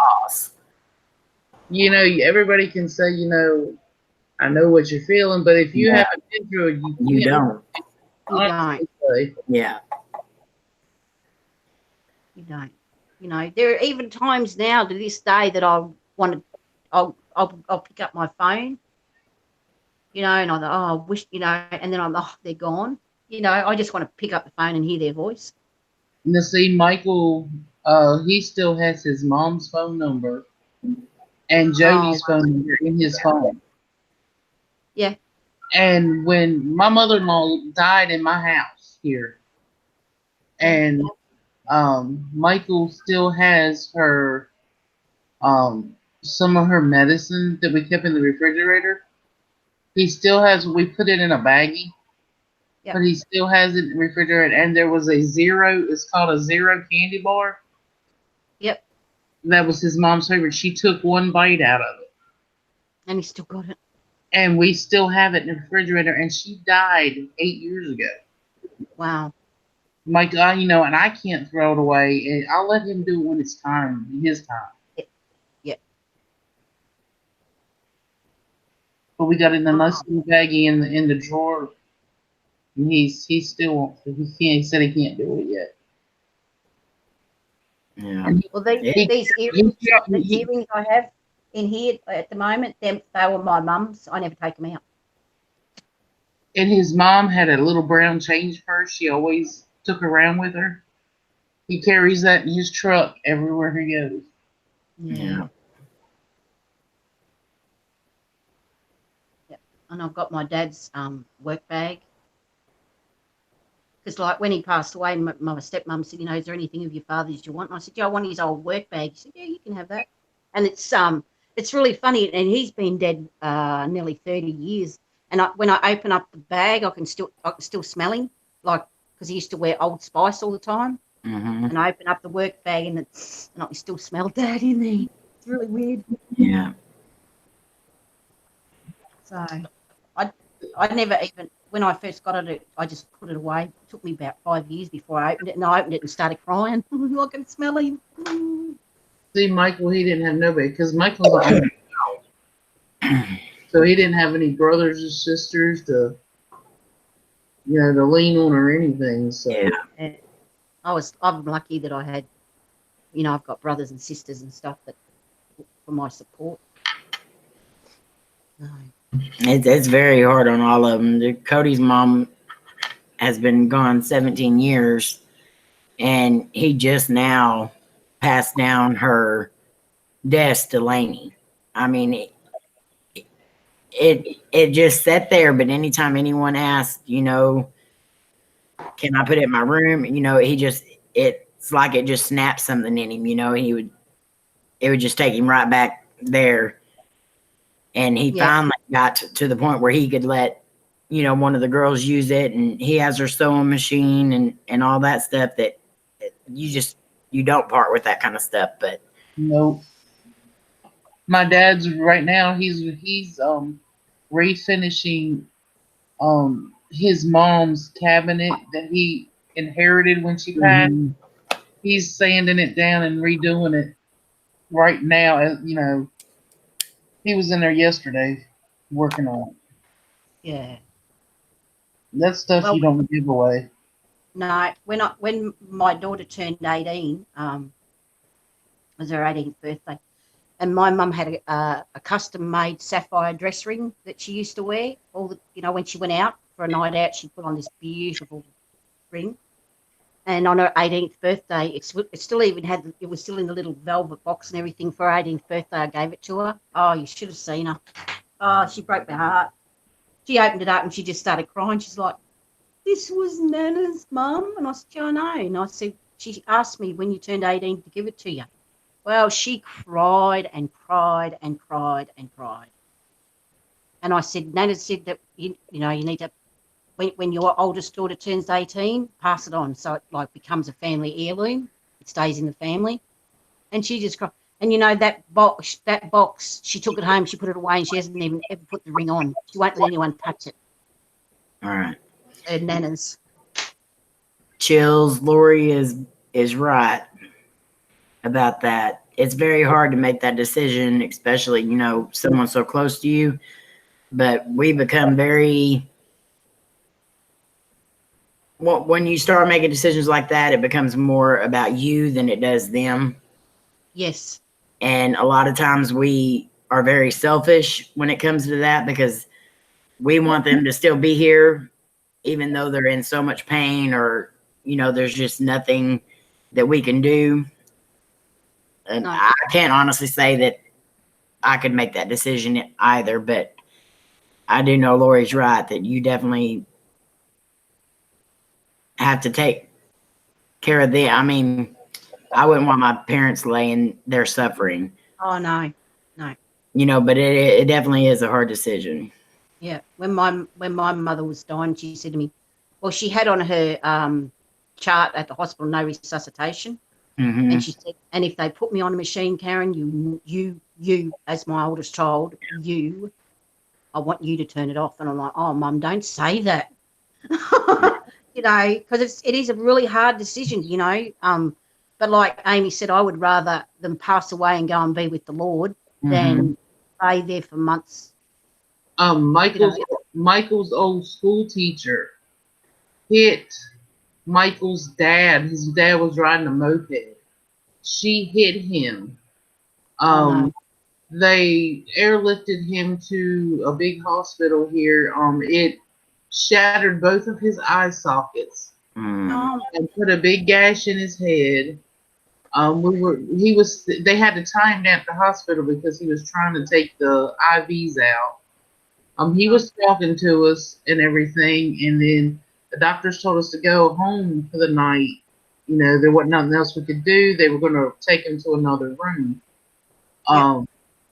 You know, everybody can say, you know, I know what you're feeling, but if you haven't been through it, you don't. You don't. Yeah. You don't. You know, there are even times now to this day that I'll pick up my phone, you know, and I thought, oh, I wish, you know, and then they're gone. You know, I just want to pick up the phone and hear their voice. Now, see, Michael, he still has his mom's phone number and Jody's phone number in his phone. Yeah. And when my mother-in-law died in my house here, and Michael still has her, some of her medicine that we kept in the refrigerator. He still has. We put it in a baggie, but he still has it in the refrigerator. And there was a zero. It's called a zero candy bar. Yep. That was his mom's favorite. She took one bite out of it, and he still got it. And we still have it in the refrigerator. And she died 8 years ago. Wow. My God, you know, and I can't throw it away. And I'll let him do it when it's time, his time. Yeah. But we got it in a nice little baggie in the drawer. And he still won't. He said he can't do it yet. Yeah. Well, these earrings I have in here at the moment, they were my mum's. I never take them out. And his mom had a little brown change purse she always took around with her. He carries that in his truck everywhere he goes. Yeah. Yep. And I've got my dad's work bag. Because, like, when he passed away, my stepmom said, you know, is there anything of your father's you want? And I said, yeah, I want his old work bag. He said, yeah, you can have that. And it's it's really funny, and he's been dead nearly 30 years. And when I open up the bag, I can still smell him, like, because he used to wear Old Spice all the time. Mm-hmm. And I open up the work bag, and I can still smell Dad in there. It's really weird. Yeah. So I never even, when I first got it, I just put it away. It took me about 5 years before I opened it, and I opened it and started crying. I can smell him. See, Michael, he didn't have nobody because Michael's an only child, so he didn't have any brothers or sisters to, to lean on or anything. So Yeah. I'm lucky that I had, I've got brothers and sisters and stuff that for my support. No. It's very hard on all of them. Cody's mom has been gone 17 years, and he just now passed down her desk to Lainey. I mean, it just sat there. But anytime anyone asked, can I put it in my room? It's like it just snapped something in him. It would just take him right back there. And he finally got to the point where he could let, one of the girls use it, and he has her sewing machine and all that stuff that you don't part with that kind of stuff. But nope. My dad's right now. He's refinishing his mom's cabinet that he inherited when she passed. He's sanding it down and redoing it right now. He was in there yesterday working on it. Yeah. That stuff you don't give away. No, when my daughter turned 18, it was her 18th birthday, and my mum had a custom-made sapphire dress ring that she used to wear. When she went out for a night out, she put on this beautiful ring. And on her 18th birthday, it still it was still in the little velvet box and everything. For her 18th birthday, I gave it to her. Oh, you should have seen her. Oh, she broke my heart. She opened it up and she just started crying. She's like, "This was Nana's, Mum." And I said, "Yeah, I know." And I said, she asked me when you turned 18 to give it to you. Well, she cried and cried and cried and cried. And I said, Nana said that, you need to, when your oldest daughter turns 18, pass it on. So it becomes a family heirloom. It stays in the family. And she just cried. And that box, she took it home, she put it away, and she hasn't even ever put the ring on. She won't let anyone touch it. All right. Her Nana's. Chills. Lori is right about that. It's very hard to make that decision, especially, someone so close to you. But we become very, when you start making decisions like that, it becomes more about you than it does them. Yes. And a lot of times we are very selfish when it comes to that, because we want them to still be here, even though they're in so much pain, or, there's just nothing that we can do. And No. I can't honestly say that I could make that decision either, but I do know Lori's right that you definitely have to take care of them. I mean, I wouldn't want my parents laying there suffering. Oh, no. But it definitely is a hard decision. Yeah. When my mother was dying, she said to me, well, she had on her chart at the hospital, no resuscitation. Mm-hmm. And she said, and if they put me on a machine, Karen, you as my oldest child, I want you to turn it off. And I'm like, oh, Mum, don't say that. Because it is a really hard decision, but like Amy said, I would rather them pass away and go and be with the Lord than stay there for months. Michael's old school teacher hit Michael's dad. His dad was riding a moped. She hit him. They airlifted him to a big hospital here. It shattered both of his eye sockets and put a big gash in his head. They had to tie him down at the hospital because he was trying to take the IVs out. He was talking to us and everything, and then the doctors told us to go home for the night. There wasn't nothing else we could do. They were going to take him to another room.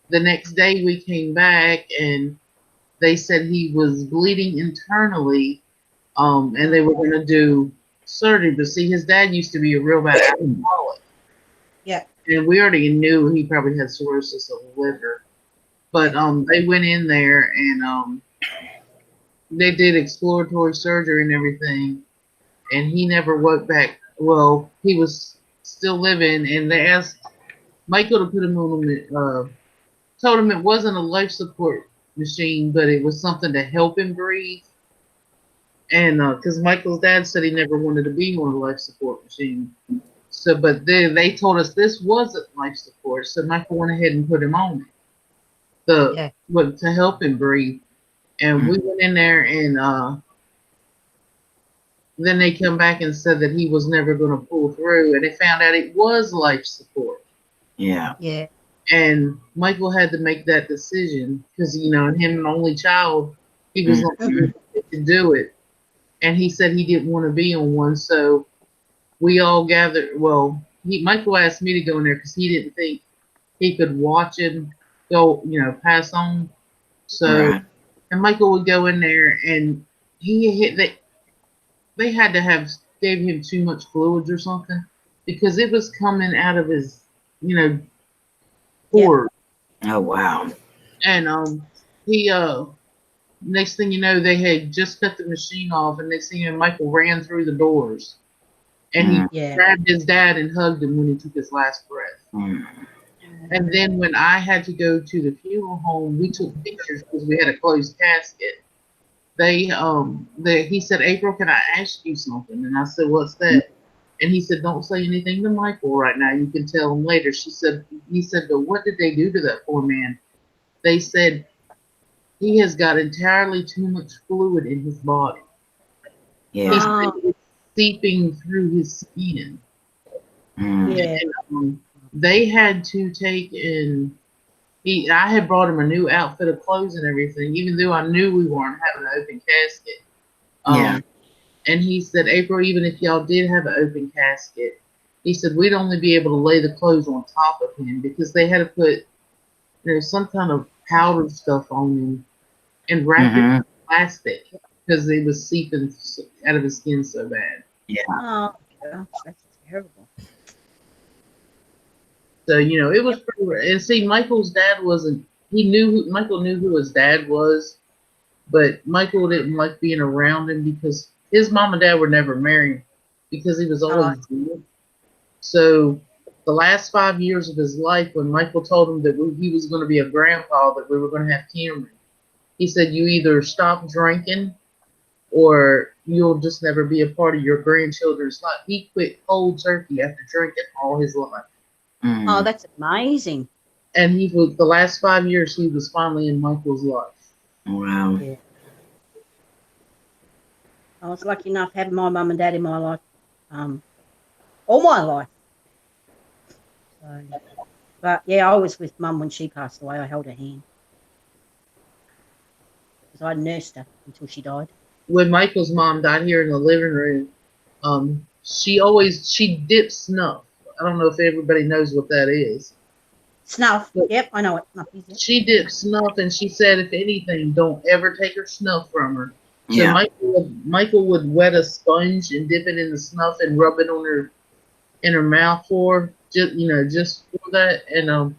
the next day we came back and they said he was bleeding internally, and they were going to do surgery. But see, his dad used to be a real bad alcoholic. Yeah. And we already knew he probably had cirrhosis of the liver. But they went in there and they did exploratory surgery and everything, and he never woke back. Well, he was still living, and they asked Michael to put him on told him it wasn't a life support machine, but it was something to help him breathe. And because Michael's dad said he never wanted to be on a life support machine. So, but then they told us this wasn't life support, so Michael went ahead and put him on it. To help him breathe. And we went in there and then they come back and said that he was never going to pull through, and they found out it was life support. Yeah. Yeah. And Michael had to make that decision because, him an only child, he was not able to do it. And he said he didn't want to be on one, so we all gathered. Well, Michael asked me to go in there because he didn't think he could watch him go, pass on. So, Right. and Michael would go in there, and they had to have gave him too much fluids or something because it was coming out of his, pores. Oh wow. And he next thing you know, they had just cut the machine off, and next thing you know, Michael ran through the doors, and he grabbed his dad and hugged him when he took his last breath. And then when I had to go to the funeral home, we took pictures because we had a closed casket. He said, April, can I ask you something? And I said, what's that? And he said, don't say anything to Michael right now. You can tell him later. He said, but what did they do to that poor man? They said, he has got entirely too much fluid in his body. Yeah. He said it's seeping through his skin. Yeah. And, they had to take I had brought him a new outfit of clothes and everything, even though I knew we weren't having an open casket. And he said, April, even if y'all did have an open casket, he said, we'd only be able to lay the clothes on top of him because they had to put some kind of powder stuff on him and wrap it in plastic because it was seeping out of his skin so bad. Yeah. Oh, gosh, that's terrible. So, it was pretty, and see, Michael's dad Michael knew who his dad was, but Michael didn't like being around him because his mom and dad were never married because he was always dead. So the last 5 years of his life, when Michael told him that he was going to be a grandpa, that we were going to have Cameron, he said, you either stop drinking or you'll just never be a part of your grandchildren's life. He quit cold turkey after drinking all his life. Oh, that's amazing. And the last 5 years, he was finally in Michael's life. Wow. Yeah. I was lucky enough having my mum and dad in my life, all my life. So, but yeah, I was with mum when she passed away. I held her hand because I nursed her until she died. When Michael's mom died here in the living room, she dipped snuff. I don't know if everybody knows what that is. Snuff. Yep, I know what snuff is. Yep. She dipped snuff, and she said, if anything, don't ever take her snuff from her. So Yeah. Michael would wet a sponge and dip it in the snuff and rub it on in her mouth just for that. And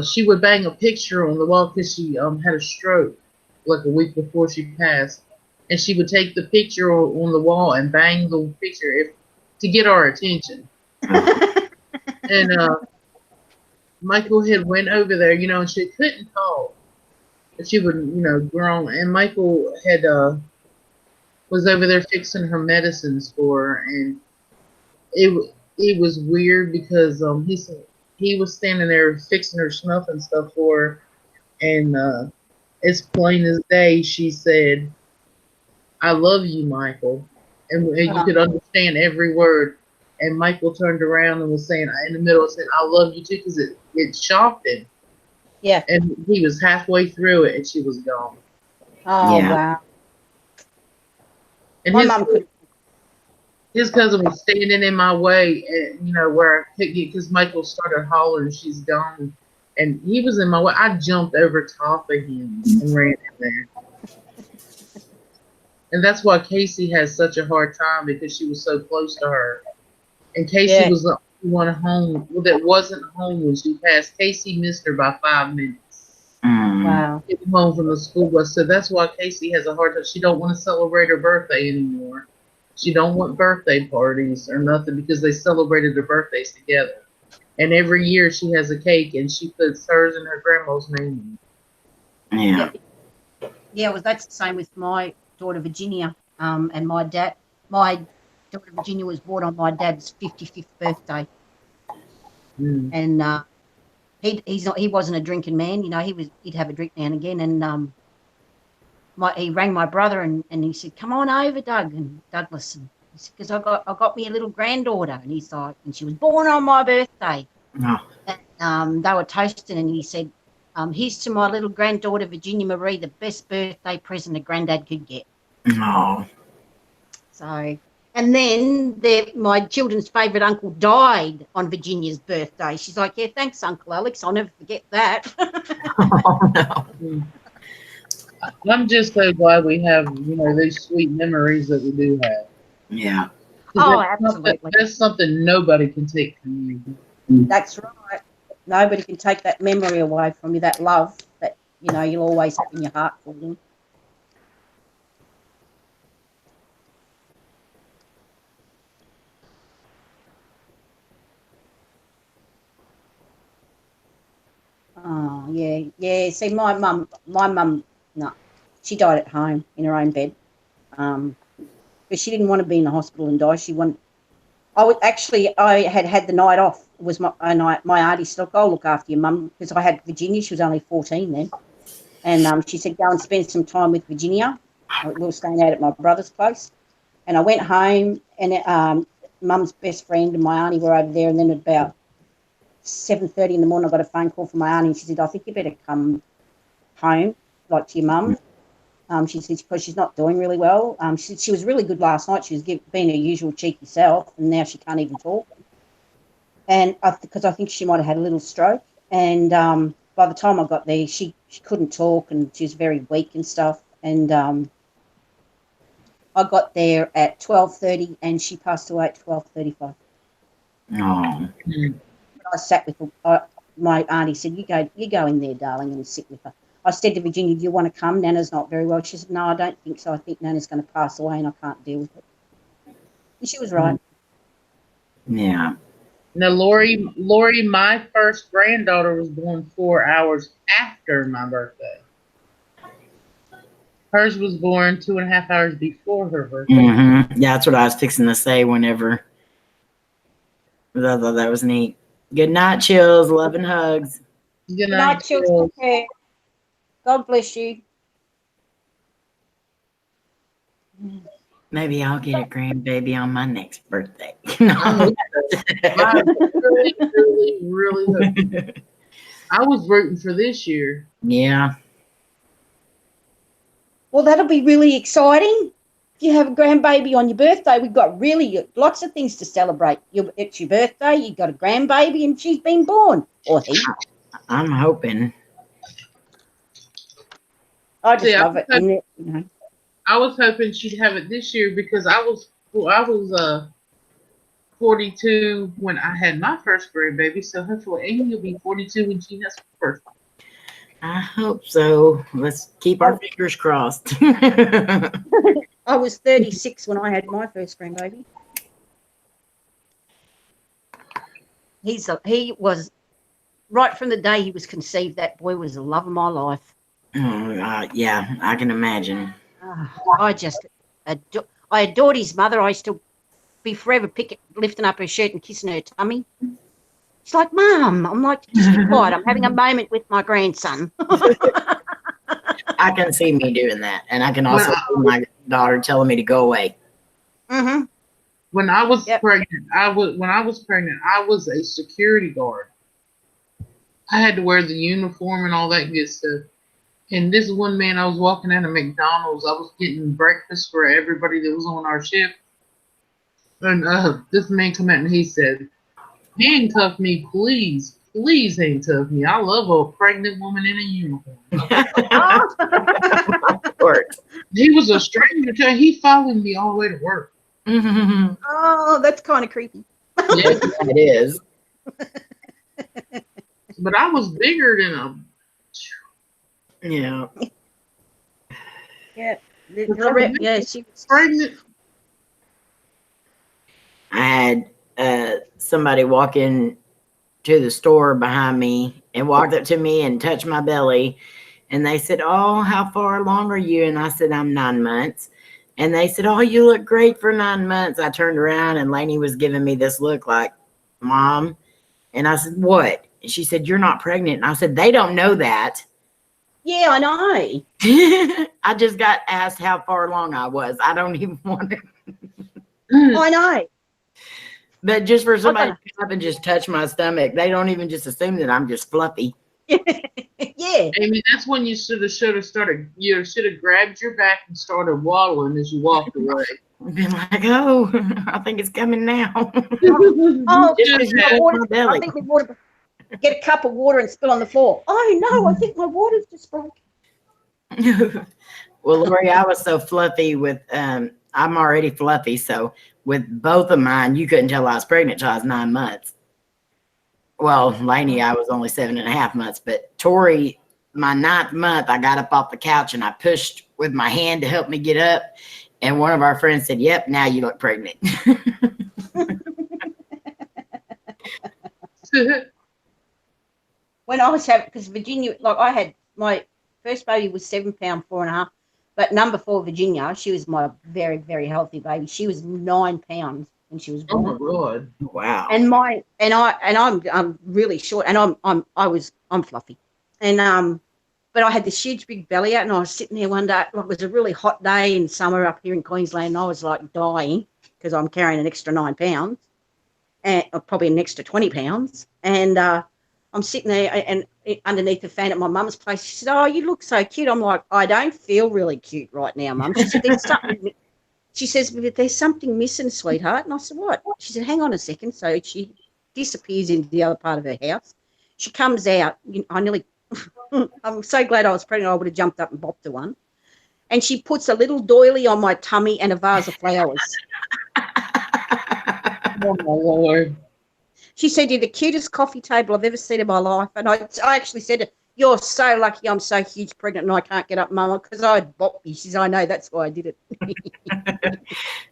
she would bang a picture on the wall because she had a stroke like a week before she passed, and she would take the picture on the wall and bang the picture to get our attention. And Michael had went over there, and she couldn't talk, but she would, groan. And Michael had was over there fixing her medicines for her, and it was weird because he was standing there fixing her snuff and stuff for her, and as plain as day, she said, "I love you, Michael," and you could understand every word. And Michael turned around and was saying in the middle, said, "I love you too," because it shocked him. Yeah. And he was halfway through it, and she was gone. Oh, Yeah. wow. And My mum could. his cousin was standing in my way, and where I could get, because Michael started hollering, "She's gone," And he was in my way. I jumped over top of him and ran in there. And that's why Casey has such a hard time because she was so close to her. And Casey Yeah. was the only one home that wasn't home when she passed. Casey missed her by 5 minutes. Wow. Getting home from the school bus. So that's why Casey has a hard time. She don't want to celebrate her birthday anymore. She don't want birthday parties or nothing because they celebrated their birthdays together. And every year she has a cake and she puts hers and her grandma's name Yeah. Yeah, well, that's the same with my daughter Virginia. And my daughter Virginia was born on my dad's 55th birthday, in. and he wasn't a drinking man. You know, he'd have a drink now and again, and he rang my brother and he said, "Come on over, Doug and Douglas," because I got me a little granddaughter, and he's like, and she was born on my birthday. Oh. And they were toasting, and he said, "Here's to my little granddaughter Virginia Marie, the best birthday present a granddad could get." Oh. So, and then my children's favourite uncle died on Virginia's birthday. She's like, "Yeah, thanks, Uncle Alex. I'll never forget that." Oh no. I'm just so glad we have, these sweet memories that we do have. Yeah. Oh, That's absolutely. that's something nobody can take from you. That's right. Nobody can take that memory away from you, that love that, you'll always have in your heart for them. Oh, yeah, yeah. See, my mum, no, she died at home in her own bed, but she didn't want to be in the hospital and die. She wanted. I had the night off. It was my night. My auntie said, "I'll look after your mum," because I had Virginia. She was only 14 then, and she said, "Go and spend some time with Virginia." We were staying out at my brother's place, and I went home, and mum's best friend and my auntie were over there, and then about 7:30 in the morning, I got a phone call from my auntie, and she said, "I think you better come home, like to your mum." She said, because she's not doing really well. She was really good last night. She was being her usual cheeky self, and now she can't even talk. And because I think she might have had a little stroke. And by the time I got there, she couldn't talk, and she was very weak and stuff. And I got there at 12:30, and she passed away at 12:35. Oh. I sat with her. My auntie said, "You go in there, darling, and sit with her." I said to Virginia, "Do you want to come? Nana's not very well." She said, "No, I don't think so. I think Nana's going to pass away and I can't deal with it." And she was right. Yeah. Now, Lori, my first granddaughter was born 4 hours after my birthday. Hers was born 2.5 hours before her birthday. Mm-hmm. Yeah, that's what I was fixing to say whenever. I thought that was neat. Good night, Chills. Love and hugs. Good Good night, night, children. God bless you. Maybe I'll get a grandbaby on my next birthday. I really, really, really hope. I was rooting for this year. Yeah. Well, that'll be really exciting. If you have a grandbaby on your birthday, we've got really lots of things to celebrate. It's your birthday, you've got a grandbaby, and she's been born. Or he. I'm hoping. I just love it. I was hoping she'd have it this year because I was 42 when I had my first grandbaby. So hopefully Amy will be 42 when she has her first. I hope so. Let's keep our fingers crossed. I was 36 when I had my first grandbaby. He was right from the day he was conceived. That boy was the love of my life. Yeah, I can imagine. I adored his mother. I used to be forever lifting up her shirt and kissing her tummy. She's like, "Mum." I'm like, "Just be quiet. I'm having a moment with my grandson." I can see me doing that, and I can also see my daughter telling me to go away. Mm-hmm. When I was pregnant, I was a security guard. I had to wear the uniform and all that good stuff. And this one man, I was walking out of McDonald's. I was getting breakfast for everybody that was on our shift. And this man come out and he said, "Handcuff me, please." Please ain't tough me. I love a pregnant woman in a uniform. Oh. Of course. He was a stranger to he followed me all the way to work. Oh, that's kind of creepy. Yeah, It is. but I was bigger than him. Yeah. Yeah. Pregnant. Yeah, she was Pregnant. I had somebody walk in to the store behind me and walked up to me and touched my belly. And they said, "Oh, how far along are you?" And I said, "I'm 9 months." And they said, "Oh, you look great for 9 months." I turned around and Lainey was giving me this look like, "Mom." And I said, "What?" And she said, "You're not pregnant." And I said, "They don't know that." Yeah, I know. I just got asked how far along I was. I don't even want to. I know. But just for somebody Okay. to come up and just touch my stomach, they don't even just assume that I'm just fluffy. Yeah. Amy, that's when you should have started. You should have grabbed your back and started waddling as you walked away. Been like, "Oh, I think it's coming now." Oh, Just Just because you that. pulled my I belly. think we water. Get a cup of water and spill on the floor. Oh no, I think my water's just broke. Well, Lori, I was so fluffy with I'm already fluffy, so with both of mine, you couldn't tell I was pregnant till I was 9 months. Well, Lainey, I was only 7.5 months, but Tori, my 9th month, I got up off the couch and I pushed with my hand to help me get up. And one of our friends said, "Yep, now you look pregnant." When I was having, because Virginia, like I had my first baby was 7 pound 4.5, but number 4 Virginia, she was my very very healthy baby. She was 9 pounds when she was Oh my born. god. Wow. And I'm really short, and I'm fluffy, and but I had this huge big belly out, and I was sitting there one day. It was a really hot day in summer up here in Queensland, and I was like dying because I'm carrying an extra 9 pounds, and probably an extra 20 pounds, and I'm sitting there and underneath the fan at my mum's place. She said, "Oh, you look so cute." I'm like, "I don't feel really cute right now, Mum." She said, "There's something." She says, "But there's something missing, sweetheart." And I said, "What?" She said, "Hang on a second." So she disappears into the other part of her house. She comes out. I nearly, I'm so glad I was pregnant. I would have jumped up and bopped her one. And she puts a little doily on my tummy and a vase of flowers. Oh my lord. She said, "You're the cutest coffee table I've ever seen in my life." And I actually said, "You're so lucky I'm so huge pregnant and I can't get up, Mama, because I'd bop you." She said, "I know, that's why I did it."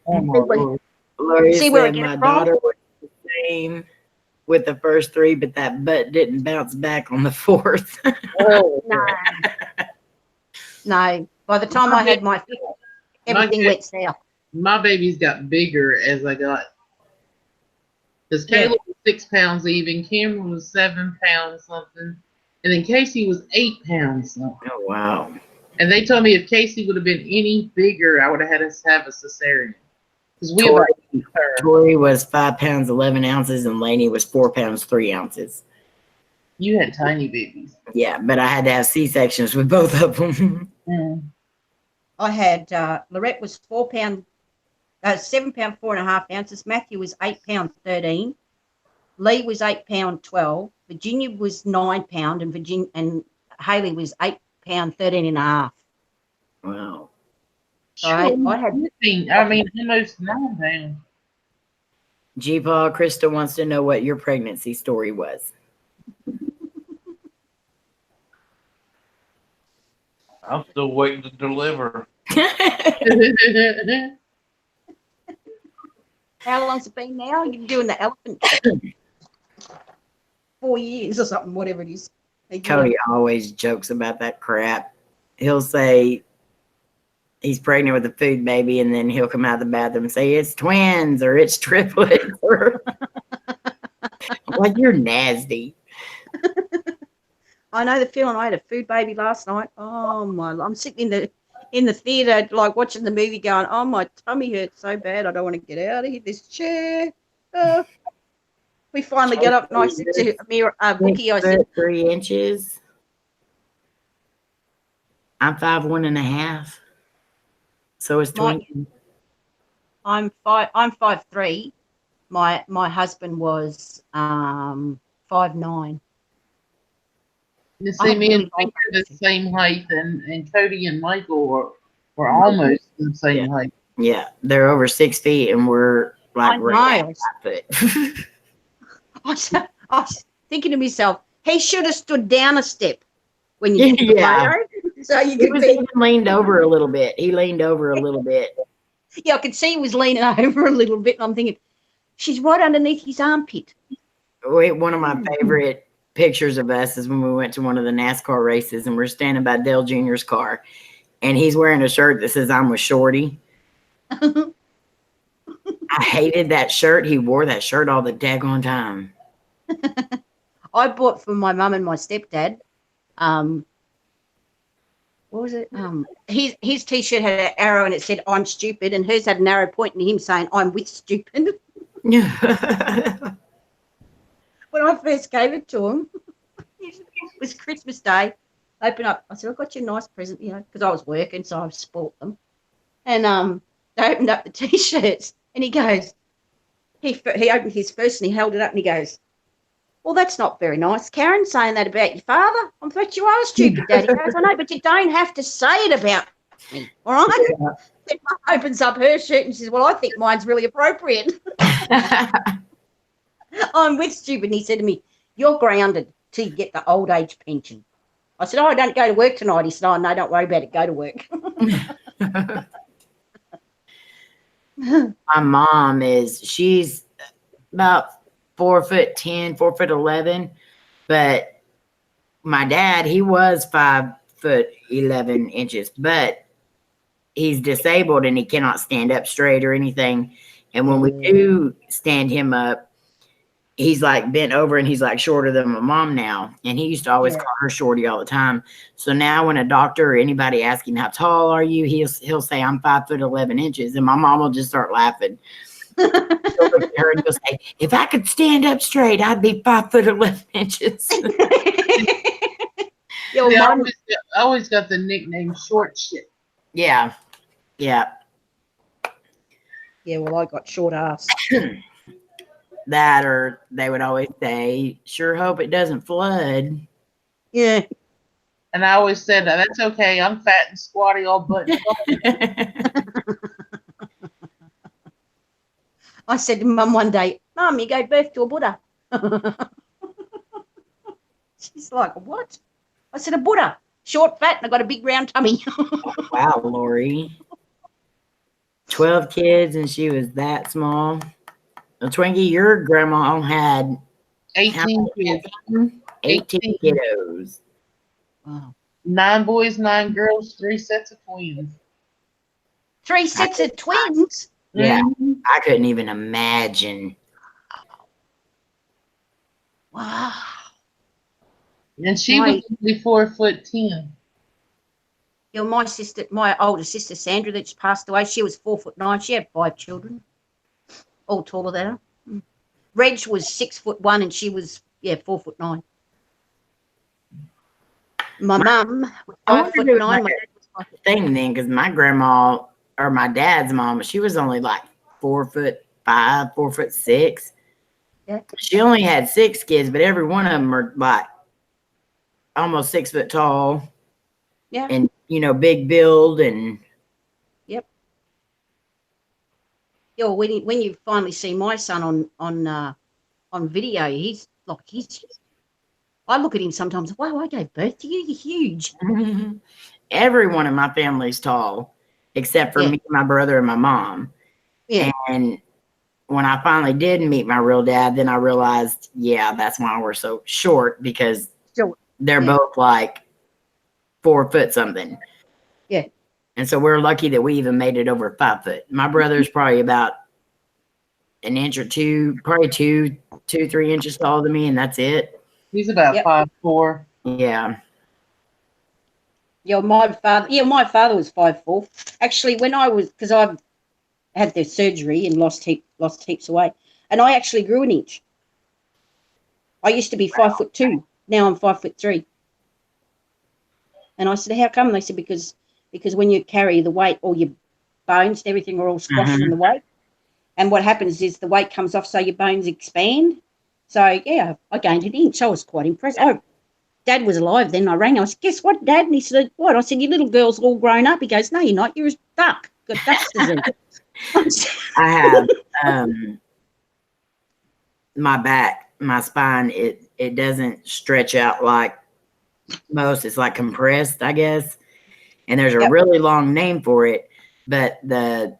Oh my lord. Lori See where I said get it my from? daughter was the same with the first 3, but that butt didn't bounce back on the 4th. Oh, No. No. By the time I had my fifth, everything went south. my babies got bigger as I got. Because Yeah. Caleb was 6 pounds even, Cameron was 7 pounds something, and then Casey was 8 pounds something. Oh, wow. And they told me if Casey would have been any bigger, I would have had us have a cesarean. Because we Tori, about her. Tori was 5 pounds 11 ounces, and Lainey was 4 pounds 3 ounces. You had tiny babies. Yeah, but I had to have C-sections with both of them. I had Lorette was 4 pound, 7 pound 4.5 ounces. Matthew was 8 pound 13. Lee was 8 pound 12. Virginia was 9 pound, and Haley was 8 pound 13.5. Wow. So I had. Almost 9 pounds. G-Paul, Krista wants to know what your pregnancy story was. I'm still waiting to deliver. How long's it been now? You're doing the elephant 4 years or something, whatever it is. Cody always jokes about that crap. He'll say he's pregnant with a food baby, and then he'll come out of the bathroom and say it's twins or it's triplets. I'm like, you're nasty. I know the feeling. I had a food baby last night. Oh my! I'm sitting in the theater, like watching the movie, going, "Oh, my tummy hurts so bad. I don't want to get out of this chair." We finally got up and I said to Bookie, I said, 3 inches. I'm 5'1.5". So is twin. I'm 5'3". My husband was 5'9". You I see, have me and really Mike old are the pictures. same height, and Cody and Michael were almost the same height. Yeah, they're over 6 feet, and we're like I right know. at 5 foot. I was thinking to myself, he should have stood down a step when you took the Yeah. photo, so you He could was be. even leaned over a little bit. He leaned over a little bit. Yeah, I could see he was leaning over a little bit, and I'm thinking, she's right underneath his armpit. Wait, one of my favorite pictures of us is when we went to one of the NASCAR races, and we're standing by Dale Jr.'s car, and he's wearing a shirt that says "I'm with Shorty." I hated that shirt. He wore that shirt all the daggone time. I bought for my mum and my stepdad. What was it? His t-shirt had an arrow and it said "I'm stupid," and hers had an arrow pointing to him saying "I'm with stupid." Yeah. When I first gave it to him, it was Christmas Day. Open up. I said, "I got you a nice present," because I was working, so I've spoilt them. And they opened up the t-shirts, and he goes, he opened his first and he held it up and he goes, "Well, that's not very nice, Karen, saying that about your father. I thought you are stupid, Daddy." He goes, "I know, but you don't have to say it about me, all right?" Then Mum opens up her shirt and she says, "Well, I think mine's really appropriate." "I'm with stupid." And he said to me, "You're grounded till you get the old age pension." I said, "Oh, I don't go to work tonight." He said, "Oh, no, don't worry about it. Go to work." My mom she's about 4'10", 4'11", but my dad, he was 5'11", but he's disabled and he cannot stand up straight or anything. And when we do stand him up, he's like bent over and he's like shorter than my mom now. And he used to always call her Shorty all the time. So now when a doctor or anybody asks him, "How tall are you?" he'll say, "I'm 5'11". And my mom will just start laughing. He'll look at her and he'll say, "If I could stand up straight, I'd be 5'11". Yo, See, Mum, I always got the nickname Short Shit. Yeah. Yeah. yeah, well, I got short ass. That, or they would always say, "Sure hope it doesn't flood." Yeah. And I always said, "That's okay. I'm fat and squatty all but." I said to Mum one day, "Mum, you gave birth to a Buddha." She's like, "What?" I said, "A Buddha, short, fat, and I got a big round tummy." Wow, Lori. 12 kids and she was that small. Well, Twinkie, your grandma had 18 kids. 18 kiddos. Wow. 9 boys, 9 girls, 3 sets of twins. 3 sets of twins. Yeah, Mhm. I couldn't even imagine. Wow. And she was only 4'10". You know, my older sister Sandra, that just passed away, she was 4'9". She had 5 children, all taller than her. Reg was 6'1", and she was 4'9". My mum was I wonder if it was 5'9". like My a dad was 5'. thing then, because my grandma or my dad's mom, she was only like 4'5", 4'6". Yeah. She only had 6 kids, but every one of them are like almost 6 foot tall. Yeah. And big build and. Yep. Yeah. Well, when you finally see my son on video, he's. I look at him sometimes. Wow, I gave birth to you. You're huge. Everyone in my family's tall, except for me, my brother, and my mom. Yeah. And when I finally did meet my real dad, then I realized, that's why we're so short, because they're both like 4 foot something. Yeah. And so we're lucky that we even made it over 5 foot. My brother's probably about an inch or two, probably 2, 3 inches taller than me, and that's it. He's about 5'4". Yeah. Yeah, my father was 5'4". Actually, because I had the surgery and lost heaps of weight, and I actually grew an inch. I used to be 5'2". Now I'm 5'3". And I said, "How come?" They said, because when you carry the weight, all your bones and everything are all squashed from the weight. And what happens is the weight comes off, so your bones expand. So, I gained an inch. I was quite impressed. Dad was alive then. I rang him. I said, guess what, Dad? And he said, what? I said, your little girl's all grown up. He goes, no, you're not. You're a duck. You've got duck's disease. I have my back, my spine, it doesn't stretch out like most. It's like compressed, I guess. And there's a really long name for it, but the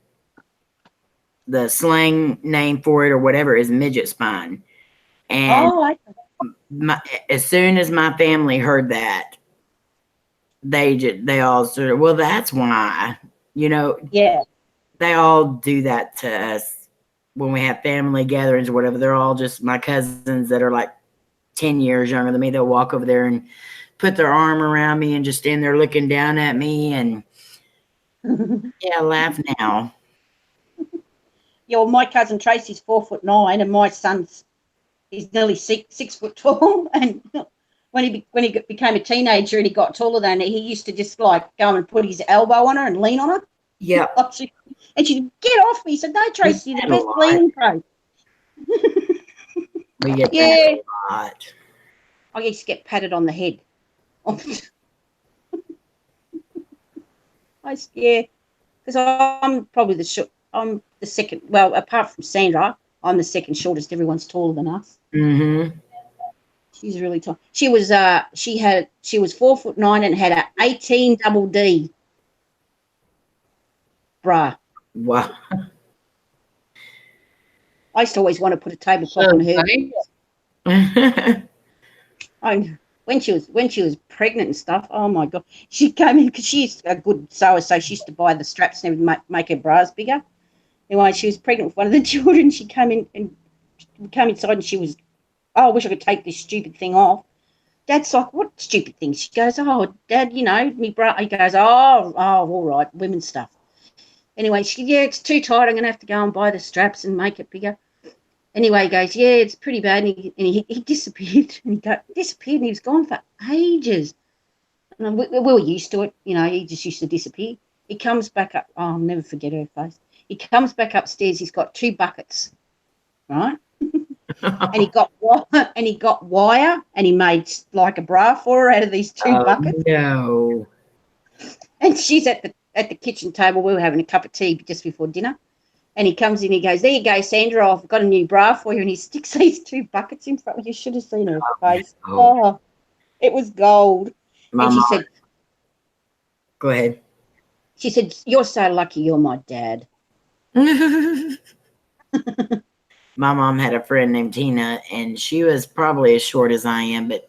slang name for it or whatever is midget spine. And as soon as my family heard that, they all sort of, well, that's why, you know. Yeah. They all do that to us when we have family gatherings or whatever. They're all just my cousins that are like 10 years younger than me. They'll walk over there and put their arm around me and just stand there looking down at me and yeah, laugh now. Yeah, well, my cousin Tracy's 4'9", and my son's he's nearly 6 foot tall. And when he became a teenager and he got taller than her, he used to just like go and put his elbow on her and lean on her. Yeah. And she'd get off me. He said, no, Tracy, you're the best leaning pro. We get yeah. that a lot. I used to get patted on the head. Yeah, because I'm probably I'm the second. Well, apart from Sandra, I'm the second shortest. Everyone's taller than us. Mm-hmm. She's really tall. She was 4'9" and had a 18 double D bra. Wow. I used to always want to put a tablecloth on her. When she was pregnant and stuff, oh my God, she came in because she's a good sewer, so she used to buy the straps and everything, make her bras bigger. Anyway, she was pregnant with one of the children. She came in and came inside, and she was, oh, I wish I could take this stupid thing off. Dad's like, what stupid thing? She goes, oh, Dad, you know, me bra. He goes, oh, all right, women's stuff. Anyway, yeah, it's too tight. I'm going to have to go and buy the straps and make it bigger. Anyway, he goes, yeah, it's pretty bad. And he disappeared. And disappeared, and he was gone for ages. And we were used to it. You know, he just used to disappear. He comes back up. Oh, I'll never forget her face. He comes back upstairs. He's got 2 buckets, right? and he got wire, and he made like a bra for her out of these 2 buckets. No. And she's at the kitchen table. We were having a cup of tea just before dinner. And he comes in, he goes, there you go, Sandra, I've got a new bra for you. And he sticks these 2 buckets in front of you. You should have seen her face. Oh, it was gold. And she said, go ahead. She said, you're so lucky you're my dad. My mom had a friend named Tina, and she was probably as short as I am, but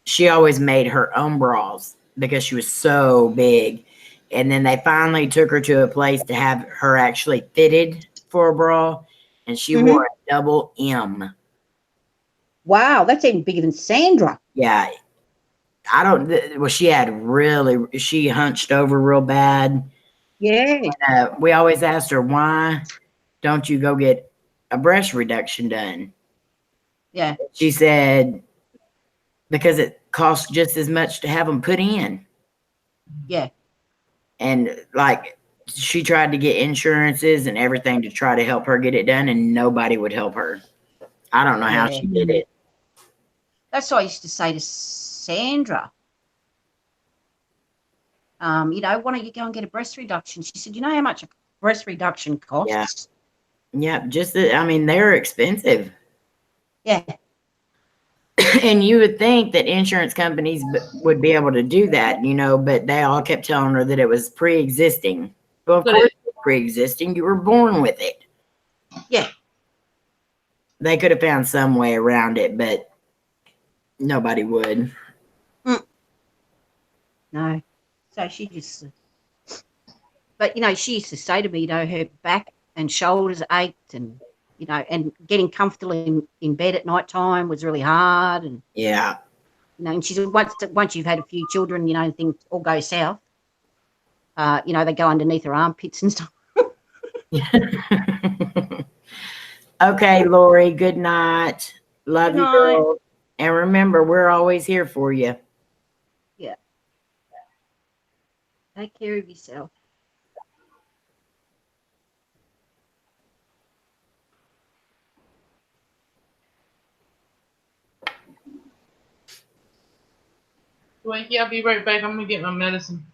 she always made her own bras because she was so big. And then they finally took her to a place to have her actually fitted for a bra, and she wore a double M. Wow, that's even bigger than Sandra. Yeah. She hunched over real bad. Yeah. And, we always asked her, why don't you go get a breast reduction done? Yeah. She said, because it costs just as much to have them put in. Yeah. And like, she tried to get insurances and everything to try to help her get it done, and nobody would help her. I don't know how she did it. That's what I used to say to Sandra. You know, why don't you go and get a breast reduction? She said, you know how much a breast reduction costs? Yeah. They're expensive. Yeah. And you would think that insurance companies would be able to do that, you know, but they all kept telling her that it was pre-existing. Well, of course, it's pre-existing. You were born with it. Yeah. They could have found some way around it, but nobody would. No. So she just, but, you know, she used to say to me, you know, her back and shoulders ached, and, you know, and getting comfortable in bed at night time was really hard. And yeah. You know, and she said, once you've had a few children, you know, things all go south. You know, they go underneath her armpits and stuff. Okay, Lori, good night. Love you, night. girl. And remember, we're always here for you. Yeah. Take care of yourself. Twinkie, I'll be right back. I'm gonna get my medicine.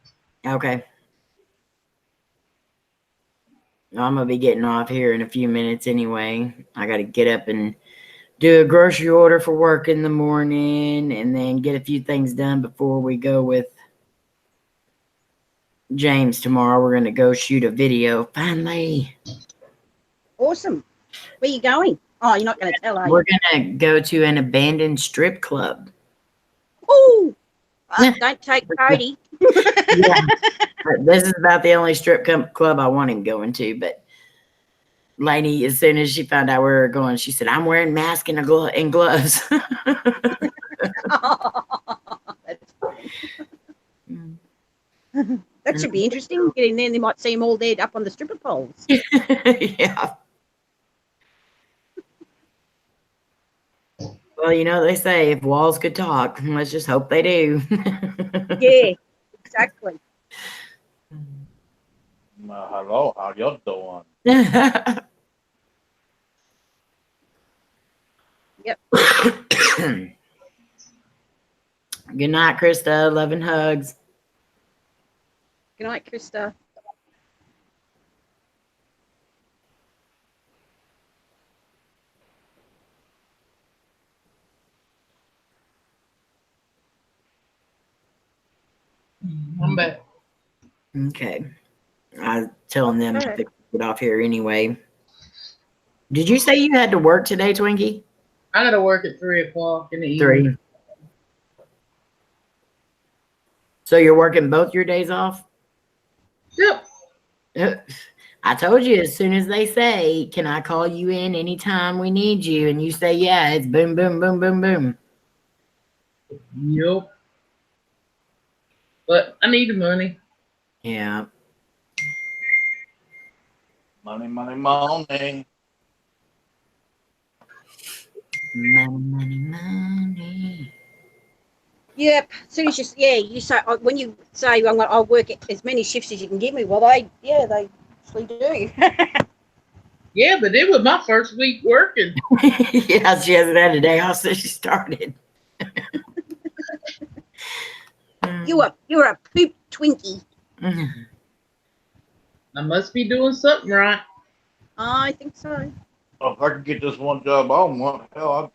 Okay. I'm gonna be getting off here in a few minutes anyway. I gotta get up and do a grocery order for work in the morning and then get a few things done before we go with James tomorrow. We're gonna go shoot a video finally. Awesome. Where you going? Oh, you're not going to tell, are you? We're gonna go to an abandoned strip club. Ooh. Don't take Cody. Yeah. This is about the only strip club I want him going to, but Lainey, as soon as she found out where we were going, she said, I'm wearing mask and gloves. That's funny. That should be interesting. Get in there and they might see them all there up on the stripper poles. Yeah. Well, you know, they say if walls could talk, let's just hope they do. Yeah, exactly. Hello, how y'all doing? Yep. Good night, Krista. Love and hugs. Good night, Krista. I'm back. Okay. I was telling them to get off here anyway. Did you say you had to work today, Twinkie? I gotta work at 3:00 in the evening. 3. So you're working both your days off? Yep. I told you, as soon as they say, can I call you in anytime we need you? And you say, yeah, it's boom, boom, boom, boom, boom. Yep. But I need the money. Yeah. Money, money, money. Money, money, money. Yep. As soon as you say when you say I'll work as many shifts as you can give me. Well, they actually do. Yeah, but it was my first week working. Yeah, she hasn't had a day off since she started. You're a poop Twinkie. I must be doing something right. I think so. Oh, if I could get this one job I want, hell, I'd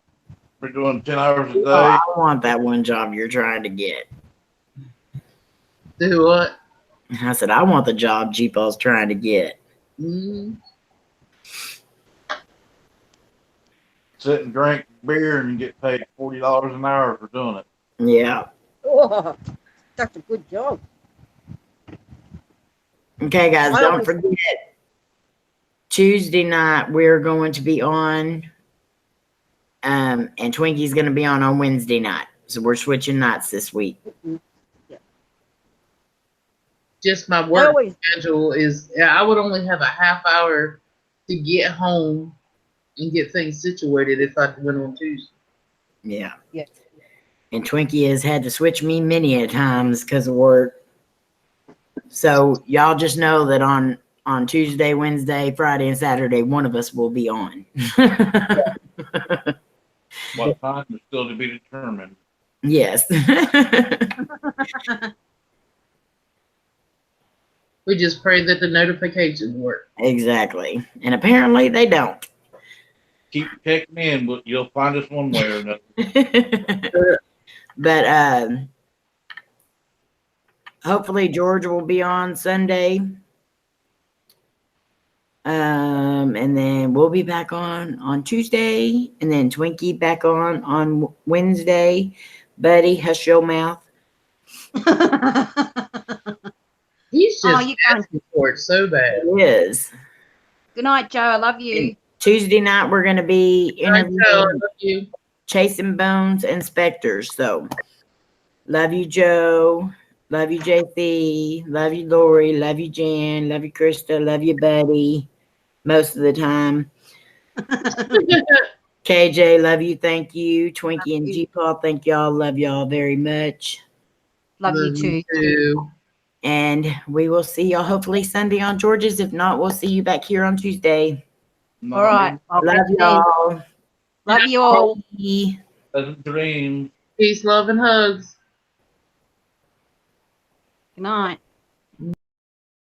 be doing 10 hours a day. Oh, I want that one job you're trying to get. Do what? I said, I want the job Jeepaw's trying to get. Sit and drink beer and get paid $40 an hour for doing it. Yeah. Oh, that's a good job. Okay, guys, don't forget. Tuesday night, we're going to be on. And Twinkie's going to be on Wednesday night. So we're switching nights this week. Yeah. Just my work schedule is, I would only have a half hour to get home and get things situated if I went on Tuesday. Yeah. Yeah. And Twinkie has had to switch me many a times because of work. So y'all just know that on Tuesday, Wednesday, Friday, and Saturday, one of us will be on. What time is still to be determined. Yes. We just pray that the notifications work. Exactly. And apparently they don't. Keep checking in, but you'll find us one way or another. But hopefully George will be on Sunday. And then we'll be back on Tuesday, and then Twinkie back on Wednesday. Buddy, hush your mouth. He's just asking for it so bad. He is. Good night, Joe. I love you. And Tuesday night we're going to be interviewing Chasing Bones inspectors. So, love you, Joe. Love you, JC. Love you, Lori. Love you, Jan. Love you, Krista. Love you, Buddy. Most of the time. KJ, love you. Thank you. Twinkie and G-Paw, thank y'all. Love y'all very much. Love you too. And we will see y'all hopefully Sunday on George's. If not, we'll see you back here on Tuesday. All right. Love y'all. Love you all. Pleasant dreams. Peace, love, and hugs. Good night.